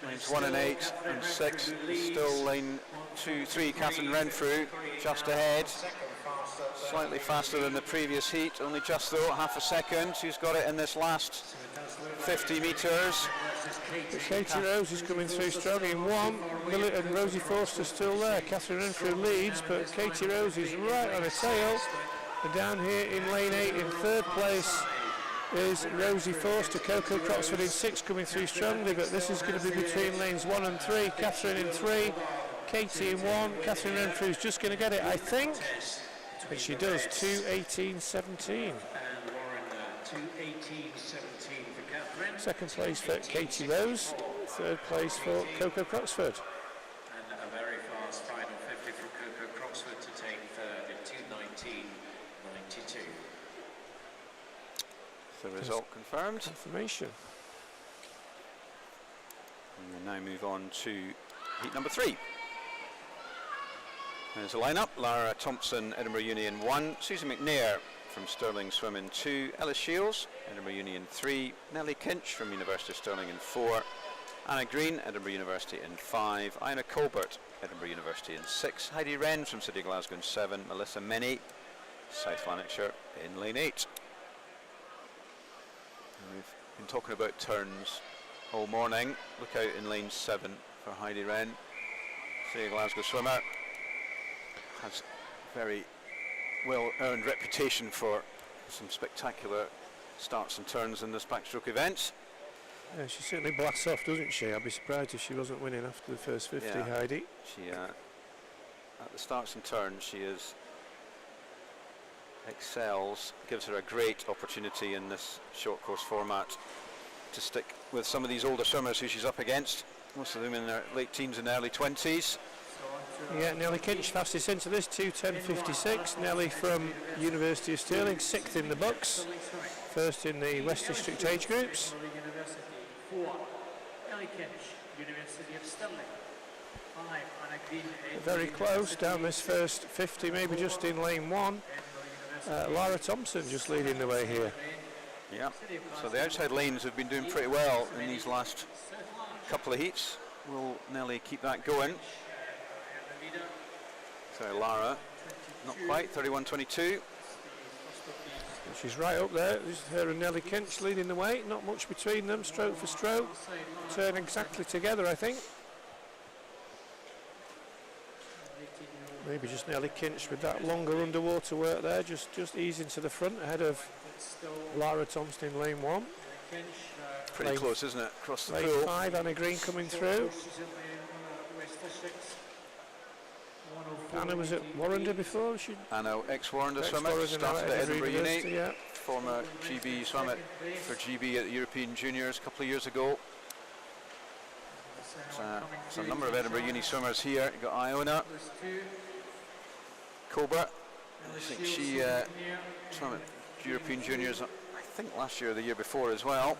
B: Lanes 1 and 8 and 6 is still lane 2, 3, Catherine Renfrew just ahead. Slightly faster than the previous heat, only just though, half a second. She's got it in this last 50 metres.
A: Katie Rose is coming through strong in 1, and Rosie Forster still there. Catherine Renfrew leads, but Katie Rose is right on her tail. And down here in lane 8 in 3rd place is Rosie Forster. Coco Croxford in 6 coming through strongly, but this is going to be between lanes 1 and 3. Catherine in 3, Katie in 1. Catherine Renfrew's just going to get it, I think. And she does, 2:18.17. Second place for Katie Rose, 3rd place for Coco Croxford.
C: And a very fast final 50 from Coco Croxford to take 3rd in 2:19.92.
B: The result confirmed.
A: Confirmation.
B: And we now move on to heat number 3. There's the lineup: Lara Thompson, Edinburgh Union 1, Susie McNair from Stirling Swimming 2, Ellis Shields, Edinburgh Union 3, Nellie Kinch from University of Stirling in 4, Anna Green, Edinburgh University in 5, Ina Colbert, Edinburgh University in 6, Heidi Wren from City of Glasgow in 7, Melissa Menny, South Lanarkshire in lane 8. And we've been talking about turns all morning. Look out in lane 7 for Heidi Wren. City of Glasgow swimmer, has very well earned reputation for some spectacular starts and turns in this backstroke event.
A: Yeah, she certainly blasts off, doesn't she? I'd be surprised if she wasn't winning after the first 50,
B: Yeah.
A: Heidi.
B: She at the starts and turns, she excels, gives her a great opportunity in this short course format to stick with some of these older swimmers who she's up against, most of them in their late teens and early 20s.
A: Yeah, Nellie Kinch fastest into this, 2:10.56. Nellie from University of Stirling, 6th in the books, first in the West District age groups. Very close down this first 50, maybe just in lane 1. Lara Thompson just leading the way here.
B: Yeah, so the outside lanes have been doing pretty well in these last couple of heats. Will Nellie keep that going? So Lara, not quite, 31.22.
A: She's right up there. This is her and Nellie Kinch leading the way. Not much between them, stroke for stroke. Turn exactly together, I think. Maybe just Nellie Kinch with that longer underwater work there, just easing to the front ahead of Lara Thompson in lane 1.
B: Pretty close, isn't it? Across the
A: lane
B: pool.
A: 5, Anna Green coming through. Anna was at Warrender before.
B: Anna, ex-Warrender swimmer, started at Edinburgh Uni, yeah. Former GB swim for GB at the European Juniors a couple of years ago. So a number of Edinburgh Uni swimmers here. You've got Iona Colbert. I think she swam at European Juniors, I think last year or the year before as well.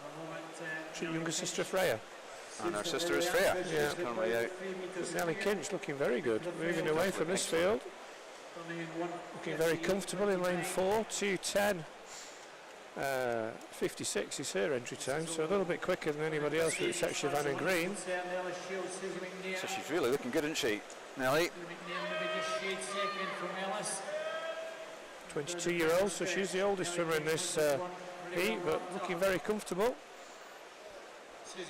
A: She's younger sister Freya.
B: And her sister is Freya.
A: Yeah.
B: She's currently out.
A: Nellie Kinch looking very good, moving away from this field. Looking very comfortable in lane 4, 2:10. 56 is her entry time, so a little bit quicker than anybody else with the exception of Anna Green.
B: So she's really looking good, isn't she, Nellie?
A: 22-year-old, so she's the oldest swimmer in this heat, but looking very comfortable.
B: And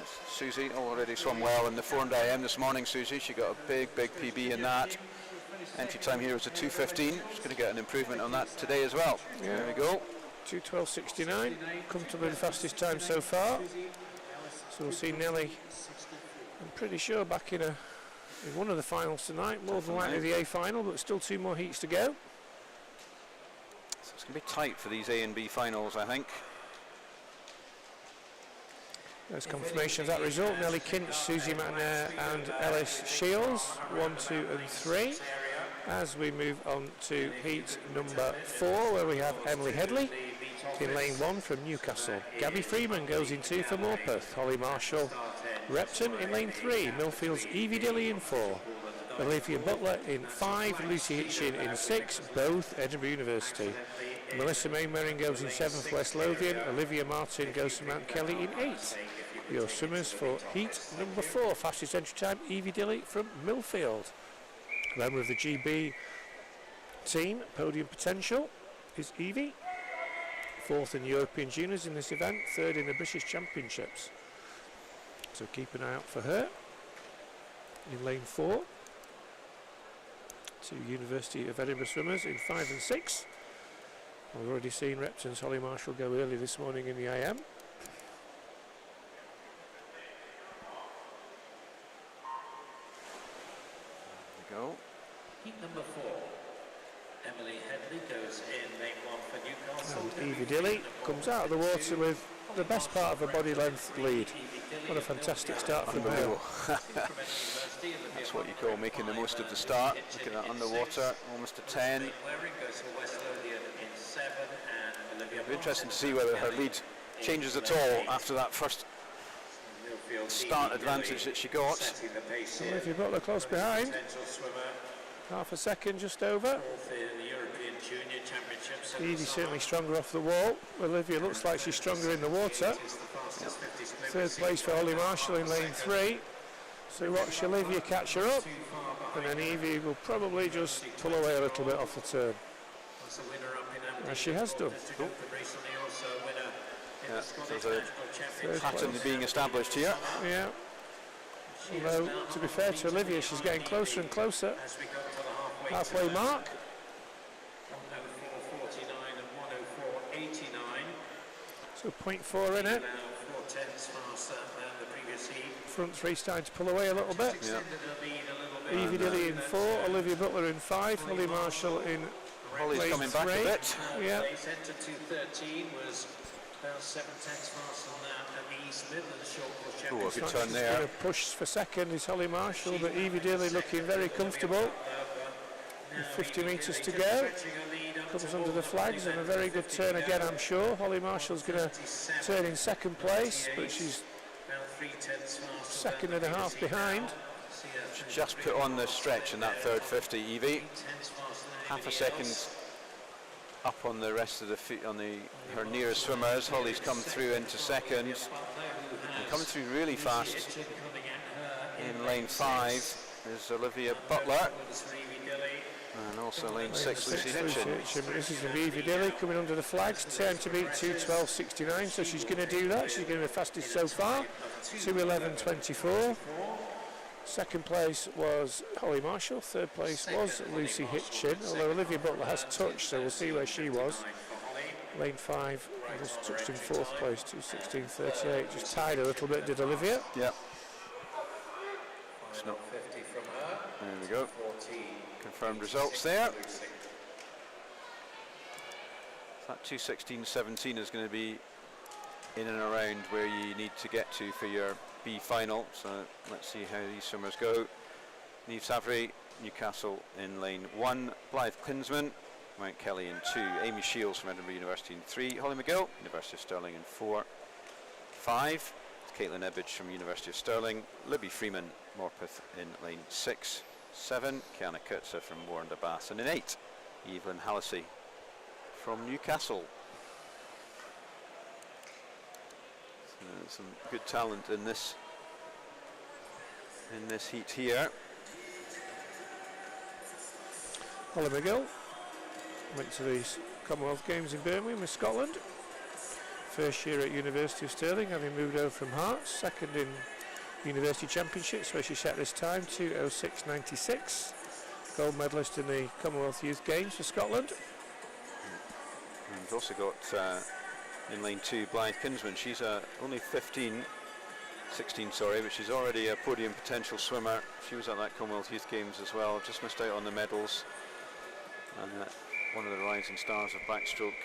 B: it's Susie already swum well in the 400 IM this morning. Susie, she got a big PB in that. Entry time here was a 2:15. She's going to get an improvement on that today as well. Yeah. There we go.
A: 2:12.69, comfortably the fastest time so far. So we'll see Nellie, I'm pretty sure, back in one of the finals tonight, more than likely the A final, but still 2 more heats to go.
B: So it's going to be tight for these A and B finals, I think.
A: There's confirmation of that result. Nellie Kinch, Susie McNair and Ellis Shields, 1, 2 and 3. As we move on to heat number 4, where we have Emily Headley in lane 1 from Newcastle. Gabby Freeman goes in 2 for Morpeth. Holly Marshall, Repton in lane 3. Millfield's Evie Dilly in 4. Olivia Butler in 5. Lucy Hitchin in 6, both Edinburgh University. Melissa Mainwaring goes in 7 for West Lothian. Olivia Martin goes to Mount Kelly in 8. Your swimmers for heat number 4, fastest entry time, Evie Dilly from Millfield. Member of the GB team, podium potential is Evie. 4th in European Juniors in this event, 3rd in the British Championships. So keep an eye out for her. In lane 4, 2 University of Edinburgh swimmers in 5 and 6. We've already seen Repton's Holly Marshall go early this morning in the AM.
B: Go.
C: Heat number 4. Emily Headley goes in lane 1 for Newcastle.
A: And Evie Dilly comes out of the water with the best part of her body length lead. What a fantastic start from her.
B: That's what you call making the most of the start. Looking at underwater, almost a 10. It'll be interesting to see whether her lead changes at all after that first start advantage that she got.
A: Olivia Butler close behind. Half a second just over. Evie's certainly stronger off the wall. Olivia looks like she's stronger in the water. Third place for Holly Marshall in lane 3. So watch Olivia catch her up, and then Evie will probably just pull away a little bit off the turn, as she has done.
B: Cool. Yeah, there's a pattern being established here.
A: Yeah. Although, to be fair to Olivia, she's getting closer and closer. Halfway mark. 104.89 and 104.89. So 0.4 in it. Front three starting to pull away a little bit. Yeah. Evie Dilly in 4, Olivia Butler in 5, Holly Marshall in
B: Holly's
A: lane
B: coming
A: 3.
B: back a bit.
A: Yeah.
B: Oh, a good turn there.
A: Going to push for second is Holly Marshall, but Evie Dilly looking very comfortable. With 50 metres to go. Comes under the flags and a very good turn again, I'm sure. Holly Marshall's going to turn in second place, but she's second and a half behind.
B: She just put on the stretch in that third 50, Evie. Half a second up on the rest of the feet, on her nearest swimmers. Holly's come through into second. And coming through really fast in lane 5 is Olivia Butler. And also lane 6, Lucy Hitchin.
A: This is Evie Dilly coming under the flags, turn to beat 2:12.69, so she's going to do that. She's going to be the fastest so far, 2:11.24. Second place was Holly Marshall, third place was Lucy Hitchin, although Olivia Butler has touched, so we'll see where she was. Lane 5 just touched in fourth place, 2:16.38, just tied a little bit, did Olivia?
B: Yeah. There we go. Confirmed results there. That 2:16.17 is going to be in and around where you need to get to for your B final. So let's see how these swimmers go. Niamh Savary, Newcastle in lane 1. Blythe Klinsman, Mount Kelly in 2. Amy Shields from Edinburgh University in 3. Holly McGill, University of Stirling in 4. 5. Caitlin Ebbidge from University of Stirling. Libby Freeman, Morpeth in lane 6. 7. Kiana Kurtzer from Warren de Bass. And in 8, Evelyn Hallisey from Newcastle. So some good talent in this heat here.
A: Holly McGill went to these Commonwealth Games in Birmingham with Scotland. First year at University of Stirling, having moved over from Hearts. Second in University Championships, where she set this time, 2:06.96. Gold medalist in the Commonwealth Youth Games for Scotland.
B: And we've also got in lane 2 Blythe Kinsman. She's only 16, sorry, but she's already a podium potential swimmer. She was at that Commonwealth Youth Games as well, just missed out on the medals. And one of the rising stars of backstroke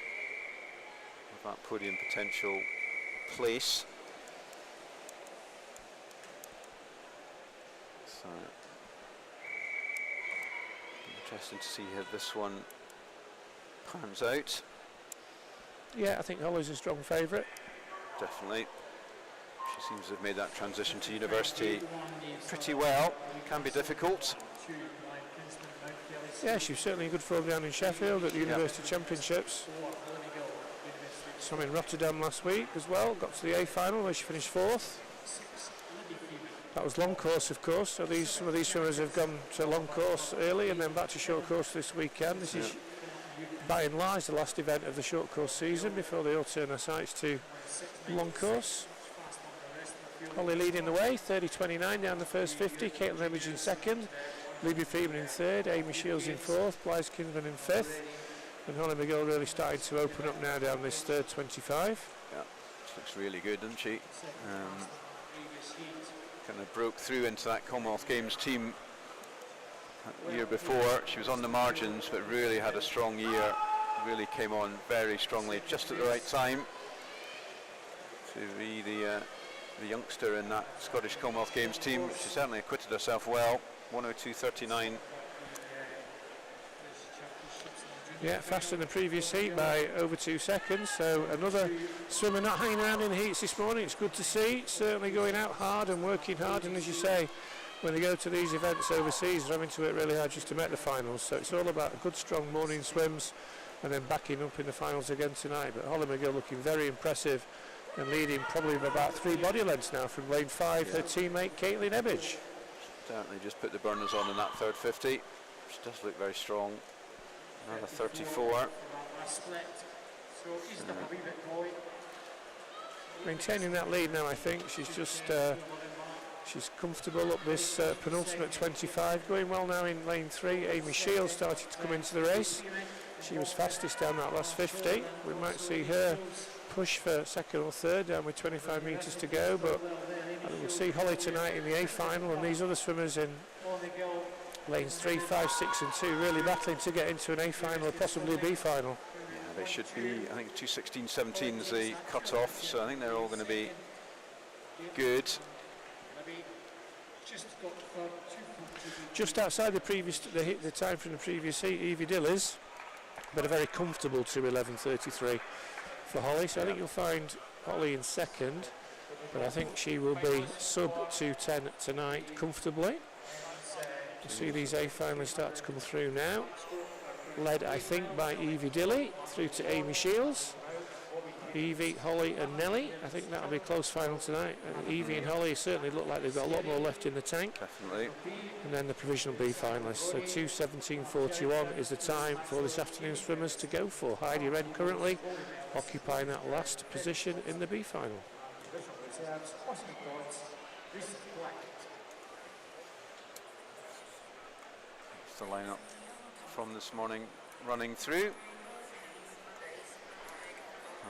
B: with that podium potential place. So interesting to see how this one pans out.
A: Yeah, I think Holly's a strong favourite.
B: Definitely. She seems to have made that transition to university pretty well. Can be difficult.
A: Yeah, she was certainly in good form down in Sheffield at the University Championships. Swam in Rotterdam last week as well. Got to the A final where she finished 4th. That was long course, of course. So some of these swimmers have gone to long course early and then back to short course this weekend. This is by and large the last event of the short course season before they all turn their sights to long course. Holly leading the way, 30.29 down the first 50. Caitlin Ebbidge in second. Libby Freeman in third. Amy Shields in fourth. Blythe Kinsman in fifth. And Holly McGill really starting to open up now down this third 25.
B: Yeah, she looks really good, doesn't she? Kind of broke through into that Commonwealth Games team the year before. She was on the margins, but really had a strong year. Really came on very strongly just at the right time to be the youngster in that Scottish Commonwealth Games team. She certainly acquitted herself well. 102.39.
A: Yeah, faster than the previous heat by over 2 seconds. So another swimmer not hanging around in the heats this morning. It's good to see. Certainly going out hard and working hard. And as you say, when they go to these events overseas, they're having to work really hard just to make the finals. So it's all about good, strong morning swims and then backing up in the finals again tonight. But Holly McGill looking very impressive and leading probably about 3 body lengths now from lane 5, her teammate Caitlin Ebbage.
B: Certainly just put the burners on in that third 50. She does look very strong. Another 34.
A: Maintaining that lead now, I think. She's just she's comfortable up this penultimate 25. Going well now in lane 3. Amy Shields started to come into the race. She was fastest down that last 50. We might see her push for second or third down with 25 metres to go, but we'll see Holly tonight in the A final and these other swimmers in lanes 3, 5, 6 and 2 really battling to get into an A final or possibly a B final.
B: Yeah, they should be, I think 2:16.17 is the cut-off, so I think they're all going to be good.
A: Just outside the time from the previous heat, Evie Dillis, but a very comfortable 2:11.33 for Holly, so I think you'll find Holly in second, but I think she will be sub 2:10 tonight comfortably. You see these A finalists start to come through now, led I think by Evie Dilly through to Amy Shields. Evie, Holly and Nelly, I think that'll be a close final tonight. And Evie and Holly certainly look like they've got a lot more left in the tank.
B: Definitely.
A: And then the provisional B finalists. So 2:17.41 is the time for this afternoon's swimmers to go for. Heidi Red currently occupying that last position in the B final.
B: It's the lineup from this morning running through.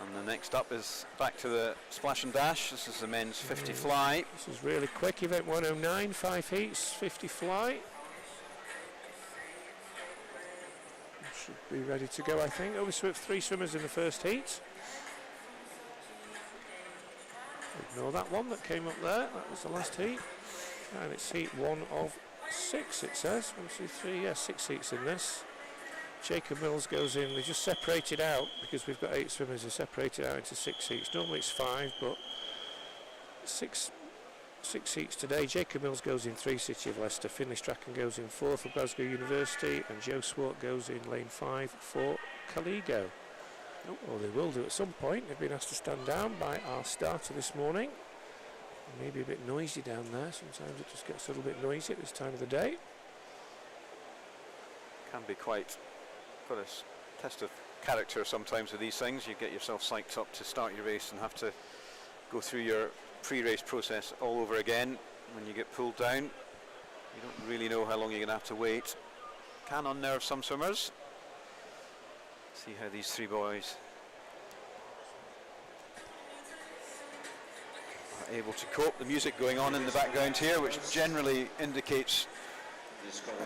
B: And the next up is back to the splash and dash. This is the men's 50 fly.
A: This is really quick, event 109, 5 heats, 50 fly. Should be ready to go, I think. Over 3 swimmers in the first heat. Ignore that one that came up there, that was the last heat. And it's heat 1 of 6, it says. 1, 2, 3, yeah, 6 heats in this. Jacob Mills goes in. They just separated out because we've got 8 swimmers. They separated out into 6 heats. Normally it's 5, but 6 heats today. Jacob Mills goes in 3, City of Leicester. Finlay Strachan goes in 4 for Glasgow University, and Joe Swart goes in lane 5 for Caligo. Or they will do at some point. They've been asked to stand down by our starter this morning. Maybe a bit noisy down there. Sometimes it just gets a little bit noisy at this time of the day.
B: Can be quite a test of character sometimes with these things. You get yourself psyched up to start your race and have to go through your pre-race process all over again. When you get pulled down, you don't really know how long you're going to have to wait. Can unnerve some swimmers. See how these 3 boys are able to cope. The music going on in the background here, which generally indicates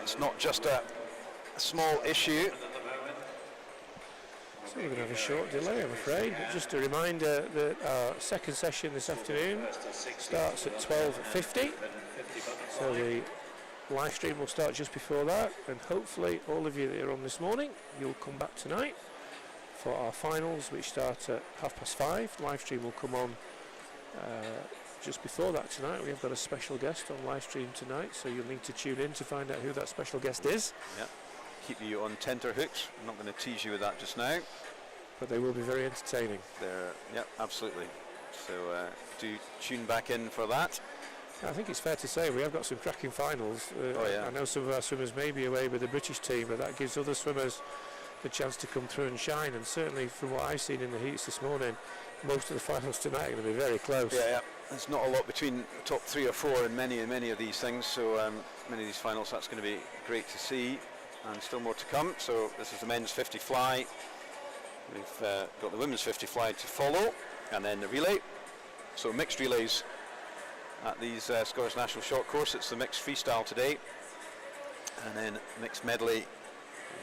B: it's not just a small issue.
A: So we're going to have a short delay, I'm afraid. But just a reminder that our second session this afternoon starts at 12:50. So the live stream will start just before that, and hopefully all of you that are on this morning, you'll come back tonight for our finals, which start at 5:30. Live stream will come on just before that tonight. We have got a special guest on live stream tonight, so you'll need to tune in to find out who that special guest is.
B: Yeah. Keep you on tenterhooks. I'm not going to tease you with that just now.
A: But they will be very entertaining.
B: Yeah, absolutely. So do tune back in for that.
A: I think it's fair to say we have got some cracking finals. I know some of our swimmers may be away with the British team, but that gives other swimmers the chance to come through and shine. And certainly from what I've seen in the heats this morning, most of the finals tonight are going to be very close.
B: Yeah. There's not a lot between the top 3 or 4 in many of these things. So many of these finals, that's going to be great to see. And still more to come. So this is the men's 50 fly. We've got the women's 50 fly to follow, and then the relay. So mixed relays at these Scottish National Short Course. It's the mixed freestyle today, and then mixed medley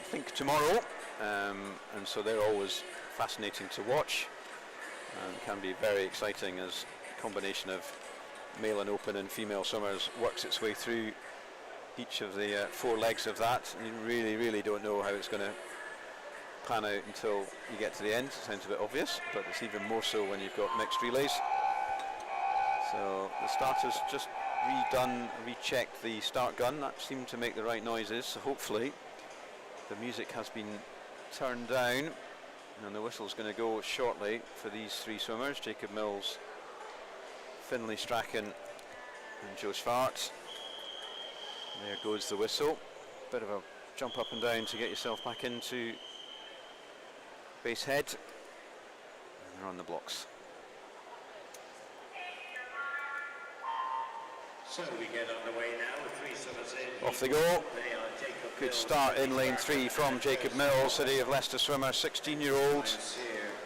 B: I think tomorrow. And so they're always fascinating to watch and can be very exciting as a combination of male and open and female swimmers works its way through each of the 4 legs of that. You really don't know how it's going to pan out until you get to the end. Sounds a bit obvious, but it's even more so when you've got mixed relays. So the starters just rechecked the start gun. That seemed to make the right noises, so hopefully the music has been turned down, and the whistle's going to go shortly for these three swimmers, Jacob Mills, Finlay Strachan and Joe Schwartz. There goes the whistle. Bit of a jump up and down to get yourself back into base head, and they're on the blocks.
C: So we get underway now with three swimmers in.
B: Off they go. Good start in lane 3 from Jacob Mills, City of Leicester swimmer, 16-year-old.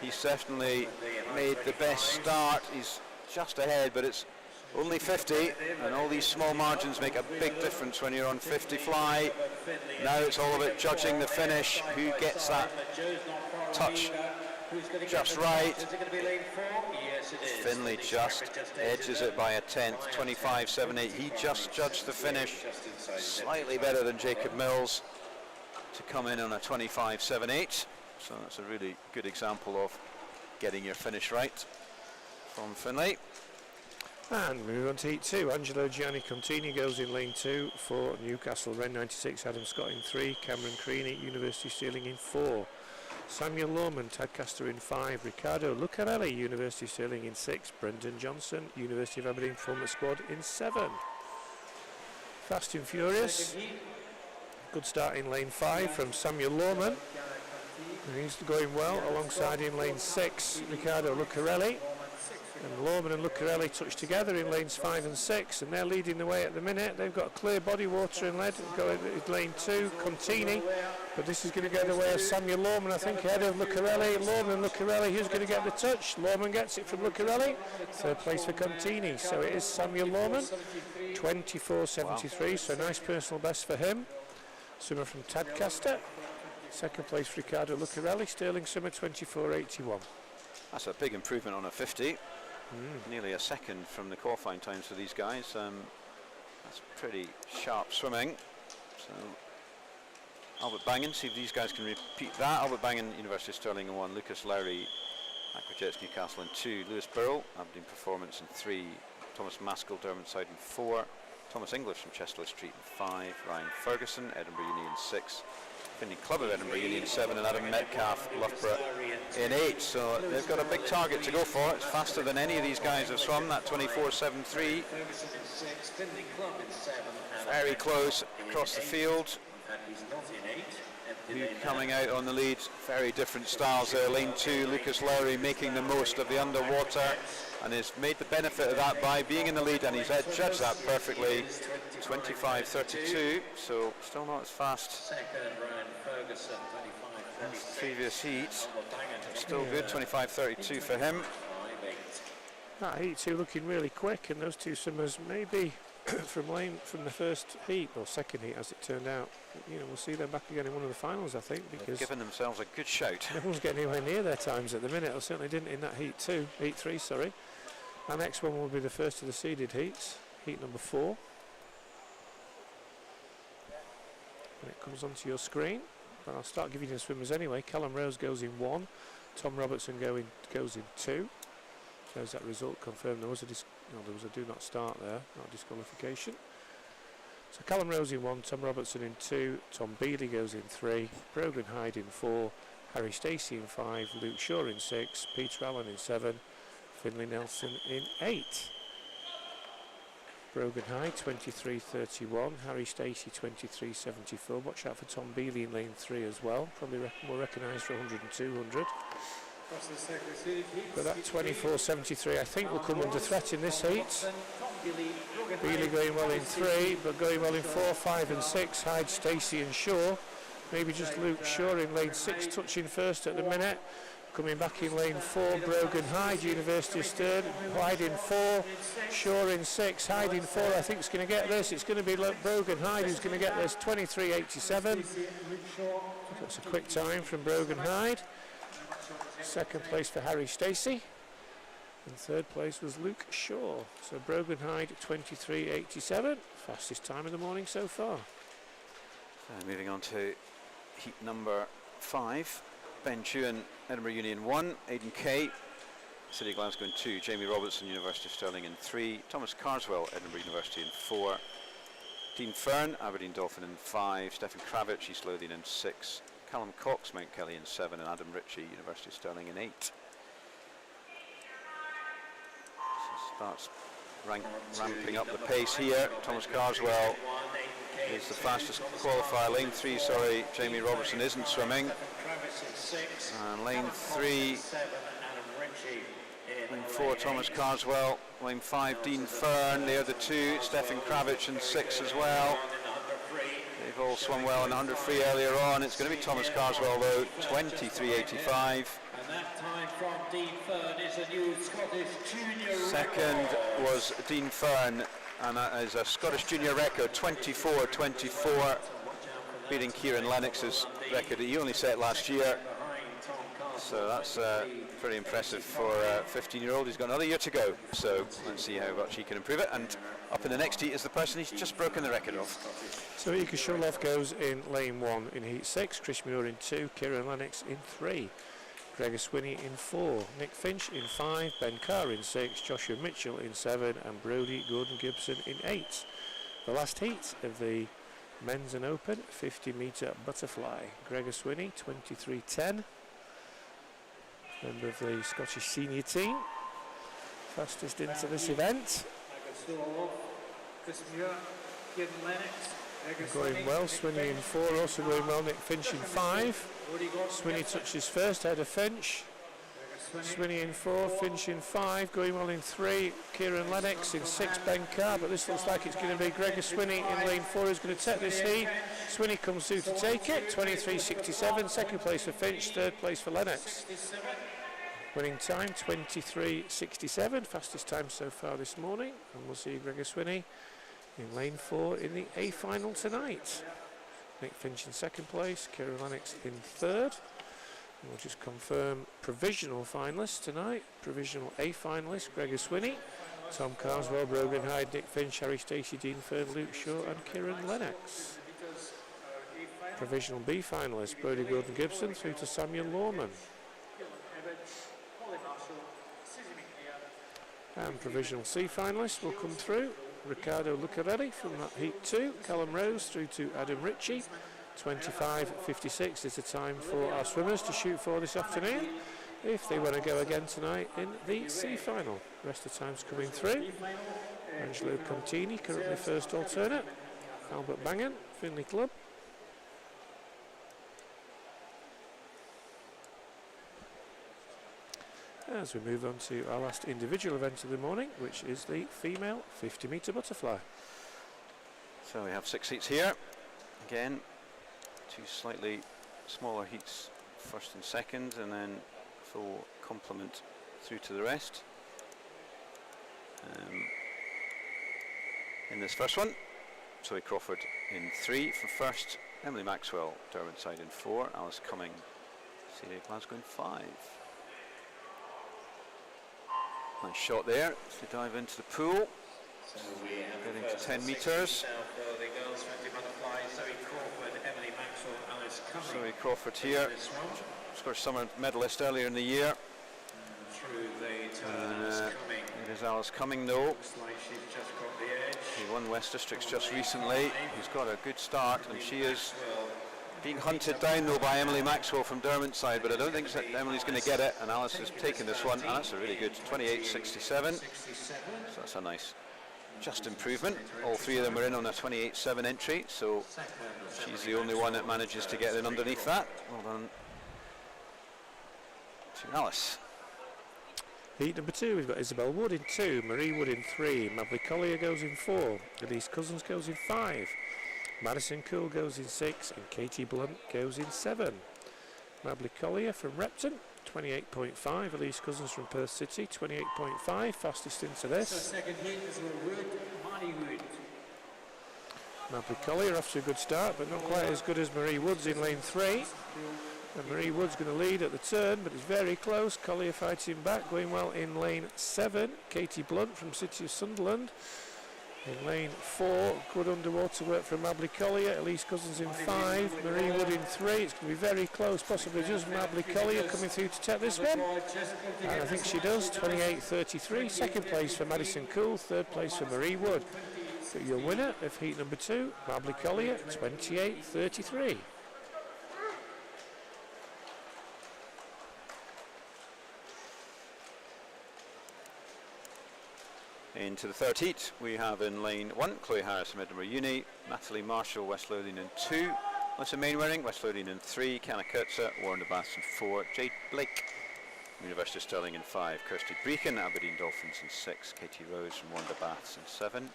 B: He's definitely made the best start. He's just ahead, but it's only 50, and all these small margins make a big difference when you're on 50 fly. Now it's all about judging the finish, who gets that touch just right. Finlay just edges it by a tenth, 25.78. He just judged the finish slightly better than Jacob Mills to come in on a 25.78. So that's a really good example of getting your finish right from Finlay.
A: And we move on to heat 2. Angelo Gianni Contini goes in lane 2 for Newcastle. Ren 96, Adam Scott in 3, Cameron Creaney, University Stirling in 4. Samuel Lorman, Tadcaster in 5, Riccardo Lucarelli, University of Stirling in 6, Brendan Johnson, University of Aberdeen Fulmer Squad in 7. Fast and Furious, good start in lane 5 from Samuel Lorman. He's going well alongside in lane 6, Riccardo Lucarelli. And Lorman and Lucarelli touch together in lanes 5 and 6, and they're leading the way at the minute. They've got a clear body, water and lead going in lane 2, Contini, but this is going to go the way of Samuel Lorman, I think, ahead of Lucarelli. Lorman and Lucarelli, who's going to get the touch? Lorman gets it from Lucarelli. Third place for Contini, so it is Samuel Lorman, 24.73, so nice personal best for him. Swimmer from Tadcaster. Second place for Riccardo Lucarelli, Stirling swimmer, 24.81.
B: That's a big improvement on a 50. Nearly a second from the qualifying times for these guys. That's pretty sharp swimming. So Albert Bangan, see if these guys can repeat that. Albert Bangan, University of Stirling in 1, Lucas Lowry, Aquajets Newcastle in 2, Lewis Burrell, Aberdeen Performance in 3, Thomas Maskell, Derwentsside in 4, Thomas English from Chester Street in 5, Ryan Ferguson, Edinburgh Uni in 6, Finney Club of Edinburgh Uni in 7, and Adam Metcalf, Loughborough in 8. So they've got a big target to go for. It's faster than any of these guys have swum, that 24.73. Very close across the field. Who coming out on the lead? Very different styles there. Lane 2, Lucas Lowry making the most of the underwater, and has made the benefit of that by being in the lead, and he's judged that perfectly. 25.32, so still not as fast as previous heats. Still good, 25.32 for him.
A: That heat 2 looking really quick, and those two swimmers maybe from the first heat, or second heat as it turned out. You know, we'll see them back again in one of the finals, I think, because
B: they've given themselves a good shout.
A: No one's getting anywhere near their times at the minute, or certainly didn't in that heat 3, sorry. Our next one will be the first of the seeded heats, heat number 4. When it comes onto your screen, but I'll start giving you the swimmers anyway. Callum Rose goes in 1, Tom Robertson goes in 2. Shows that result confirmed. There was a do not start there, not disqualification. So Callum Rose in 1, Tom Robertson in 2, Tom Bealey goes in 3, Brogan Hyde in 4, Harry Stacey in 5, Luke Shaw in 6, Peter Allen in 7, Finlay Nelson in 8. Brogan Hyde 23.31, Harry Stacey 23.74. Watch out for Tom Bealey in lane 3 as well. Probably more recognised for 100 and 200. But that 24.73 I think will come under threat in this heat. Bealey going well in 3, but going well in 4, 5 and 6. Hyde, Stacey and Shaw. Maybe just Luke Shaw in lane 6 touching first at the minute. Coming back in lane 4, Brogan Hyde, University of Stirling. Hyde in 4, Shaw in 6, Hyde in 4. I think it's going to get this. It's going to be Brogan Hyde who's going to get this, 23.87. That's a quick time from Brogan Hyde. Second place for Harry Stacey. And third place was Luke Shaw. So Brogan Hyde 23.87. Fastest time of the morning so far.
B: Moving on to heat number 5. Ben Chewan, Edinburgh Union 1, Aidan Kay, City of Glasgow in 2, Jamie Robertson, University of Stirling in 3, Thomas Carswell, Edinburgh University in 4, Dean Fern, Aberdeen Dolphin in 5, Stefan Kravich, East Lothian in 6, Callum Cox, Mount Kelly in 7, and Adam Ritchie, University of Stirling in 8. So starts ramping up the pace here. Thomas Carswell is the fastest qualifier. Lane 3, sorry, Jamie Robertson isn't swimming. And lane 3, lane 4, Thomas Carswell. Lane 5, Dean Fern. The other 2, Stefan Kravich in 6 as well. They've all swum well in 100 free earlier on. It's going to be Thomas Carswell though, 23.85.
C: And that time from Dean Fern is a new Scottish junior
B: Second was Dean Fern, and that is a Scottish junior record, 24.24, beating Kieran Lennox's record that he only set last year. So that's pretty impressive for a 15-year-old. He's got another year to go, so let's see how much he can improve it. And up in the next heat is the person he's just broken the record of.
A: So Ika Shurloff goes in lane 1 in heat 6, Chris Muir in 2, Kieran Lennox in 3, Gregor Swinney in 4, Nick Finch in 5, Ben Carr in 6, Joshua Mitchell in 7, and Brodie Gordon-Gibson in 8. The last heat of the men's and open 50-metre butterfly. Gregor Swinney, 23.10, member of the Scottish senior team, fastest into this event. Going well, Swinney in 4, also going well, Nick Finch in 5. Swinney touches first, ahead of Finch. Swinney in 4, Finch in 5, going well in 3, Kieran Lennox in 6, Ben Carr, but this looks like it's going to be Gregor Swinney in lane 4 who's going to take this heat. Swinney comes through to take it, 23.67, second place for Finch, third place for Lennox. Winning time, 23.67, fastest time so far this morning, and we'll see Gregor Swinney in lane 4 in the A final tonight. Nick Finch in second place, Kieran Lennox in third. And we'll just confirm provisional finalists tonight. Provisional A finalists, Gregor Swinney, Tom Carswell, Brogan Hyde, Nick Finch, Harry Stacey, Dean Fern, Luke Shaw and Kieran Lennox. Provisional B finalists, Brodie Gordon-Gibson through to Samuel Lawman. And provisional C finalists will come through. Riccardo Lucarelli from that heat 2, Callum Rose through to Adam Ritchie. 25.56 is the time for our swimmers to shoot for this afternoon if they want to go again tonight in the C final. The rest of the time's coming through. Angelo Contini currently first alternate, Albert Bangan, Finley Club. As we move on to our last individual event of the morning, which is the female 50-metre butterfly.
B: So we have 6 heats here. Again, 2 slightly smaller heats, first and second, and then full complement through to the rest. In this first one, Zoe Crawford in 3 for first, Emily Maxwell, Derwent in 4, Alice Cumming, City of Glasgow in 5. Nice shot there to dive into the pool. Getting to 10 metres. Zoe Crawford here, Scottish Summer medalist earlier in the year. It is Alice Cumming though. He won West Districts just recently. He's got a good start, and she is being hunted down though by Emily Maxwell from Derwent's side, but I don't think that Emily's going to get it, and Alice has taken this one, and that's a really good 28.67. So that's a nice just improvement. All 3 of them are in on a 28.7 entry, so she's the only one that manages to get in underneath that. Well done to Alice.
A: Heat number 2, we've got Isabel Wood in 2, Marie Wood in 3, Mably Collier goes in 4, Elise Cousins goes in 5, Madison Cool goes in 6, and Katie Blunt goes in 7. Mably Collier from Repton, 28.5, Elise Cousins from Perth City, 28.5, fastest into this.
C: Second heat is Marie Wood.
A: Mably Collier off to a good start, but not quite as good as Marie Woods in lane 3. And Marie Wood's going to lead at the turn, but it's very close. Collier fighting back, going well in lane 7. Katie Blunt from City of Sunderland. In lane 4, good underwater work from Mably Collier. Elise Cousins in 5, Marie Wood in 3. It's going to be very close, possibly just Mably Collier coming through to take this one. And I think she does, 28.33. Second place for Madison Cool, third place for Marie Wood. But your winner of heat number 2, Mably Collier, 28.33.
B: Into the third heat, we have in lane 1, Chloe Harris from Edinburgh Uni, Natalie Marshall, West Lothian in 2, Melissa Mainwaring, West Lothian in 3, Canna Kurtza, Warren de Bath in 4, Jade Blake, University of Stirling in 5, Kirsty Breakin, Aberdeen Dolphins in 6, Katie Rose from Warren de Bath in 7,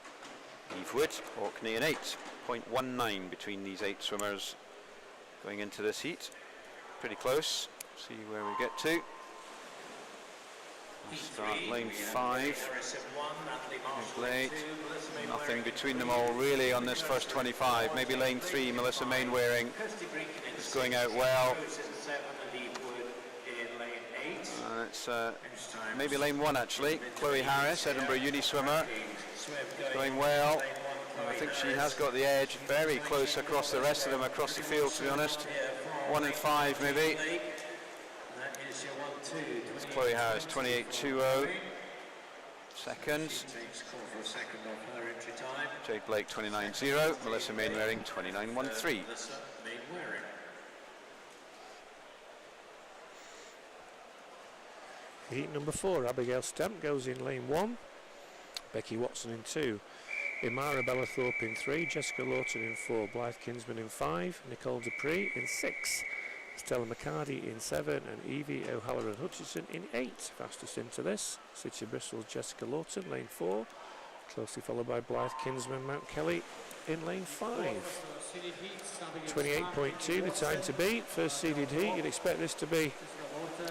B: Eve Wood, Orkney in 8, 0.19 between these 8 swimmers going into this heat. Pretty close, see where we get to. We'll start lane 5, late. Nothing between them all really on this first 25. Maybe lane 3, Melissa Mainwaring is going out well. It's maybe lane 1 actually. Chloe Harris, Edinburgh Uni swimmer, going well. I think she has got the edge, very close across the rest of them across the field, to be honest. 1 and 5 maybe. It's Chloe Harris, 28.20. Second. Jade Blake, 29.0. Melissa Mainwaring, 29.13.
A: Heat number 4, Abigail Stemp goes in lane 1. Becky Watson in 2. Imara Bellathorpe in 3. Jessica Lawton in 4. Blythe Kinsman in 5. Nicole Dupree in 6. Stella McCarty in 7 and Evie O'Halloran Hutchinson in 8. Fastest into this, City of Bristol's Jessica Lawton, lane 4, closely followed by Blythe Kinsman Mount Kelly in lane 5. 28.2 the time to beat. First seeded heat, you'd expect this to be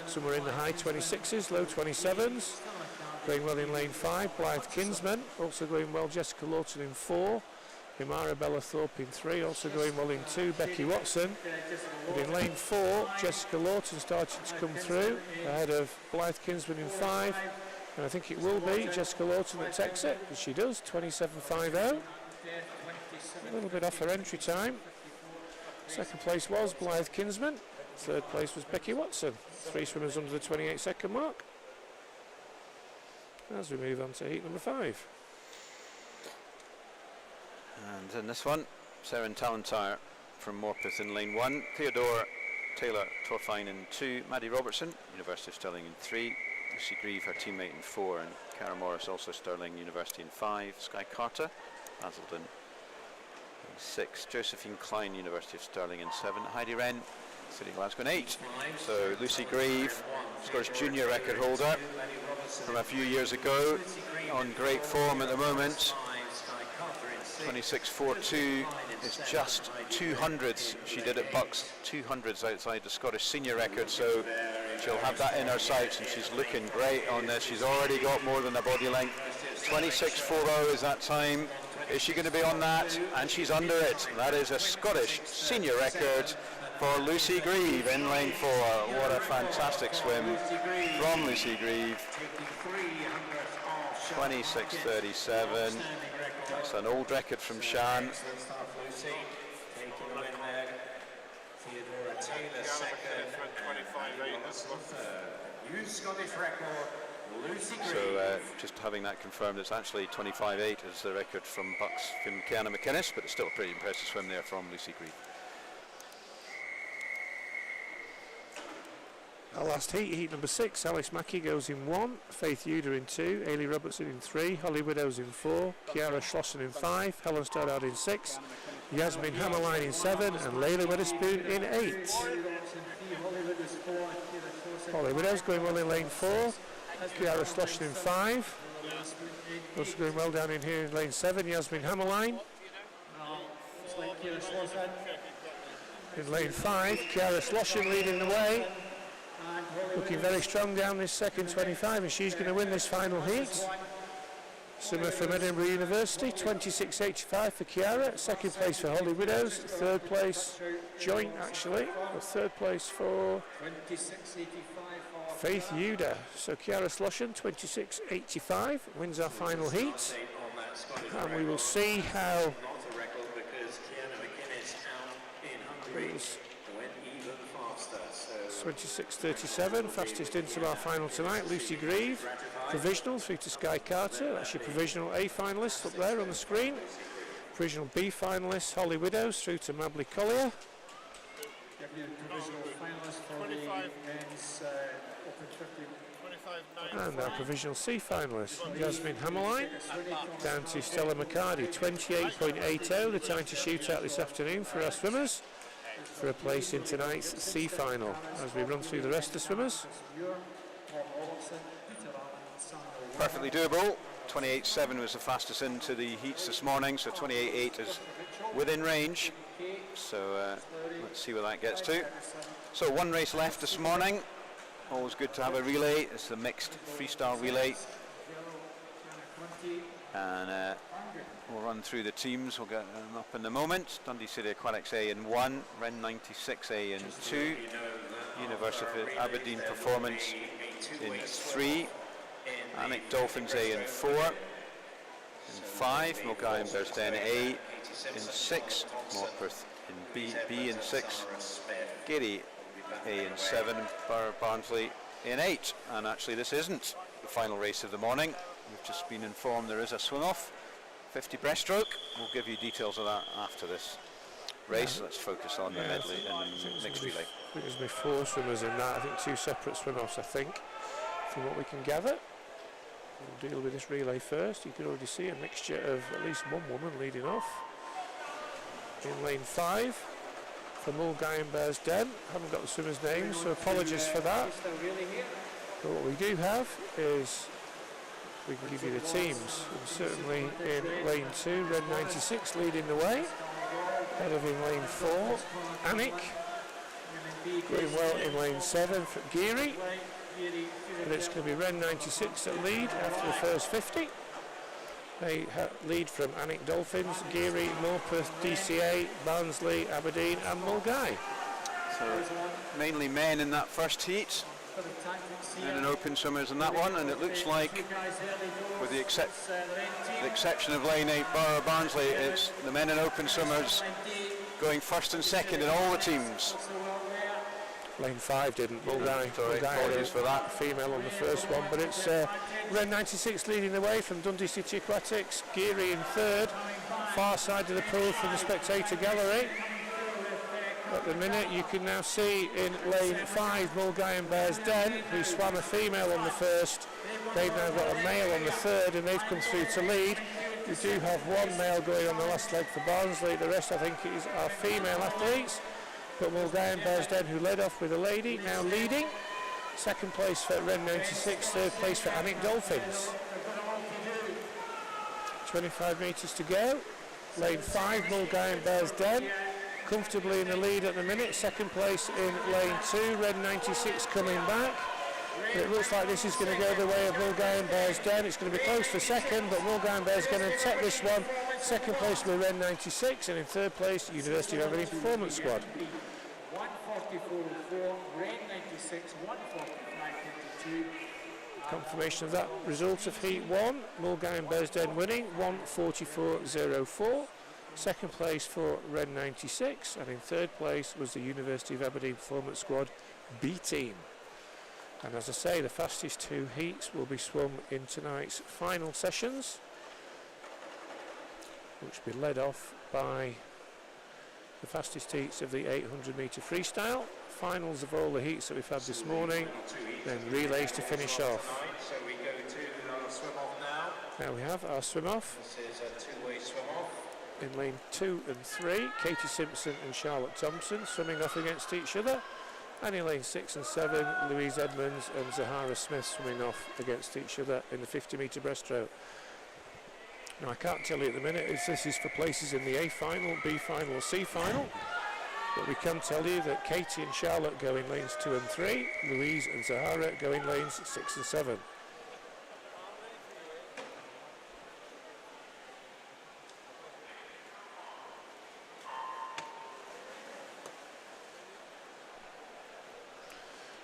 A: somewhere in the high 26s, low 27s. Going well in lane 5, Blythe Kinsman, also going well Jessica Lawton in 4. Imara Bellathorpe in 3, also going well in 2, Becky Watson. But in lane 4, Jessica Lawton starting to come through, ahead of Blythe Kinsman in 5. And I think it will be Jessica Lawton that takes it, as she does, 27.50. A little bit off her entry time. Second place was Blythe Kinsman, third place was Becky Watson. 3 swimmers under the 28-second mark. As we move on to heat number 5.
B: And in this one, Sarah Tallentire from Morpeth in lane 1, Theodore Taylor Torfine in 2, Maddie Robertson, University of Stirling in 3, Lucy Grieve, her teammate in 4, and Cara Morris, also Stirling University in 5, Sky Carter, Basildon in 6, Josephine Klein, University of Stirling in 7, Heidi Wren, City of Glasgow in 8. So Lucy Grieve, Scottish junior record holder from a few years ago, on great form at the moment. 26.42 is just 200s. She did at Bucks, 200s outside the Scottish senior record, so she'll have that in her sights, and she's looking great on this. She's already got more than a body length. 26.40 is that time. Is she going to be on that? And she's under it. That is a Scottish senior record for Lucy Grieve in lane 4. What a fantastic swim from Lucy Grieve. 26.37. That's an old record from Shan. So just having that confirmed, it's actually 25.8 is the record from Bucks from Kiana McInnes, but it's still a pretty impressive swim there from Lucy Grieve.
A: Our last heat, heat number 6, Alice Mackey goes in 1, Faith Uder in 2, Ailey Robertson in 3, Holly Widows in 4, Kiara Schlossen in 5, Helen Stoddard in 6, Yasmin Hammerline in 7, and Layla Witherspoon in 8. Holly Widows going well in lane 4, Kiara Schlossen in 5, also going well down in here in lane 7, Yasmin Hammerline. In lane 5, Kiara Schlossen leading the way. Looking very strong down this second 25, and she's going to win this final heat. Swimmer from Edinburgh University, 26.85 for Kiara, second place for Holly Widows, third place, joint actually, or third place for Faith Uder. So Kiara Schlossen, 26.85, wins our final heat. and we will see how
C: Not a record because Kiana McInnes out in Hungary went even faster. So
A: 26.37, fastest into our final tonight. Lucy Grieve, provisional through to Sky Carter. That's your provisional A finalist up there on the screen. Provisional B finalist Holly Widows through to Mabley Collier.
D: Provisional finalist for the men's Open 50.
A: And our provisional C finalist Jasmine Hammerline down to Stella McCarty. 28.80, the time to shoot out this afternoon for our swimmers for a place in tonight's C final. As we run through the rest of the swimmers,
B: Perfectly doable. 28.7 was the fastest into the heats this morning, so 28.8 is within range. So let's see where that gets to. So one race left this morning. Always good to have a relay. It's a mixed freestyle relay. And we'll run through the teams. We'll get them up in a moment. Dundee City Aquatics A in 1, Ren 96 A in 2, University of Aberdeen Performance in 3, Alnwick Dolphins A in 4, in 5, Mulgai and Bearsden A in 6, Morpeth in B in 6, Gary A in 7, Barnsley in 8. And actually this isn't the final race of the morning. We've just been informed there is a swim-off, 50 breaststroke. We'll give you details of that after this race. Let's focus on the medley and the mixed relay.
A: I think there's been 4 swimmers in that. I think 2 separate swim-offs, I think, from what we can gather. We'll deal with this relay first. You can already see a mixture of at least one woman leading off. In lane 5 for Mulgai and Bearsden. Haven't got the swimmers' names, so apologies for that. But what we do have is we can give you the teams. And certainly in lane 2, Red 96 leading the way. Ahead of in lane 4, Alnwick. Going well in lane 7 for Geary. And it's going to be Ren 96 that lead after the first 50. They lead from Alnwick Dolphins, Geary, Morpeth, DCA, Barnsley, Aberdeen and Mulgai.
B: So mainly men in that first heat. Men and open swimmers in that one, and it looks like, with the exception of lane 8 Borough Barnsley, it's the men and open swimmers going first and second in all the teams.
A: Lane 5 didn't. Mulgai
B: apologies for that.
A: Female on the first one, but it's Ren 96 leading the way from Dundee City Aquatics, Geary in 3rd, far side of the pool from the spectator gallery. At the minute you can now see in lane 5 Mulgai and Bearsden, who swam a female on the first. They've now got a male on the 3rd and they've come through to lead. We do have one male going on the last leg for Barnsley, the rest I think is our female athletes. But Mulgai and Bearsden, who led off with a lady, now leading. Second place for Ren 96, third place for Alnwick Dolphins. 25 metres to go. Lane 5 Mulgai and Bearsden comfortably in the lead at the minute. Second place in lane 2, Red 96 coming back. But it looks like this is going to go the way of Mulgai and Bearsden. It's going to be close for second, but Mulgai and Bearsden going to take this one. Second place with Red 96, and in third place, University of Aberdeen Performance Squad.
D: 144.4, Red 96, 145.52.
A: Confirmation of that result of Heat 1. Mulgai and Bearsden winning, 144.04. Second place for Red 96, and in third place was the University of Aberdeen Performance Squad B team. And as I say, the fastest 2 heats will be swum in tonight's final sessions, which will be led off by the fastest heats of the 800 metre freestyle, finals of all the heats that we've had this morning, then relays to finish off.
C: so we go to our swim off now.
A: Now we have our swim off.
C: This is a two-way swim off.
A: In lane 2 and 3, Katie Simpson and Charlotte Thompson swimming off against each other. And in lane 6 and 7, Louise Edmonds and Zahara Smith swimming off against each other in the 50 metre breaststroke. Now I can't tell you at the minute if this is for places in the A final, B final or C final, but we can tell you that Katie and Charlotte go in lanes 2 and 3, Louise and Zahara go in lanes 6 and 7.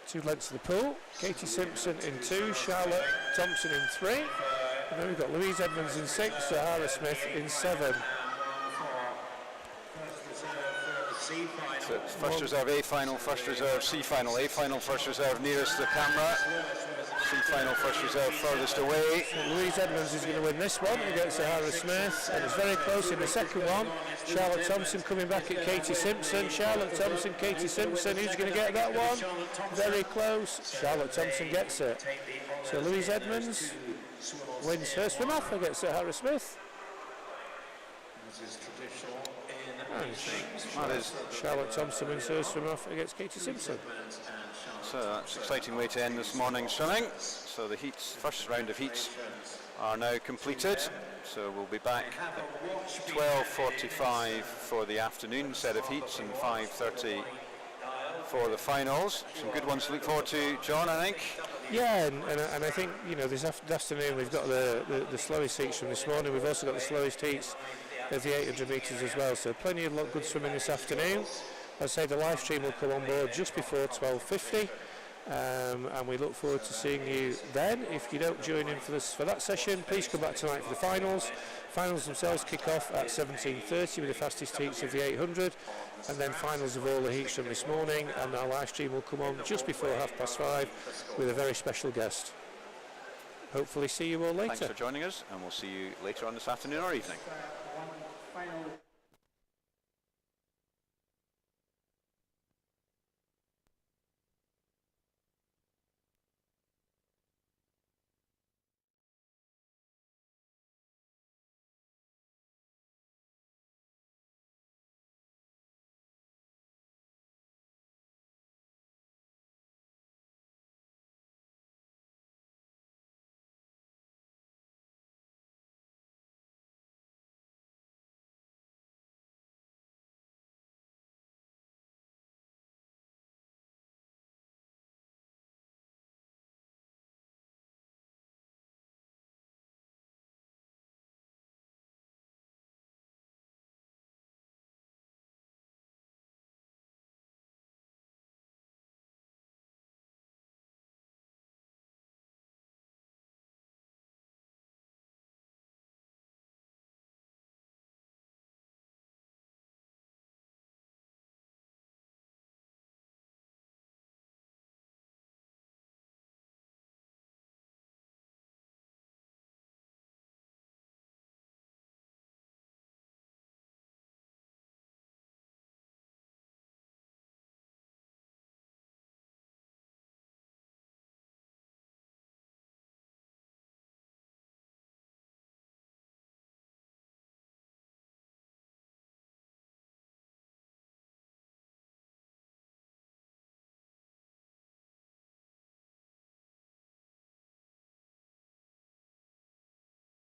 A: Two lengths of the pool, Katie Simpson in 2, Charlotte Thompson in 3. And then we've got Louise Edmonds in 6, Sahara Smith in 7.
B: So it's first reserve A final, first reserve C final. A final, first reserve nearest the camera. C final, first reserve furthest away.
A: So Louise Edmonds is going to win this one against Sahara Smith, and it's very close in the second one. Charlotte Thompson coming back at Katie Simpson. Charlotte Thompson, Katie Simpson, who's going to get that one? Very close. Charlotte Thompson gets it. So Louise Edmonds wins her swim off against Sahara Smith.
B: That is
A: Charlotte Thompson wins her swim off against Katie Simpson.
B: So that's an exciting way to end this morning's swimming. So the heats, first round of heats are now completed. So we'll be back at 12:45 for the afternoon set of heats and 5:30 for the finals. Some good ones to look forward to, John, I think.
A: Yeah, and I think, you know, this afternoon we've got the slowest heats from this morning. We've also got the slowest heats of the 800 metres as well. So plenty of good swimming this afternoon. As I say, the live stream will come on board just before 12:50. And we look forward to seeing you then. If you don't join in for that session, please come back tonight for the finals. Finals themselves kick off at 17:30 with the fastest heats of the 800, and then finals of all the heats from this morning, and our live stream will come on just before 5:30 with a very special guest. Hopefully see you all later.
B: Thanks for joining us, and we'll see you later on this afternoon or evening.